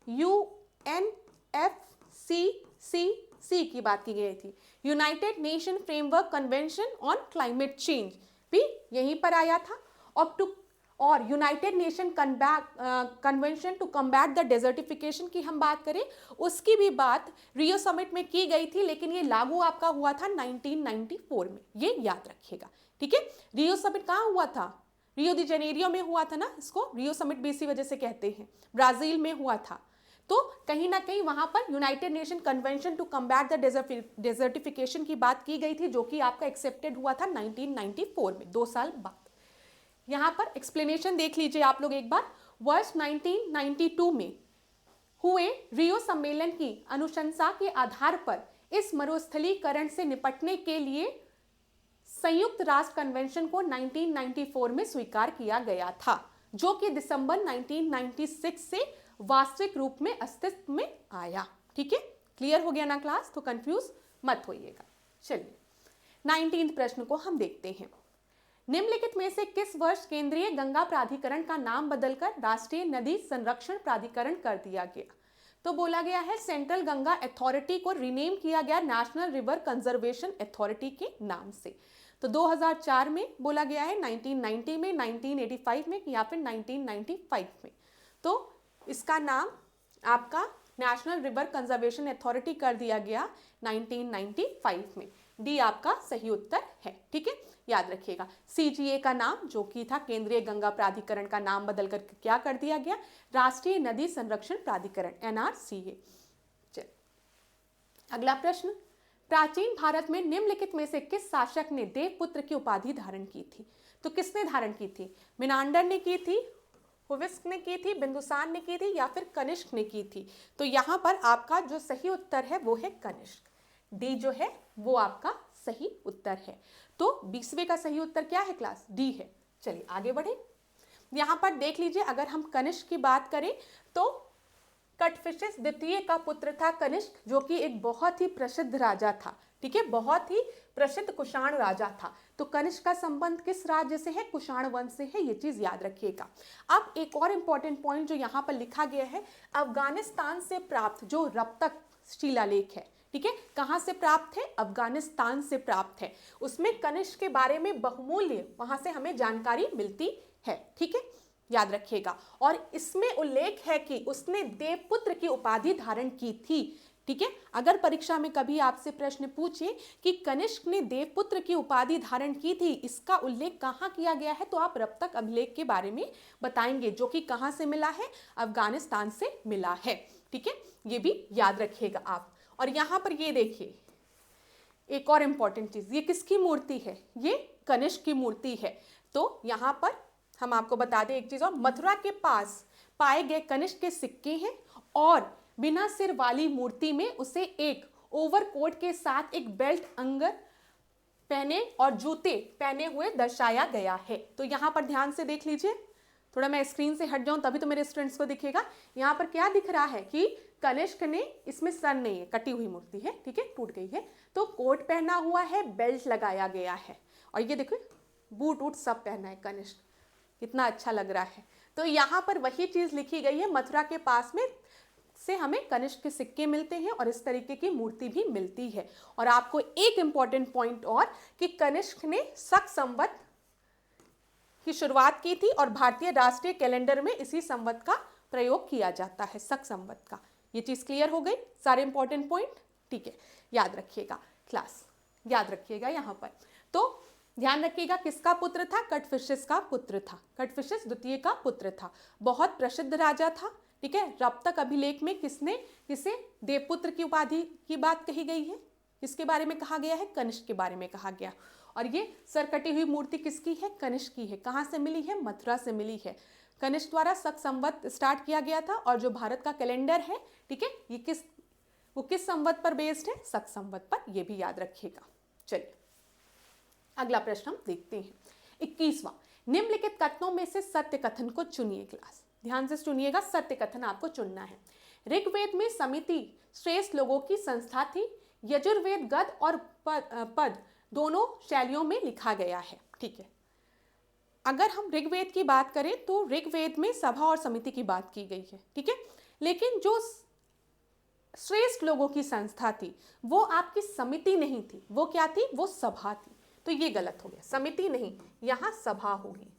Speaker 1: UNFCCC की बात की गई थी, United Nation framework convention on climate change भी यहीं पर आया था। और United Nation convention to combat the desertification की हम बात करें, उसकी भी बात रियो समिट में की गई थी, लेकिन ये लागू आपका हुआ था 1994 में, ये याद रखिएगा, ठीक है। रियो समिट कहाँ हुआ था, रियो दी जेनेरियो में हुआ था ना, इसको रियो समिट भी इसी वजह से कहते हैं, ब्राजील में हुआ था। तो कहीं ना कहीं वहां पर United Nation convention to combat the desertification की बात की गई थी, जो कि आपका एक्सेप्टेड हुआ था 1994 में, 2 साल बाद। यहाँ पर एक्सप्लेनेशन देख लीजिए आप लोग एक बार। वर्ष 1992 में हुए रियो सम्मेलन की अनुशंसा के आधार पर इस मरुस्थलीकरण से निपटने के लिए संयुक्त राष्ट्र कन्वेंशन को 1994 में स्वीकार किया गया था, जो कि दिसंबर 1996 से वास्तविक रूप में अस्तित्व में आया, ठीक है। क्लियर हो गया ना क्लास, तो कंफ्यूज मत होइएगा। चलिए 19वां प्रश्न को हम देखते हैं। निम्नलिखित में से किस वर्ष केंद्रीय गंगा प्राधिकरण का नाम बदलकर राष्ट्रीय नदी संरक्षण प्राधिकरण कर दिया गया। तो बोला गया है सेंट्रल गंगा अथॉरिटी को रिनेम किया गया नेशनल रिवर कंजर्वेशन अथॉरिटी के नाम से। तो 2004 में बोला गया है, 1990 में, 1985 में या फिर 1995 में। तो इसका नाम आपका नेशनल रिवर कंजर्वेशन अथॉरिटी कर दिया गया 1995 में। डी आपका सही उत्तर है। ठीक है, याद रखिएगा। सीजीए का नाम जो कि था केंद्रीय गंगा प्राधिकरण का नाम बदल कर क्या कर दिया गया, राष्ट्रीय नदी संरक्षण प्राधिकरण, एनआरसीए। अगला प्रश्न, प्राचीन भारत में निम्नलिखित में से किस शासक ने देवपुत्र की उपाधि धारण की थी? तो किसने धारण की थी? मिनांडर ने की थी, हुविस्क ने की थी, बिंदुसार ने की थी या फिर कनिष्क ने की थी? तो यहाँ पर आपका जो सही उत्तर है वो है कनिष्क। डी जो है वो आपका सही उत्तर है। तो 20वें का सही उत्तर क्या है क्लास? डी है। चलिए आगे बढ़े। यहाँ पर देख लीजिए, अगर हम कनिष्क की बात करें तो कटफिशेस द्वितीय का पुत्र था कनिष्क, जो कि एक बहुत ही प्रसिद्ध राजा था। ठीक है, बहुत ही प्रसिद्ध कुषाण राजा था। तो कनिष्क का संबंध किस राज्य से है? कुषाण वंश से है, ये चीज याद रखिएगा। अब एक और इंपॉर्टेंट पॉइंट जो यहाँ पर लिखा गया है, अफगानिस्तान से प्राप्त जो रप्तक शिलालेख है, ठीक है, कहाँ से प्राप्त है? अफगानिस्तान से प्राप्त है। उसमें कनिष्क के बारे में बहुमूल्य वहां से हमें जानकारी मिलती है। ठीक है, याद रखिएगा। और इसमें उल्लेख है कि उसने देवपुत्र की उपाधि धारण की थी। ठीक है, अगर परीक्षा में कभी आपसे प्रश्न पूछे कि कनिष्क ने देवपुत्र की उपाधि धारण की थी, इसका उल्लेख कहाँ किया गया है, तो आप रप्तक अभिलेख के बारे में बताएंगे, जो कि कहाँ से मिला है? अफगानिस्तान से मिला है। ठीक है, ये भी याद रखिएगा आप। और यहाँ पर ये देखिए एक और इंपॉर्टेंट चीज, ये किसकी मूर्ति है? ये कनिष्क की मूर्ति है। तो यहाँ पर हम आपको बता दें एक चीज और, मथुरा के पास पाए गए कनिष्क के सिक्के हैं और बिना सिर वाली मूर्ति में उसे एक ओवरकोट के साथ एक बेल्ट अंगर पहने और जूते पहने हुए दर्शाया गया है। तो यहाँ पर ध्यान से देख लीजिए, थोड़ा मैं स्क्रीन से हट जाऊं तभी तो मेरे स्टूडेंट्स को दिखेगा। यहाँ पर क्या दिख रहा है कि कनिष्क ने, इसमें सर नहीं है, कटी हुई मूर्ति है, ठीक है, टूट गई है। तो कोट पहना हुआ है, बेल्ट लगाया गया है और ये देखो बूट वूट सब पहना है कनिष्क, कितना अच्छा लग रहा है। तो यहाँ पर वही चीज लिखी गई है, मथुरा के पास में से हमें कनिष्क के सिक्के मिलते हैं और इस तरीके की मूर्ति भी मिलती है। और आपको एक इंपॉर्टेंट पॉइंट और, कि कनिष्क ने शक संवत की शुरुआत की थी और भारतीय राष्ट्रीय कैलेंडर में इसी संवत का प्रयोग किया जाता है, शक संवत का। ये चीज क्लियर हो गई, सारे इंपॉर्टेंट पॉइंट। ठीक है, याद रखिएगा क्लास, याद रखिएगा यहाँ पर। तो ध्यान रखिएगा किसका पुत्र था? कटफिशेस का पुत्र था, कटफिशेस द्वितीय का पुत्र था, बहुत प्रसिद्ध राजा था। ठीक है, रप्तक अभिलेख में किसे देवपुत्र की उपाधि की बात कही गई है? किसके बारे में कहा गया है? कनिष्क के बारे में कहा गया। और ये सर कटी हुई मूर्ति किसकी है? कनिष्क की है। कहाँ से मिली है? मथुरा से मिली है। कनिष्क द्वारा शक संवत स्टार्ट किया गया था और जो भारत का कैलेंडर है, ठीक है, ये किस संवत पर बेस्ड है? शक संवत पर, ये भी याद रखिएगा। चलिए अगला प्रश्न हम देखते हैं। 21वां, निम्नलिखित कथनों में से सत्य कथन को चुनिए। क्लास ध्यान से सुनिएगा, सत्य कथन आपको चुनना है। ऋग्वेद में समिति श्रेष्ठ लोगों की संस्था थी। यजुर्वेद गद और पद दोनों शैलियों में लिखा गया है। ठीक है, अगर हम ऋग्वेद की बात करें तो ऋग्वेद में सभा और समिति की बात की गई है। ठीक है, लेकिन जो श्रेष्ठ लोगों की संस्था थी वो आपकी समिति नहीं थी, वो क्या थी? वो सभा थी। तो ये गलत हो गया, समिति नहीं, यहाँ सभा होगी।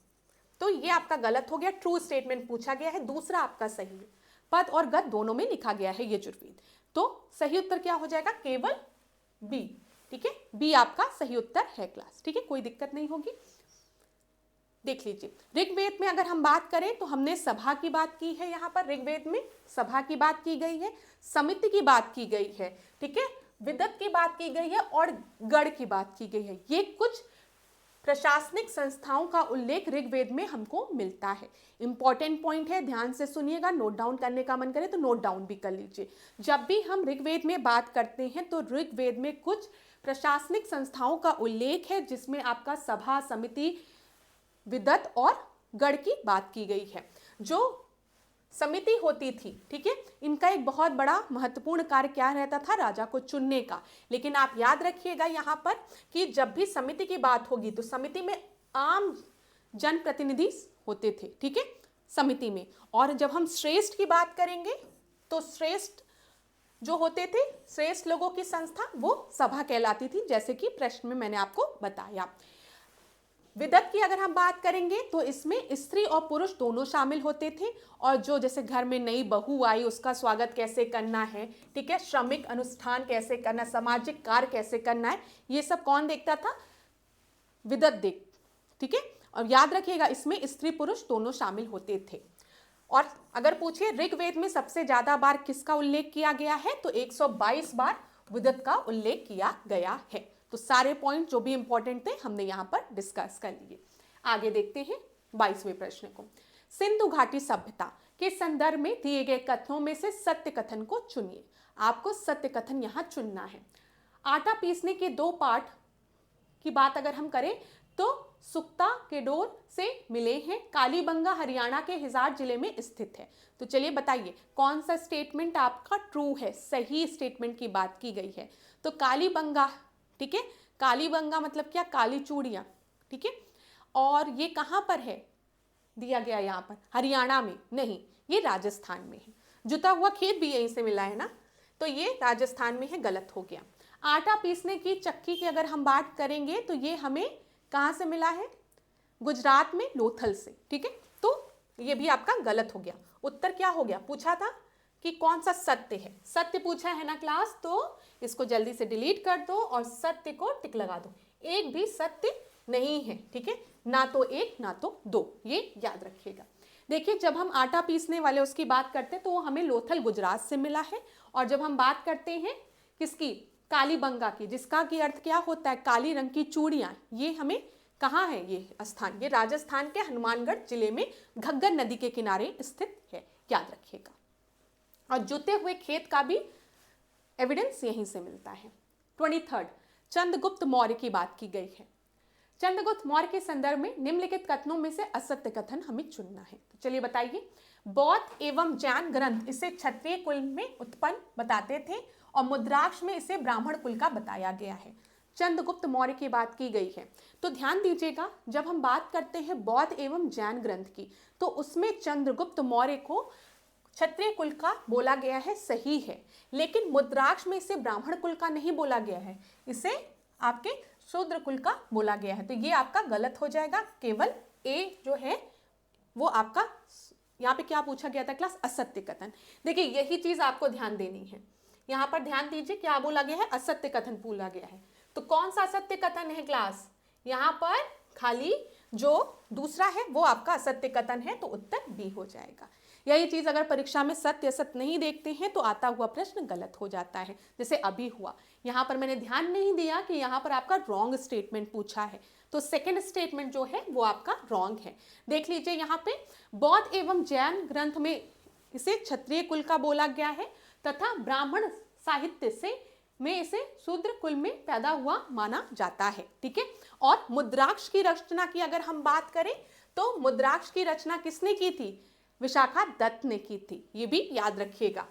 Speaker 1: तो ये आपका गलत हो गया, ट्रू स्टेटमेंट पूछा गया है। दूसरा आपका सही है, पद और गद दोनों में लिखा गया है यजुर्वेद। तो सही उत्तर क्या हो जाएगा? केवल बी। ठीक है, बी आपका सही उत्तर है क्लास। ठीक है, कोई दिक्कत नहीं होगी। देख लीजिए, ऋग्वेद में अगर हम बात करें तो हमने सभा की बात की है, यहाँ पर ऋग्वेद में सभा की बात की गई है, समिति की बात की गई है, ठीक है, विदत की बात की गई है और गण की बात की गई है। ये कुछ प्रशासनिक संस्थाओं का उल्लेख ऋग्वेद में हमको मिलता है। इंपॉर्टेंट पॉइंट है, ध्यान से सुनिएगा, नोट डाउन करने का मन करे तो नोट डाउन भी कर लीजिए। जब भी हम ऋग्वेद में बात करते हैं तो ऋग्वेद में कुछ प्रशासनिक संस्थाओं का उल्लेख है, जिसमें आपका सभा, समिति, विदत और गण की बात की गई है। जो समिति होती थी, ठीक है, इनका एक बहुत बड़ा महत्वपूर्ण कार्य क्या रहता था? राजा को चुनने का। लेकिन आप याद रखिएगा यहाँ पर कि जब भी समिति की बात होगी तो समिति में आम जनप्रतिनिधि होते थे, ठीक है, समिति में। और जब हम श्रेष्ठ की बात करेंगे तो श्रेष्ठ जो होते थे, श्रेष्ठ लोगों की संस्था, वो सभा कहलाती थी, जैसे कि प्रश्न में मैंने आपको बताया। विदत की अगर हम बात करेंगे तो इसमें स्त्री और पुरुष दोनों शामिल होते थे, और जो जैसे घर में नई बहू आई उसका स्वागत कैसे करना है, ठीक है, श्रमिक अनुष्ठान कैसे करना, सामाजिक कार्य कैसे करना है, ये सब कौन देखता था, विदत देख, ठीक है। और याद रखिएगा इसमें स्त्री पुरुष दोनों शामिल होते थे। और अगर पूछिए ऋग्वेद में सबसे ज्यादा बार किसका उल्लेख किया गया है, तो 122 बार विदत का उल्लेख किया गया है। तो सारे पॉइंट जो भी इंपॉर्टेंट थे हमने यहाँ पर डिस्कस कर लिए। आगे देखते हैं 22वें प्रश्न को। सिंधु घाटी सभ्यता के संदर्भ में दिए गए कथनों में से सत्य कथन को चुनिए। आपको सत्य कथन यहाँ चुनना है। आटा पीसने के 2 पार्ट की बात अगर हम करें तो सुक्ता के डोर से मिले हैं, कालीबंगा हरियाणा के हिसार जिले में स्थित है। तो चलिए बताइए कौन सा स्टेटमेंट आपका ट्रू है, सही स्टेटमेंट की बात की गई है। तो कालीबंगा, ठीक है, कालीबंगा मतलब क्या, काली चूड़ियां, ठीक है। और ये कहां पर है, दिया गया यहाँ पर हरियाणा में नहीं, ये राजस्थान में है। जुता हुआ खेत भी यहीं से मिला है ना, तो ये राजस्थान में है, गलत हो गया। आटा पीसने की चक्की की अगर हम बात करेंगे तो ये हमें कहाँ से मिला है, गुजरात में लोथल से, ठीक है। तो ये भी आपका गलत हो गया। उत्तर क्या हो गया, पूछा था कि कौन सा सत्य है, सत्य पूछा है ना क्लास, तो इसको जल्दी से डिलीट कर दो और सत्य को टिक लगा दो। एक भी सत्य नहीं है, ठीक है, ना तो एक ना तो दो, ये याद रखिएगा। देखिए जब हम आटा पीसने वाले उसकी बात करते हैं तो वो हमें लोथल गुजरात से मिला है, और जब हम बात करते हैं किसकी, कालीबंगा की, जिसका की अर्थ क्या होता है, काली रंग की चूड़ियां, ये हमें कहाँ है ये स्थान, ये राजस्थान के हनुमानगढ़ जिले में घग्गर नदी के किनारे स्थित है, याद रखिएगा। और जुते हुए खेत का भी एविडेंस यहीं से मिलता है। 23 चंद्रगुप्त मौर्य की बात की गई है। चंद्रगुप्त मौर्य के संदर्भ में निम्नलिखित कथनों में से असत्य कथन हमें चुनना है। तो चलिए बताइए। बौद्ध एवं जैन ग्रंथ इसे क्षत्रिय कुल में उत्पन्न बताते थे और मुद्राक्ष में इसे ब्राह्मण कुल का बताया गया है। चंद्रगुप्त मौर्य की बात की गई है, तो ध्यान दीजिएगा जब हम बात करते हैं बौद्ध एवं जैन ग्रंथ की, तो उसमें चंद्रगुप्त मौर्य को क्षत्रिय कुल का बोला गया है, सही है, लेकिन मुद्राक्ष में इसे ब्राह्मण कुल का नहीं बोला गया है, इसे आपके शूद्र कुल का बोला गया है। तो ये आपका गलत हो जाएगा, केवल ए जो है वो आपका, यहाँ पे क्या पूछा गया था क्लास, असत्य कथन। देखिए यही चीज आपको ध्यान देनी है, यहाँ पर ध्यान दीजिए क्या बोला गया है, असत्य कथन बोला गया है। तो कौन सा असत्य कथन है क्लास, यहाँ पर खाली जो दूसरा है वो आपका असत्य कथन है, तो उत्तर बी हो जाएगा। यही चीज अगर परीक्षा में सत्य असत्य नहीं देखते हैं तो आता हुआ प्रश्न गलत हो जाता है, जैसे अभी हुआ। यहाँ पर मैंने ध्यान नहीं दिया कि यहाँ पर आपका रॉन्ग स्टेटमेंट पूछा है, तो सेकंड स्टेटमेंट जो है वो आपका रॉन्ग है। देख लीजिए यहाँ पे बौद्ध एवं जैन ग्रंथ में इसे क्षत्रिय कुल का बोला गया है तथा ब्राह्मण साहित्य से में इसे शूद्र कुल में पैदा हुआ माना जाता है, ठीक है। और मुद्राक्ष की रचना की अगर हम बात करें तो मुद्राक्ष की रचना किसने की थी, विशाखा दत्त ने की थी, ये भी याद रखिएगा,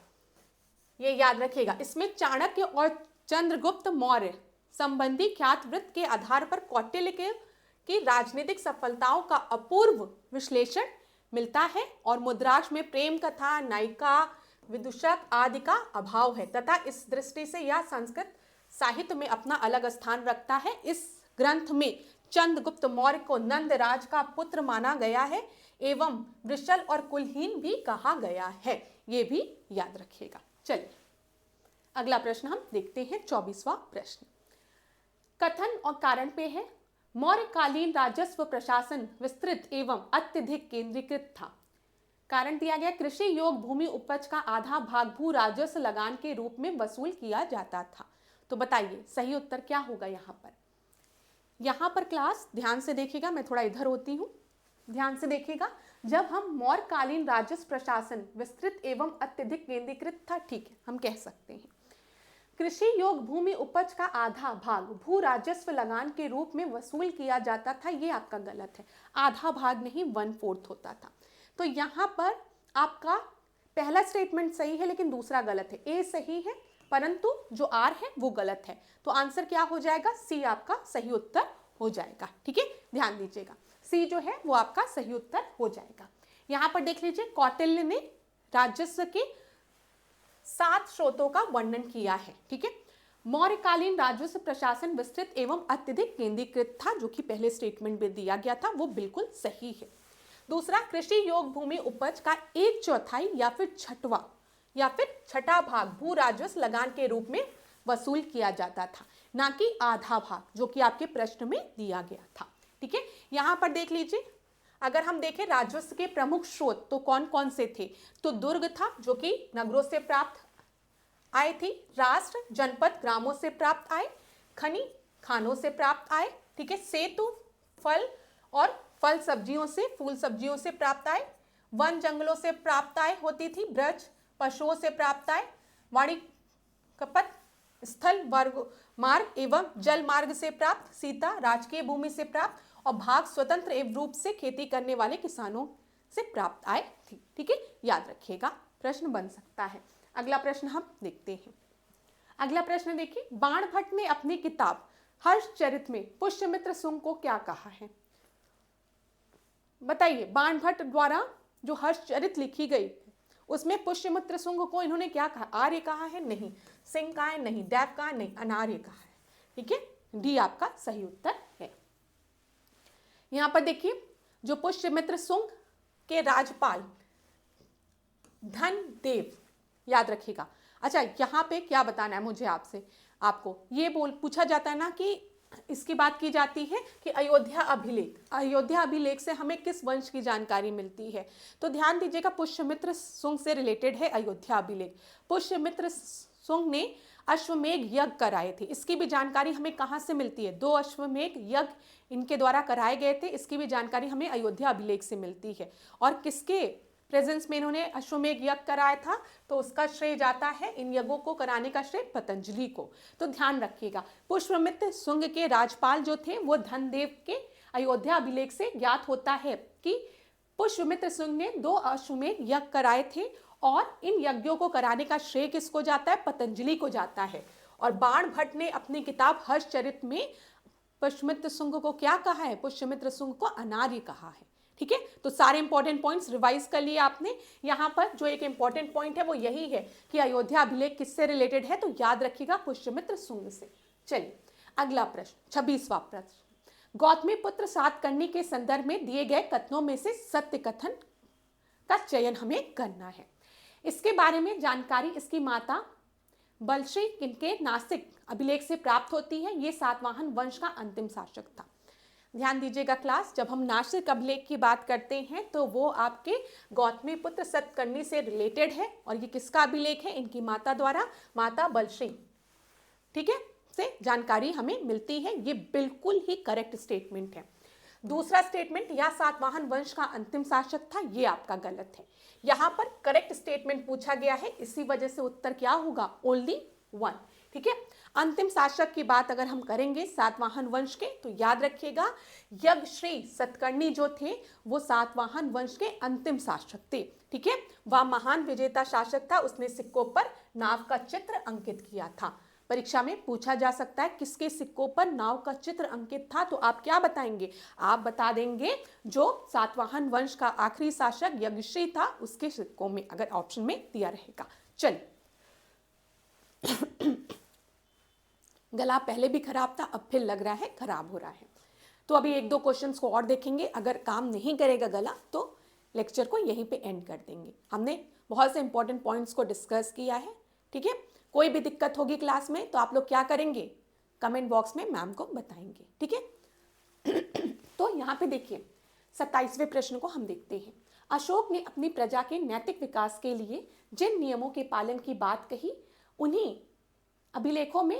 Speaker 1: ये याद रखिएगा। इसमें चाणक्य और चंद्रगुप्त मौर्य संबंधी ख्यात वृत्त के आधार पर कौटिल्य की राजनीतिक सफलताओं का अपूर्व विश्लेषण मिलता है, और मुद्राक्ष में प्रेम कथा, नायिका, विदूषक आदि का अभाव है तथा इस दृष्टि से यह संस्कृत साहित्य में अपना अलग स्थान रखता है। इस ग्रंथ में चंद्रगुप्त मौर्य को नंदराज का पुत्र माना गया है एवं वृषल और कुलहीन भी कहा गया है, ये भी याद रखिएगा। चलिए अगला प्रश्न हम देखते हैं, 24वां प्रश्न कथन और कारण पे है। मौर्यकालीन राजस्व प्रशासन विस्तृत एवं अत्यधिक केंद्रीकृत था। कारण दिया गया, कृषि योग भूमि उपज का आधा भाग भू राजस्व लगान के रूप में वसूल किया जाता था। तो बताइए सही उत्तर क्या होगा यहाँ पर। यहाँ पर क्लास ध्यान से देखिएगा, मैं थोड़ा इधर होती हूँ, ध्यान से देखिएगा। जब हम मौर्यकालीन राजस्व प्रशासन विस्तृत एवं अत्यधिक केंद्रीकृत था, ठीक है, हम कह सकते हैं। कृषि योग भूमि उपज का आधा भाग भू राजस्व लगान के रूप में वसूल किया जाता था, ये आपका गलत है। आधा भाग नहीं 1/4 होता था। तो यहाँ पर आपका पहला स्टेटमेंट सही है लेकिन दूसरा गलत है। ए सही है परंतु जो आर है वो गलत है। तो आंसर क्या हो जाएगा, सी आपका सही उत्तर हो जाएगा, ठीक है, ध्यान दीजिएगा। सी जो है वो आपका सही उत्तर हो जाएगा। यहाँ पर देख लीजिए, कौटिल्य ने राजस्व के 7 स्रोतों का वर्णन किया है, ठीक है। मौर्यकालीन राजस्व प्रशासन विस्तृत एवं अत्यधिक केंद्रीकृत था, जो कि पहले स्टेटमेंट में दिया गया था, वो बिल्कुल सही है। दूसरा, कृषि योग भूमि उपज का 1/4 या फिर छठा भाग भू राजस्व लगान के रूप में वसूल किया जाता था, ना कि आधा भाग, जो कि आपके प्रश्न में दिया गया था। ठीक है, यहां पर देख लीजिए, अगर हम देखें राजस्व के प्रमुख स्रोत तो कौन कौन से थे, तो दुर्ग था जो कि नगरों से प्राप्त आय थी, राष्ट्र जनपद ग्रामों से प्राप्त आय, खनि खानों से प्राप्त आय, ठीक है, सेतु फल और फल सब्जियों से, फूल सब्जियों से प्राप्त आय, वन जंगलों से प्राप्त आय होती थी, ब्रज पशुओं से प्राप्त आय, वाणिज्यपथ स्थल वर्ग मार्ग एवं जल मार्ग से प्राप्त, सीता राजकीय भूमि से प्राप्त, और भाग स्वतंत्र एवं रूप से खेती करने वाले किसानों से प्राप्त आय थी। ठीक है, याद रखिएगा, प्रश्न बन सकता है। अगला प्रश्न हम देखते हैं। अगला प्रश्न देखिए, बाणभट्ट ने अपनी किताब हर्षचरित में पुष्यमित्र सुंग को क्या कहा है? बताइए, बाणभट्ट द्वारा जो हर्षचरित लिखी गई उसमें पुष्यमित्र सुंग को इन्होंने क्या कहा? आर्य कहा है? नहीं। सिंह कहा है? नहीं। देव कहा? नहीं। अनार्य कहा है। ठीक है, डी आपका सही उत्तर है। यहां पर देखिए, जो पुष्यमित्र सुंग के राजपाल धनदेव, याद रखिएगा। अच्छा, यहाँ पे क्या बताना है मुझे आपसे, आपको ये पूछा जाता है ना कि इसकी बात की जाती है कि अयोध्या अभिलेख से हमें किस वंश की जानकारी मिलती है, तो ध्यान दीजिएगा, पुष्यमित्र सुंग से रिलेटेड है अयोध्या अभिलेख। पुष्यमित्र सुंग ने अश्वमेध यज्ञ कराए थे, इसकी भी जानकारी हमें कहाँ से मिलती है? 2 अश्वमेध यज्ञ इनके द्वारा कराए गए थे, इसकी भी जानकारी हमें अयोध्या अभिलेख से मिलती है। और किसके प्रेजेंस में इन्होंने अश्वमेध यज्ञ कराया था? तो उसका श्रेय जाता है, इन यज्ञों को कराने का श्रेय पतंजलि को। तो ध्यान रखिएगा, पुष्यमित्र सुंग के राजपाल जो थे वो धनदेव के अयोध्या अभिलेख से ज्ञात होता है कि पुष्यमित्र सुंग ने 2 अश्वमेध यज्ञ कराए थे, और इन यज्ञों को कराने का श्रेय किसको जाता है? पतंजलि को जाता है। और बाणभट्ट ने अपनी किताब हर्षचरित में पुष्यमित्र सुंग को क्या कहा है? पुष्यमित्र सुंग को अनार्य कहा है। ठीक है, तो सारे इंपॉर्टेंट पॉइंट्स रिवाइज कर लिए आपने। यहां पर जो एक इंपॉर्टेंट पॉइंट है वो यही है कि अयोध्या अभिलेख किससे रिलेटेड है, तो याद रखिएगा पुष्यमित्र सुंग से। चलिए अगला प्रश्न, 26वां प्रश्न, गौतमीपुत्र सातकर्णी के संदर्भ में दिए गए कथनों में से सत्य कथन का चयन हमें करना है। इसके बारे में जानकारी इसकी माता बलश्री किनके नासिक अभिलेख से प्राप्त होती है। ये सातवाहन वंश का अंतिम शासक था। ध्यान दीजिएगा क्लास, जब हम नासिक अभिलेख की बात करते हैं तो वो आपके गौतमीपुत्र सातकर्णी से रिलेटेड है, और ये किसका अभिलेख है? इनकी माता द्वारा, माता बलश्री, ठीक है, से जानकारी हमें मिलती है। ये बिल्कुल ही करेक्ट स्टेटमेंट है। दूसरा स्टेटमेंट, या सातवाहन वंश का अंतिम शासक था, ये आपका गलत है। यहां पर करेक्ट स्टेटमेंट पूछा गया है, इसी वजह से उत्तर क्या होगा? ओनली 1। ठीक है, अंतिम शासक की बात अगर हम करेंगे सातवाहन वंश के, तो याद रखिएगा यज्ञश्री सातकर्णी जो थे वो सातवाहन वंश के अंतिम शासक थे। ठीक है, वह महान विजेता शासक था, उसने सिक्कों पर नाव का चित्र अंकित किया था। परीक्षा में पूछा जा सकता है किसके सिक्कों पर नाव का चित्र अंकित था, तो आप क्या बताएंगे? आप बता देंगे जो सातवाहन वंश का आखिरी शासक यज्ञश्री था उसके सिक्कों में, अगर ऑप्शन में दिया रहेगा। चलिए गला पहले भी खराब था, अब फिर लग रहा है खराब हो रहा है, तो अभी 1-2 क्वेश्चंस को और देखेंगे। अगर काम नहीं करेगा गला तो लेक्चर को यहीं पे एंड कर देंगे। हमने बहुत से इंपॉर्टेंट पॉइंट्स को डिस्कस किया है। ठीक है, कोई भी दिक्कत होगी क्लास में तो आप लोग क्या करेंगे? कमेंट बॉक्स में मैम को बताएंगे। ठीक है तो यहाँ पे देखिए 27वें प्रश्न को हम देखते हैं। अशोक ने अपनी प्रजा के नैतिक विकास के लिए जिन नियमों के पालन की बात कही उन्हीं अभिलेखों में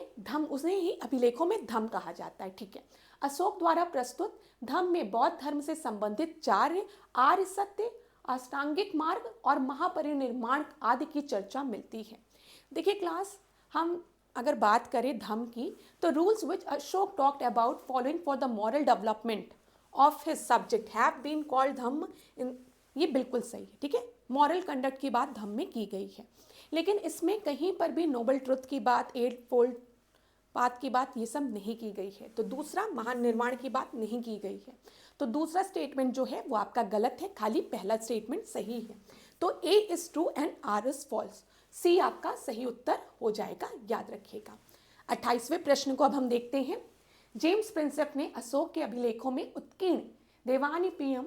Speaker 1: धम्म कहा जाता है। ठीक है, अशोक द्वारा प्रस्तुत धम्म में बौद्ध धर्म से संबंधित 4 आर्य सत्य, अष्टांगिक मार्ग और महापरिनिर्वाण आदि की चर्चा मिलती है। देखिए क्लास, हम अगर बात करें धम्म की, तो rules which Ashoka talked about following for the moral development of his subject have been called Dhamma, ये बिल्कुल सही है। ठीक है, मॉरल कंडक्ट की बात धम्म में की गई है, लेकिन इसमें कहीं पर भी नोबल ट्रुथ की बात, 8 फोल्ड पाथ की बात, ये सब नहीं की गई है। तो दूसरा महान निर्वाण की बात नहीं की गई है, तो दूसरा स्टेटमेंट जो है वो आपका गलत है, खाली पहला स्टेटमेंट सही है। तो A is true and R is false, C आपका सही उत्तर हो जाएगा, याद रखिएगा। 28वें प्रश्न को अब हम देखते हैं। जेम्स प्रिंसेप ने अशोक के अभिलेखों में उत्कीर्ण देवानीपीयम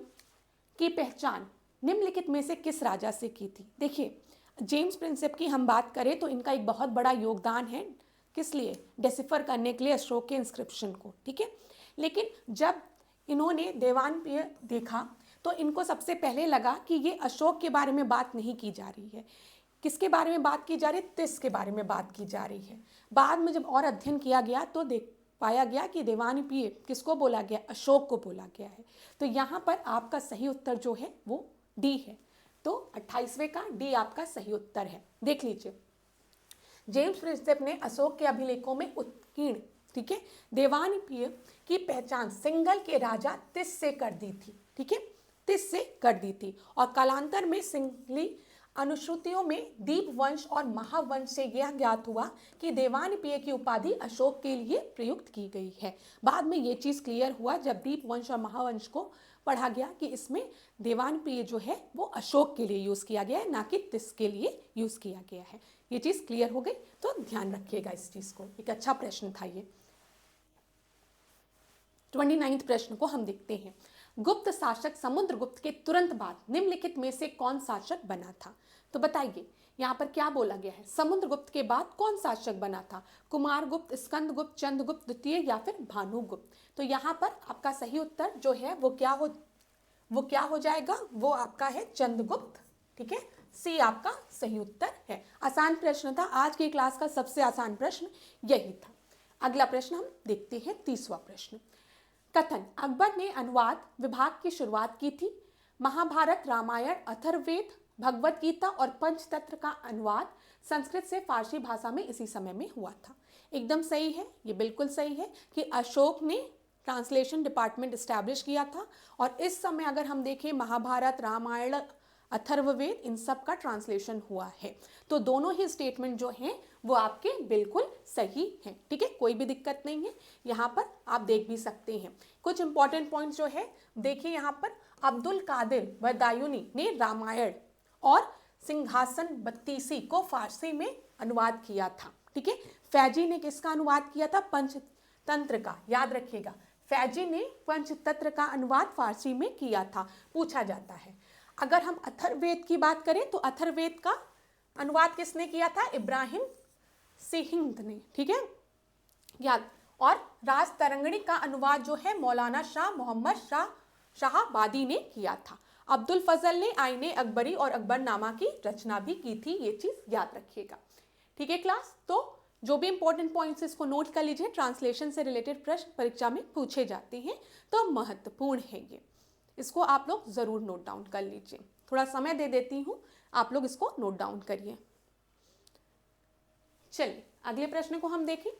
Speaker 1: की पहचान निम्नलिखित में से किस राजा से की थी? देखिए, जेम्स प्रिंसेप की हम बात करें तो इनका एक बहुत बड़ा योगदान है, किस लिए? डेसिफर करने के लिए अशोक के इंस्क्रिप्शन को, ठीक है। लेकिन जब इन्होंने देवानपीय देखा तो इनको सबसे पहले लगा कि ये अशोक के बारे में बात नहीं की जा रही है। किसके बारे में बात की जा रही है? तिस के बारे में बात की जा रही है। बाद में जब और अध्ययन किया गया तो देख पाया गया कि देवानपीय किसको बोला गया? अशोक को बोला गया है। तो यहाँ पर आपका सही उत्तर जो है वो डी है। तो 28वें का डी आपका सही उत्तर है। देख लीजिए, जेम्स प्रिंसेप ने अशोक के अभिलेखों में उत्कीर्ण, ठीक है, देवानपीय की पहचान सिंघल के राजा तिस से कर दी थी, ठीक है, तिस से कर दी थी। और कालांतर में सिंघली अनुश्रुतियों में दीप वंश और महावंश से यह ज्ञात हुआ कि देवानपीय की उपाधि अशोक के लिए प्रयुक्त की गई है। बाद में ये चीज़ क्लियर हुआ जब दीप वंश और महावंश को पढ़ा गया कि इसमें देवानपीय जो है वो अशोक के लिए यूज़ किया गया है, ना कि तिस के लिए यूज़ किया गया है। ये चीज़ क्लियर हो गई, तो ध्यान रखिएगा इस चीज़ को। एक अच्छा प्रश्न था ये। 29वें प्रश्न को हम देखते हैं। गुप्त शासक समुद्रगुप्त के तुरंत बाद निम्नलिखित में से कौन शासक बना था? तो बताइए, यहाँ पर क्या बोला गया है? समुद्रगुप्त के बाद कौन शासक बना था? कुमारगुप्त, स्कंदगुप्त, चंद्रगुप्त द्वितीय या फिर भानुगुप्त? तो यहाँ पर आपका सही उत्तर जो है वो क्या हो जाएगा? वो आपका है चंद्रगुप्त, ठीक है। सी आपका सही उत्तर है। आसान प्रश्न था, आज की क्लास का सबसे आसान प्रश्न यही था। अगला प्रश्न हम देखते हैं, 30वां प्रश्न। कथन: अकबर ने अनुवाद विभाग की शुरुआत की थी। महाभारत, रामायण, अथर्ववेद, भगवत गीता और पंचतंत्र का अनुवाद संस्कृत से फारसी भाषा में इसी समय में हुआ था। एकदम सही है, ये बिल्कुल सही है कि अशोक ने ट्रांसलेशन डिपार्टमेंट इस्टेब्लिश किया था। और इस समय अगर हम देखें, महाभारत, रामायण, अथर्ववेद, इन सब का ट्रांसलेशन हुआ है। तो दोनों ही स्टेटमेंट जो हैं वो आपके बिल्कुल सही हैं, ठीक है, कोई भी दिक्कत नहीं है। यहाँ पर आप देख भी सकते हैं कुछ इंपॉर्टेंट पॉइंट्स जो है। देखिए यहाँ पर अब्दुल कादिर बदायूनी ने रामायण और सिंहासन बत्तीसी को फारसी में अनुवाद किया था, ठीक है। फैजी ने किसका अनुवाद किया था? पंचतंत्र का। याद रखिएगा, फैजी ने पंचतंत्र का अनुवाद फारसी में किया था, पूछा जाता है। अगर हम अथर्ववेद की बात करें तो अथर्ववेद का अनुवाद किसने किया था? इब्राहिम सिहिंद ने, ठीक है, याद। और राज तरंगिणी का अनुवाद जो है मौलाना शाह मोहम्मद शाहबादी ने किया था। अब्दुल फजल ने आईने अकबरी और अकबरनामा की रचना भी की थी, ये चीज याद रखिएगा, ठीक है क्लास। तो जो भी इंपॉर्टेंट पॉइंट्स इसको नोट कर लीजिए, ट्रांसलेशन से रिलेटेड प्रश्न परीक्षा में पूछे जाते हैं तो महत्वपूर्ण है ये, इसको आप लोग जरूर नोट डाउन कर लीजिए। थोड़ा समय दे देती हूँ, आप लोग इसको नोट डाउन करिए। चलिए अगले प्रश्न को हम देखें।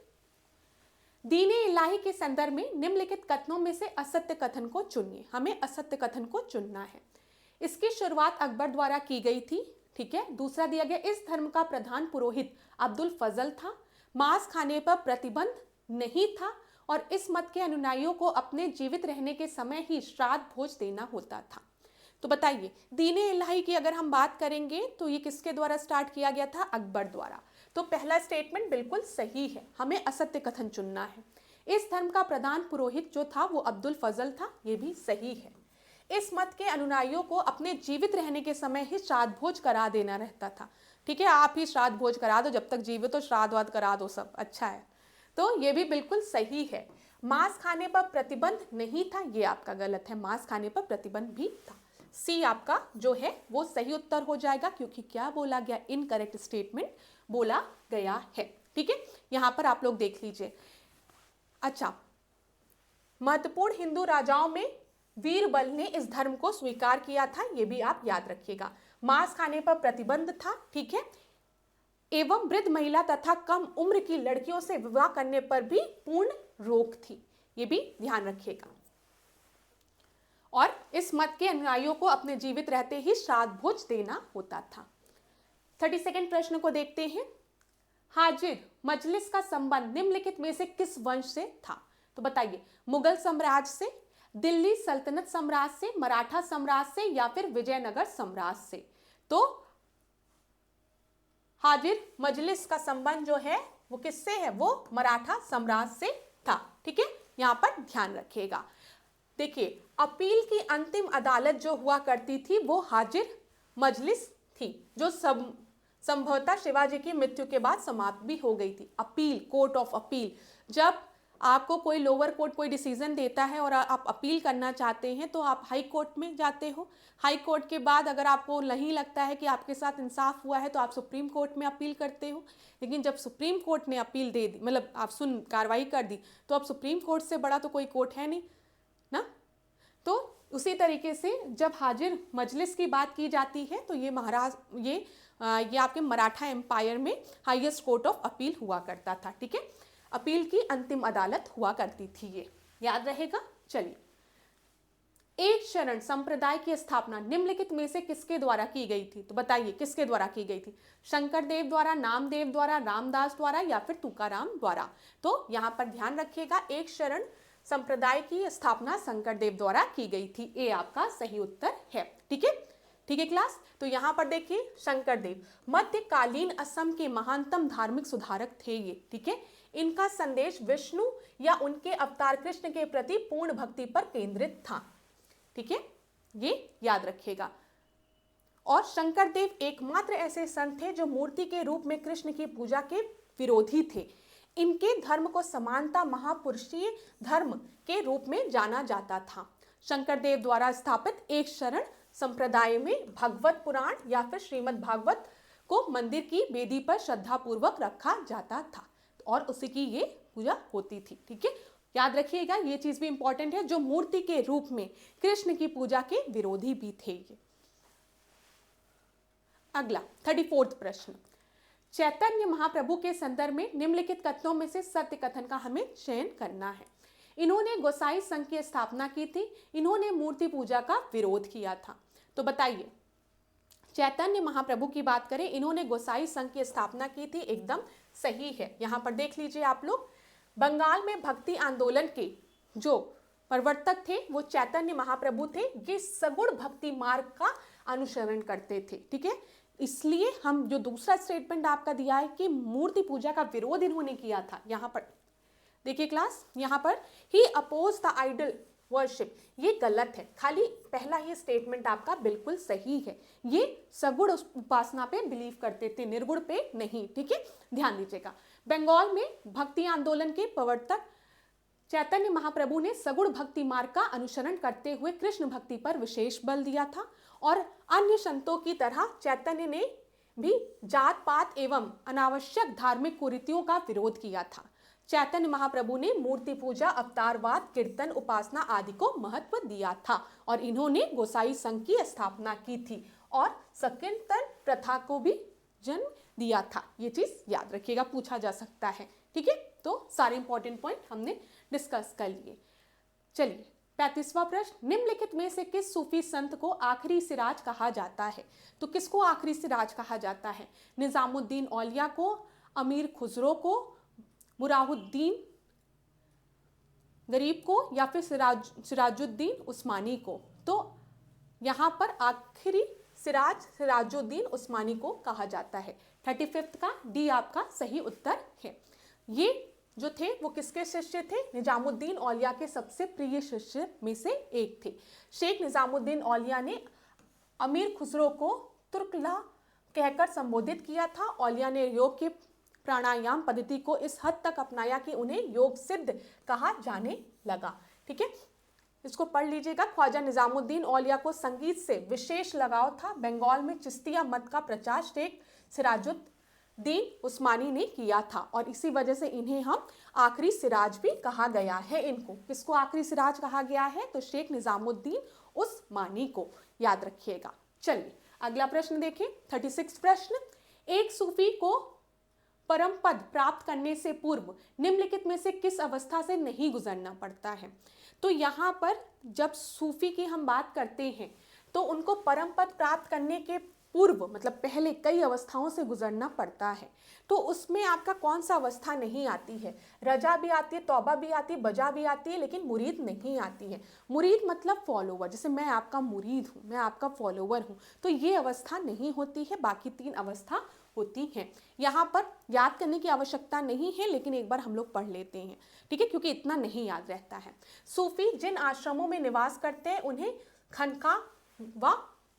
Speaker 1: दीने इलाही के संदर्भ में निम्नलिखित कथनों में से असत्य कथन को चुनिए। हमें असत्य कथन को चुनना है। इसकी शुरुआत अकबर द्वारा की गई थी, ठीक है। दूसरा दिया गया, इस धर्म का प्रधान पुरोहित अब्दुल फजल था। मांस खाने पर प्रतिबंध नहीं था और इस मत के अनुयायियों को अपने जीवित रहने के समय ही श्राद्ध भोज देना होता था। तो बताइए, दीने इलाही की अगर हम बात करेंगे तो ये किसके द्वारा स्टार्ट किया गया था? अकबर द्वारा। तो पहला स्टेटमेंट बिल्कुल सही है, हमें असत्य कथन चुनना है। इस धर्म का प्रधान पुरोहित जो था वो अब्दुल फजल था, ये भी सही है। इस मत के अनुयायियों को अपने जीवित रहने के समय ही श्राद्ध भोज करा देना रहता था, ठीक है। आप ही श्राद्ध भोज करा दो, जब तक जीवित हो श्राद्ध वाद करा दो, सब अच्छा है। तो ये भी बिल्कुल सही है। मांस खाने पर प्रतिबंध नहीं था, ये आपका गलत है, मांस खाने पर प्रतिबंध भी था। सी आपका जो है वो सही उत्तर हो जाएगा, क्योंकि क्या बोला गया? इनकरेक्ट स्टेटमेंट बोला गया है, ठीक है। यहां पर आप लोग देख लीजिए। अच्छा, महत्वपूर्ण हिंदू राजाओं में वीरबल ने इस धर्म को स्वीकार किया था, यह भी आप याद रखिएगा। मांस खाने पर प्रतिबंध था, ठीक है, एवं वृद्ध महिला तथा कम उम्र की लड़कियों से विवाह करने पर भी पूर्ण रोक थी, ये भी ध्यान रखिएगा। और इस मत के अनुयायियों को अपने जीवित रहते ही श्राद्ध भोज देना होता था। 32वें प्रश्न को देखते हैं। हाजिर मजलिस का संबंध निम्नलिखित में से किस वंश से था? तो बताइए, मुगल साम्राज्य से, दिल्ली सल्तनत साम्राज्य से, मराठा साम्राज्य से या फिर विजयनगर साम्राज्य से? तो हाजिर मजलिस का संबंध जो है वो किससे है, वो मराठा साम्राज्य से था। ठीक है, यहाँ पर ध्यान रखिएगा। देखिए, अपील की अंतिम अदालत जो हुआ करती थी वो हाजिर मजलिस थी, जो संभवतः शिवाजी की मृत्यु के बाद समाप्त भी हो गई थी। अपील, कोर्ट ऑफ अपील, जब आपको कोई लोअर कोर्ट कोई डिसीजन देता है और आप अपील करना चाहते हैं तो आप हाई कोर्ट में जाते हो। हाई कोर्ट के बाद अगर आपको नहीं लगता है कि आपके साथ इंसाफ हुआ है तो आप सुप्रीम कोर्ट में अपील करते हो। लेकिन जब सुप्रीम कोर्ट ने अपील दे दी, मतलब आप कार्रवाई कर दी, तो अब सुप्रीम कोर्ट से बड़ा तो कोई कोर्ट है नहीं ना। तो उसी तरीके से जब हाजिर मजलिस की बात की जाती है तो ये आपके मराठा एम्पायर में हाईएस्ट कोर्ट ऑफ अपील हुआ करता था। ठीक है, अपील की अंतिम अदालत हुआ करती थी, ये याद रहेगा। चलिए, एक शरण संप्रदाय की स्थापना निम्नलिखित में से किसके द्वारा की गई थी? तो बताइए किसके द्वारा की गई थी? शंकर देव द्वारा, नामदेव द्वारा, रामदास द्वारा या फिर तुकाराम द्वारा? तो यहाँ पर ध्यान रखिएगा, एक शरण संप्रदाय की स्थापना शंकर देव द्वारा की गई थी। ये आपका सही उत्तर है। ठीक है, ठीक है क्लास। तो यहाँ पर देखिए, शंकर देव मध्यकालीन असम के महानतम धार्मिक सुधारक थे ये। ठीक है, इनका संदेश विष्णु या उनके अवतार कृष्ण के प्रति पूर्ण भक्ति पर केंद्रित था। ठीक है, ये याद रखिएगा। और शंकर देव एकमात्र ऐसे संत थे जो मूर्ति के रूप में कृष्ण की पूजा के विरोधी थे। इनके धर्म को समानता महापुरुषीय धर्म के रूप में जाना जाता था। शंकर देव द्वारा स्थापित एक शरण संप्रदाय में भगवत पुराण या फिर श्रीमद् भागवत को मंदिर की वेदी पर श्रद्धा पूर्वक रखा जाता था और उसी की ये पूजा होती थी। ठीक है, याद रखिएगा, ये चीज भी इंपॉर्टेंट है, जो मूर्ति के रूप में कृष्ण की पूजा के विरोधी भी थे ये। अगला 34वां प्रश्न, चैतन्य महाप्रभु के संदर्भ में निम्नलिखित कथनों में से सत्य कथन का हमें चयन करना है। इन्होंने गोसाई संघ की स्थापना की थी, इन्होंने मूर्ति पूजा का विरोध किया था। तो बताइए, चैतन्य महाप्रभु की बात करें, इन्होंने गोसाई संघ की स्थापना की थी, एकदम सही है। यहाँ पर देख लीजिए आप लोग, बंगाल में भक्ति आंदोलन के जो प्रवर्तक थे वो चैतन्य महाप्रभु थे। ये सगुण भक्ति मार्ग का अनुसरण करते थे। ठीक है, इसलिए हम जो दूसरा स्टेटमेंट आपका दिया है कि मूर्ति पूजा का विरोध इन्होंने किया था, यहाँ पर देखिए क्लास, यहाँ पर ही अपोज द आइडल वर्शिप, ये गलत है। खाली पहला ये स्टेटमेंट आपका बिल्कुल सही है। ये सगुण उपासना पे बिलीव करते थे, निर्गुण पे नहीं। ठीक है, ध्यान दीजिएगा। बंगाल में भक्ति आंदोलन के प्रवर्तक चैतन्य महाप्रभु ने सगुण भक्ति मार्ग का अनुसरण करते हुए कृष्ण भक्ति पर विशेष बल दिया था और अन्य संतों की तरह चैतन्य ने भी जात पात एवं अनावश्यक धार्मिक कुरीतियों का विरोध किया था। चैतन्य महाप्रभु ने मूर्ति पूजा, अवतारवाद, कीर्तन, उपासना आदि को महत्व दिया था और इन्होंने गोसाई संघ की स्थापना की थी और संकीर्तन प्रथा को भी जन्म दिया था। ये चीज याद रखिएगा, पूछा जा सकता है। ठीक है, तो सारे इंपॉर्टेंट पॉइंट हमने डिस्कस कर लिए। चलिए 35वां प्रश्न, निम्नलिखित में से किस सूफी संत को आखिरी सिराज कहा जाता है? तो किसको आखिरी सिराज कहा जाता है? निजामुद्दीन औलिया को, अमीर खुसरो को, मुराहुद्दीन गरीब को या फिर सिराजुद्दीन उस्मानी को? तो यहाँ पर आखिरी सिराज सिराजुद्दीन उस्मानी को कहा जाता है। 35वां का डी आपका सही उत्तर है। ये जो थे वो किसके शिष्य थे? निजामुद्दीन औलिया के सबसे प्रिय शिष्य में से एक थे। शेख निजामुद्दीन औलिया ने अमीर खुसरो को तुर्कला कहकर संबोधित किया था। औलिया ने योग के प्राणायाम पद्धति को इस हद तक अपनाया कि उन्हें योग सिद्ध कहा जाने लगा। ठीक है, इसको पढ़ लीजिएगा। ख्वाजा निजामुद्दीन औलिया को संगीत से विशेष लगाव था। बंगाल में चिश्तिया मत का प्रचार शेख सिराजुद्दीन उस्मानी ने किया था और इसी वजह से इन्हें हम आखिरी सिराज भी कहा गया है। इनको किसको आखिरी सिराज कहा गया है? तो शेख निजामुद्दीन उस्मानी को, याद रखिएगा। चलिए अगला प्रश्न देखें, 36 प्रश्न, एक सूफी को परम पद प्राप्त करने से पूर्व निम्नलिखित में से किस अवस्था से नहीं गुजरना पड़ता है? तो यहाँ पर जब सूफी की हम बात करते हैं तो उनको परम पद प्राप्त करने के पूर्व मतलब पहले कई अवस्थाओं से गुजरना पड़ता है। तो उसमें आपका कौन सा अवस्था नहीं आती है? रजा भी आती है, तौबा भी आती है, बजा भी आती है, लेकिन मुरीद नहीं आती है। मुरीद मतलब फॉलोवर, जैसे मैं आपका मुरीद हूँ, मैं आपका फॉलोवर हूँ, तो ये अवस्था नहीं होती है। बाकी 3 अवस्था होती हैं। यहाँ पर याद करने की आवश्यकता नहीं है, लेकिन एक बार हम लोग पढ़ लेते हैं, ठीक है, क्योंकि इतना नहीं याद रहता है। सूफी जिन आश्रमों में निवास करते हैं उन्हें खनका व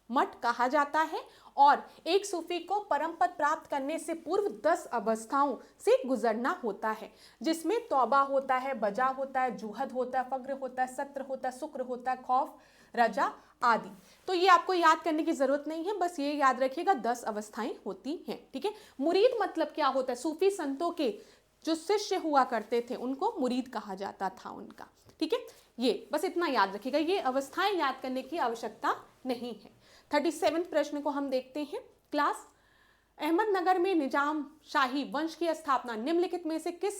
Speaker 1: मठ कहा जाता है, और एक सूफी को परम पद प्राप्त करने से पूर्व 10 अवस्थाओं से गुजरना होता है, जिसमें तौबा होता है, बजा होता है, जुहद होता है, फक्र होता है, सत्र होता है, शुक्र होता है, खौफ, रजा आदि। तो ये आपको याद करने की जरूरत नहीं है, बस ये याद रखिएगा 10 अवस्थाएं होती हैं, ठीक है। मुरीद मतलब क्या होता है? सूफी संतों के जो शिष्य हुआ करते थे उनको मुरीद कहा जाता था उनका, ठीक है। ये बस इतना याद रखिएगा, ये अवस्थाएं याद करने की आवश्यकता नहीं है। 37 प्रश्न को हम देखते हैं। क्लास, अहमदनगर में निजाम शाही वंश की स्थापना निम्नलिखित में से किस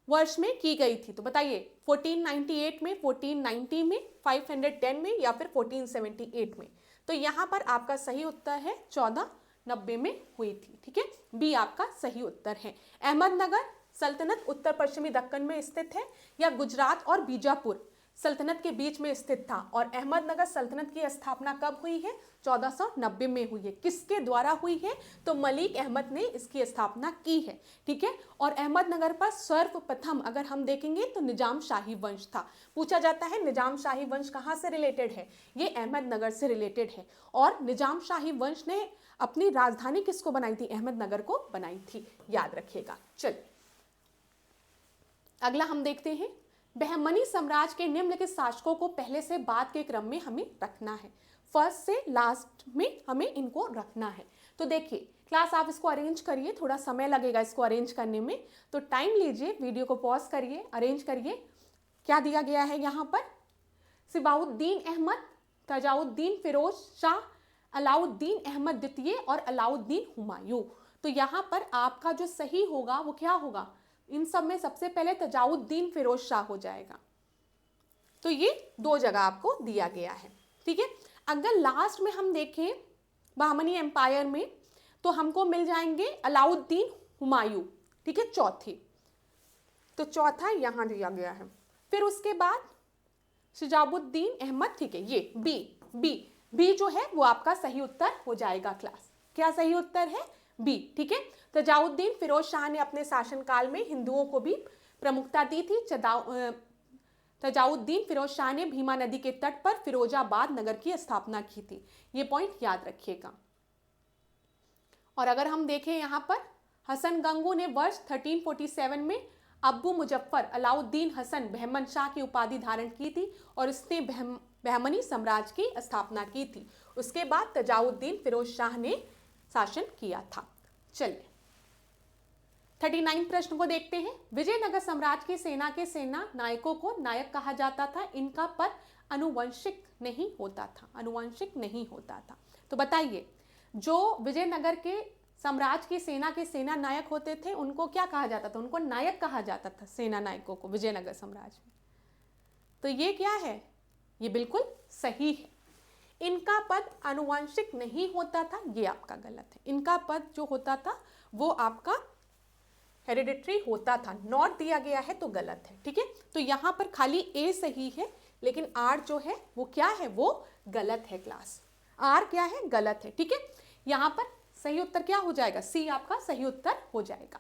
Speaker 1: वर्ष में की गई थी? तो बताइए, 1498 में, 1490 में, 510 में, या फिर 1478 में? तो यहाँ पर आपका सही उत्तर है 1490 में हुई थी, ठीक है। बी आपका सही उत्तर है। अहमदनगर सल्तनत उत्तर पश्चिमी दक्कन में स्थित है या गुजरात और बीजापुर सल्तनत के बीच में स्थित था? और अहमदनगर सल्तनत की स्थापना कब हुई है? 1490 में हुई है। किसके द्वारा हुई है? तो मलिक अहमद ने इसकी स्थापना की है, ठीक है। और अहमदनगर पर सर्वप्रथम अगर हम देखेंगे तो निजाम शाही वंश था। पूछा जाता है निजाम शाही वंश कहाँ से रिलेटेड है? ये अहमदनगर से रिलेटेड है। और निजाम शाही वंश ने अपनी राजधानी किसको बनाई थी? अहमदनगर को बनाई थी, याद रखिएगा। चलिए अगला हम देखते हैं। बहमनी साम्राज्य के निम्नलिखित शासकों को पहले से बाद के क्रम में हमें रखना है, फर्स्ट से लास्ट में हमें इनको रखना है। तो देखिए क्लास, आप इसको अरेंज करिए, थोड़ा समय लगेगा इसको अरेंज करने में, तो टाइम लीजिए, वीडियो को पॉज करिए, अरेंज करिए। क्या दिया गया है यहाँ पर? सिबाउद्दीन अहमद, तजाउद्दीन फिरोज शाह, अलाउद्दीन अहमद द्वितीय और अलाउद्दीन हुमायूं। तो यहाँ पर आपका जो सही होगा वो क्या होगा? इन सब में सबसे पहले तजाउद्दीन फिरोज शाह हो जाएगा। तो ये 2 जगह आपको दिया गया है, ठीक है। अगर लास्ट में हम देखें बहमनी एम्पायर में, तो हमको मिल जाएंगे अलाउद्दीन हुमायूं, ठीक है, चौथी। तो चौथा यहाँ दिया गया है। फिर उसके बाद शिजाबुद्दीन अहमद, ठीक है, ये बी जो है वो आपका सही उत्तर हो जाएगा क्लास। क्या सही उत्तर है? बी, ठीक है। तजाउद्दीन फिरोज शाह ने अपने शासनकाल में हिंदुओं को भी प्रमुखता दी थी। तजाउद्दीन फिरोज शाह ने भीमा नदी के तट पर फिरोजाबाद नगर की स्थापना की थी। ये पॉइंट याद रखिएगा। और अगर हम देखें यहाँ पर, हसन गंगू ने वर्ष 1347 में अब्बू मुजफ्फर अलाउद्दीन हसन बहमन शाह की उपाधि धारण की थी और इसने बहमनी साम्राज्य की स्थापना की थी। उसके बाद तजाउद्दीन फिरोज शाह ने शासन किया था। चलिए 39 प्रश्न को देखते हैं। विजयनगर साम्राज्य की सेना के सेना नायकों को नायक कहा जाता था। इनका पद अनुवंशिक नहीं होता था, अनुवंशिक नहीं होता था। तो बताइए, जो विजयनगर के साम्राज्य की सेना के सेना नायक होते थे उनको क्या कहा जाता था? उनको नायक कहा जाता था, सेना नायकों को, विजयनगर साम्राज्य में। तो ये क्या है? ये बिल्कुल सही है। इनका पद अनुवांशिक नहीं होता था, ये आपका गलत है। इनका पद जो होता था वो आपका हेरिडिटरी होता था। नॉट दिया गया है तो गलत है, ठीक है। तो यहाँ पर खाली ए सही है, लेकिन आर जो है वो क्या है? वो गलत है क्लास। आर क्या है? गलत है, ठीक है। यहाँ पर सही उत्तर क्या हो जाएगा? सी आपका सही उत्तर हो जाएगा।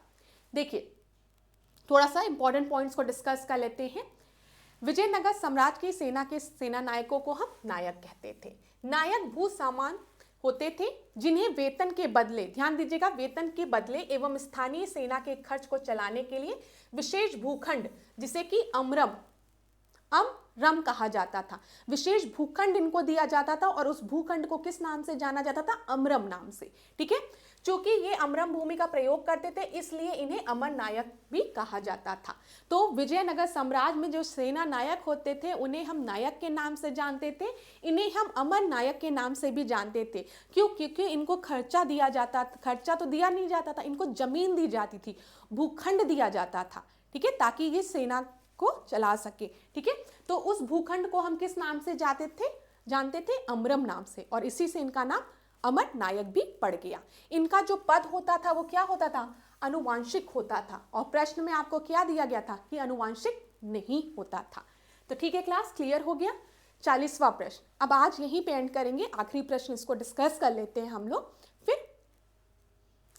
Speaker 1: देखिए थोड़ा सा इंपॉर्टेंट पॉइंट्स को डिस्कस कर लेते हैं। विजयनगर साम्राज्य की सेना के सेना नायकों को हम नायक कहते थे। नायक भू सामान होते थे जिन्हें वेतन के बदले, ध्यान दीजिएगा, वेतन के बदले एवं स्थानीय सेना के खर्च को चलाने के लिए विशेष भूखंड, जिसे कि अमरम कहा जाता था, विशेष भूखंड इनको दिया जाता था और उस भूखंड को किस नाम से जाना जाता था? अमरम नाम से, ठीक है। चूंकि ये अमरम भूमि का प्रयोग करते थे इसलिए इन्हें अमर नायक भी कहा जाता था। तो विजयनगर साम्राज्य में जो सेना नायक होते थे उन्हें हम नायक के नाम से जानते थे, इन्हें हम अमर नायक के नाम से भी जानते थे। क्यों? क्योंकि इनको खर्चा दिया जाता था, खर्चा तो दिया नहीं जाता था, इनको जमीन दी जाती थी, भूखंड दिया जाता था, ठीक है, ताकि ये सेना को चला सके, ठीक है। तो उस भूखंड को हम किस नाम से जानते थे? अमरम नाम से, और इसी से इनका नाम अमर नायक भी पड़ गया। इनका जो पद होता था वो क्या होता था? अनुवांशिक होता था। और प्रश्न में आपको क्या दिया गया था? कि अनुवांशिक नहीं होता था। तो ठीक है क्लास, क्लियर हो गया। 40वां प्रश्न अब आज यहीं पे एंड करेंगे। आखिरी प्रश्न इसको डिस्कस कर लेते हैं हम लोग, फिर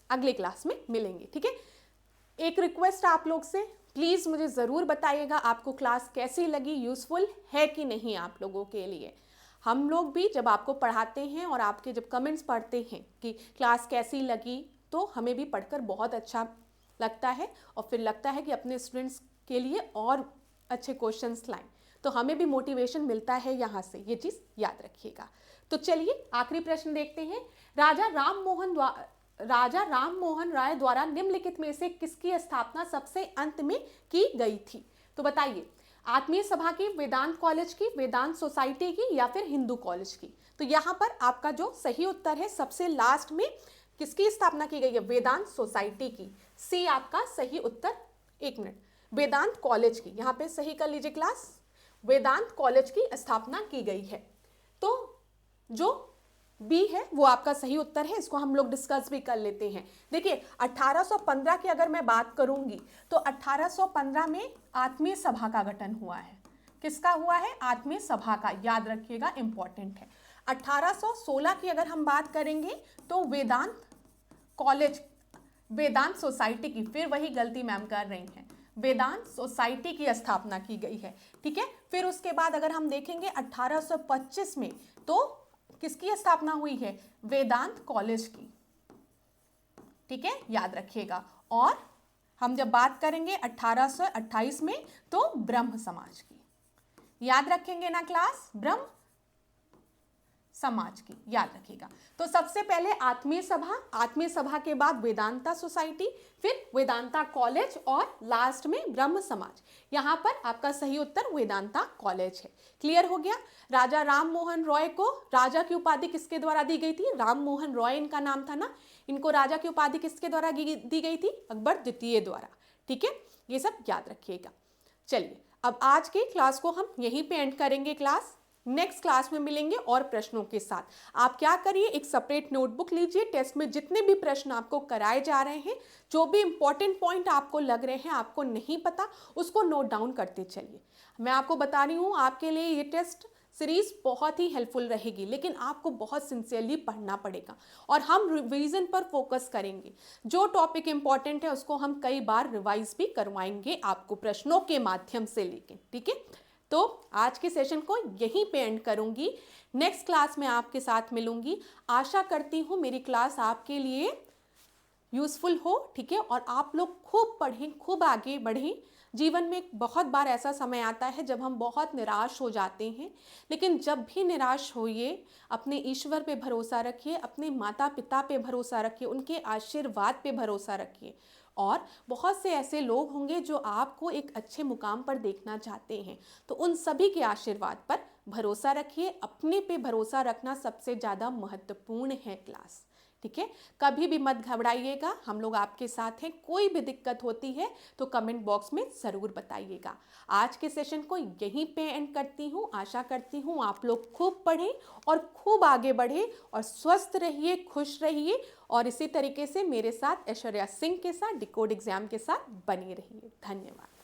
Speaker 1: अगले क्लास में मिलेंगे, ठीक है। एक रिक्वेस्ट आप लोग से, प्लीज़ मुझे ज़रूर बताइएगा आपको क्लास कैसी लगी, यूज़फुल है कि नहीं आप लोगों के लिए। हम लोग भी जब आपको पढ़ाते हैं और आपके जब कमेंट्स पढ़ते हैं कि क्लास कैसी लगी, तो हमें भी पढ़कर बहुत अच्छा लगता है और फिर लगता है कि अपने स्टूडेंट्स के लिए और अच्छे क्वेश्चंस लाएं, तो हमें भी मोटिवेशन मिलता है यहाँ से, ये चीज़ याद रखिएगा। तो चलिए आखिरी प्रश्न देखते हैं। राजा राम मोहन राय द्वारा निम्नलिखित में से किसकी स्थापना सबसे अंत में की गई थी? तो बताइए, आत्मीय सभा की, वेदांत कॉलेज की, वेदांत सोसाइटी की, या फिर हिंदू कॉलेज की? तो यहाँ पर आपका जो सही उत्तर है, सबसे लास्ट में किसकी स्थापना की गई है? वेदांत सोसाइटी की। सी आपका सही उत्तर। एक मिनट, वेदांत कॉलेज की, यहाँ पे सही कर लीजिए क्लास, वेदांत कॉलेज की स्थापना की गई है। तो जो बी है वो आपका सही उत्तर है, इसको हम लोग डिस्कस भी कर लेते हैं। देखिए 1815 की अगर मैं बात करूंगी तो 1815 में आत्मीय सभा का गठन हुआ है। किसका हुआ है? आत्मीय सभा का, याद रखिएगा, इंपॉर्टेंट है। 1816 की अगर हम बात करेंगे तो वेदांत कॉलेज, वेदांत सोसाइटी की, फिर वही गलती मैम कर रही हैं, वेदांत सोसाइटी की स्थापना की गई है, ठीक है। फिर उसके बाद अगर हम देखेंगे 1825 में तो किसकी स्थापना हुई है? वेदांत कॉलेज की, ठीक है, याद रखिएगा। और हम जब बात करेंगे 1828 में तो ब्रह्म समाज की, याद रखेंगे ना क्लास, ब्रह्म समाज की, याद रखिएगा। तो सबसे पहले आत्मीय सभा, आत्मीय सभा के बाद वेदांता सोसाइटी, फिर वेदांता कॉलेज और लास्ट में ब्रह्म समाज। यहां पर आपका सही उत्तर वेदांता कॉलेज है। क्लियर हो गया? राजा राम मोहन रॉय को राजा की उपाधि किसके द्वारा दी गई थी? राम मोहन रॉय इनका नाम था ना। इनको राजा की उपाधि किसके द्वारा दी गई थी? अकबर द्वितीय द्वारा, ठीक है। ये सब याद रखिएगा। चलिए अब आज की क्लास को हम यहीं पे एंड करेंगे। क्लास नेक्स्ट क्लास में मिलेंगे और प्रश्नों के साथ। आप क्या करिए, एक सेपरेट नोटबुक लीजिए, टेस्ट में जितने भी प्रश्न आपको कराए जा रहे हैं, जो भी इंपॉर्टेंट पॉइंट आपको लग रहे हैं, आपको नहीं पता, उसको नोट डाउन करते चलिए। मैं आपको बता रही हूँ, आपके लिए ये टेस्ट सीरीज बहुत ही हेल्पफुल रहेगी, लेकिन आपको बहुत सिंसियरली पढ़ना पड़ेगा और हम रिवीजन पर फोकस करेंगे। जो टॉपिक इंपॉर्टेंट है उसको हम कई बार रिवाइज भी करवाएंगे आपको प्रश्नों के माध्यम से लेके, ठीक है। तो आज के सेशन को यहीं पे एंड करूंगी, नेक्स्ट क्लास में आपके साथ मिलूंगी। आशा करती हूँ मेरी क्लास आपके लिए यूज़फुल हो, ठीक है, और आप लोग खूब पढ़ें, खूब आगे बढ़ें। जीवन में बहुत बार ऐसा समय आता है जब हम बहुत निराश हो जाते हैं, लेकिन जब भी निराश होइए, अपने ईश्वर पे भरोसा रखिए, अपने माता पिता पे भरोसा रखिए, उनके आशीर्वाद पे भरोसा रखिए। और बहुत से ऐसे लोग होंगे जो आपको एक अच्छे मुकाम पर देखना चाहते हैं, तो उन सभी के आशीर्वाद पर भरोसा रखिए। अपने पे भरोसा रखना सबसे ज़्यादा महत्वपूर्ण है क्लास, ठीक है। कभी भी मत घबराइएगा, हम लोग आपके साथ हैं। कोई भी दिक्कत होती है तो कमेंट बॉक्स में ज़रूर बताइएगा। आज के सेशन को यहीं पे एंड करती हूँ। आशा करती हूँ आप लोग खूब पढ़ें और खूब आगे बढ़ें और स्वस्थ रहिए, खुश रहिए और इसी तरीके से मेरे साथ ऐश्वर्या सिंह के साथ डिकोड एग्जाम के साथ बने रहिए। धन्यवाद।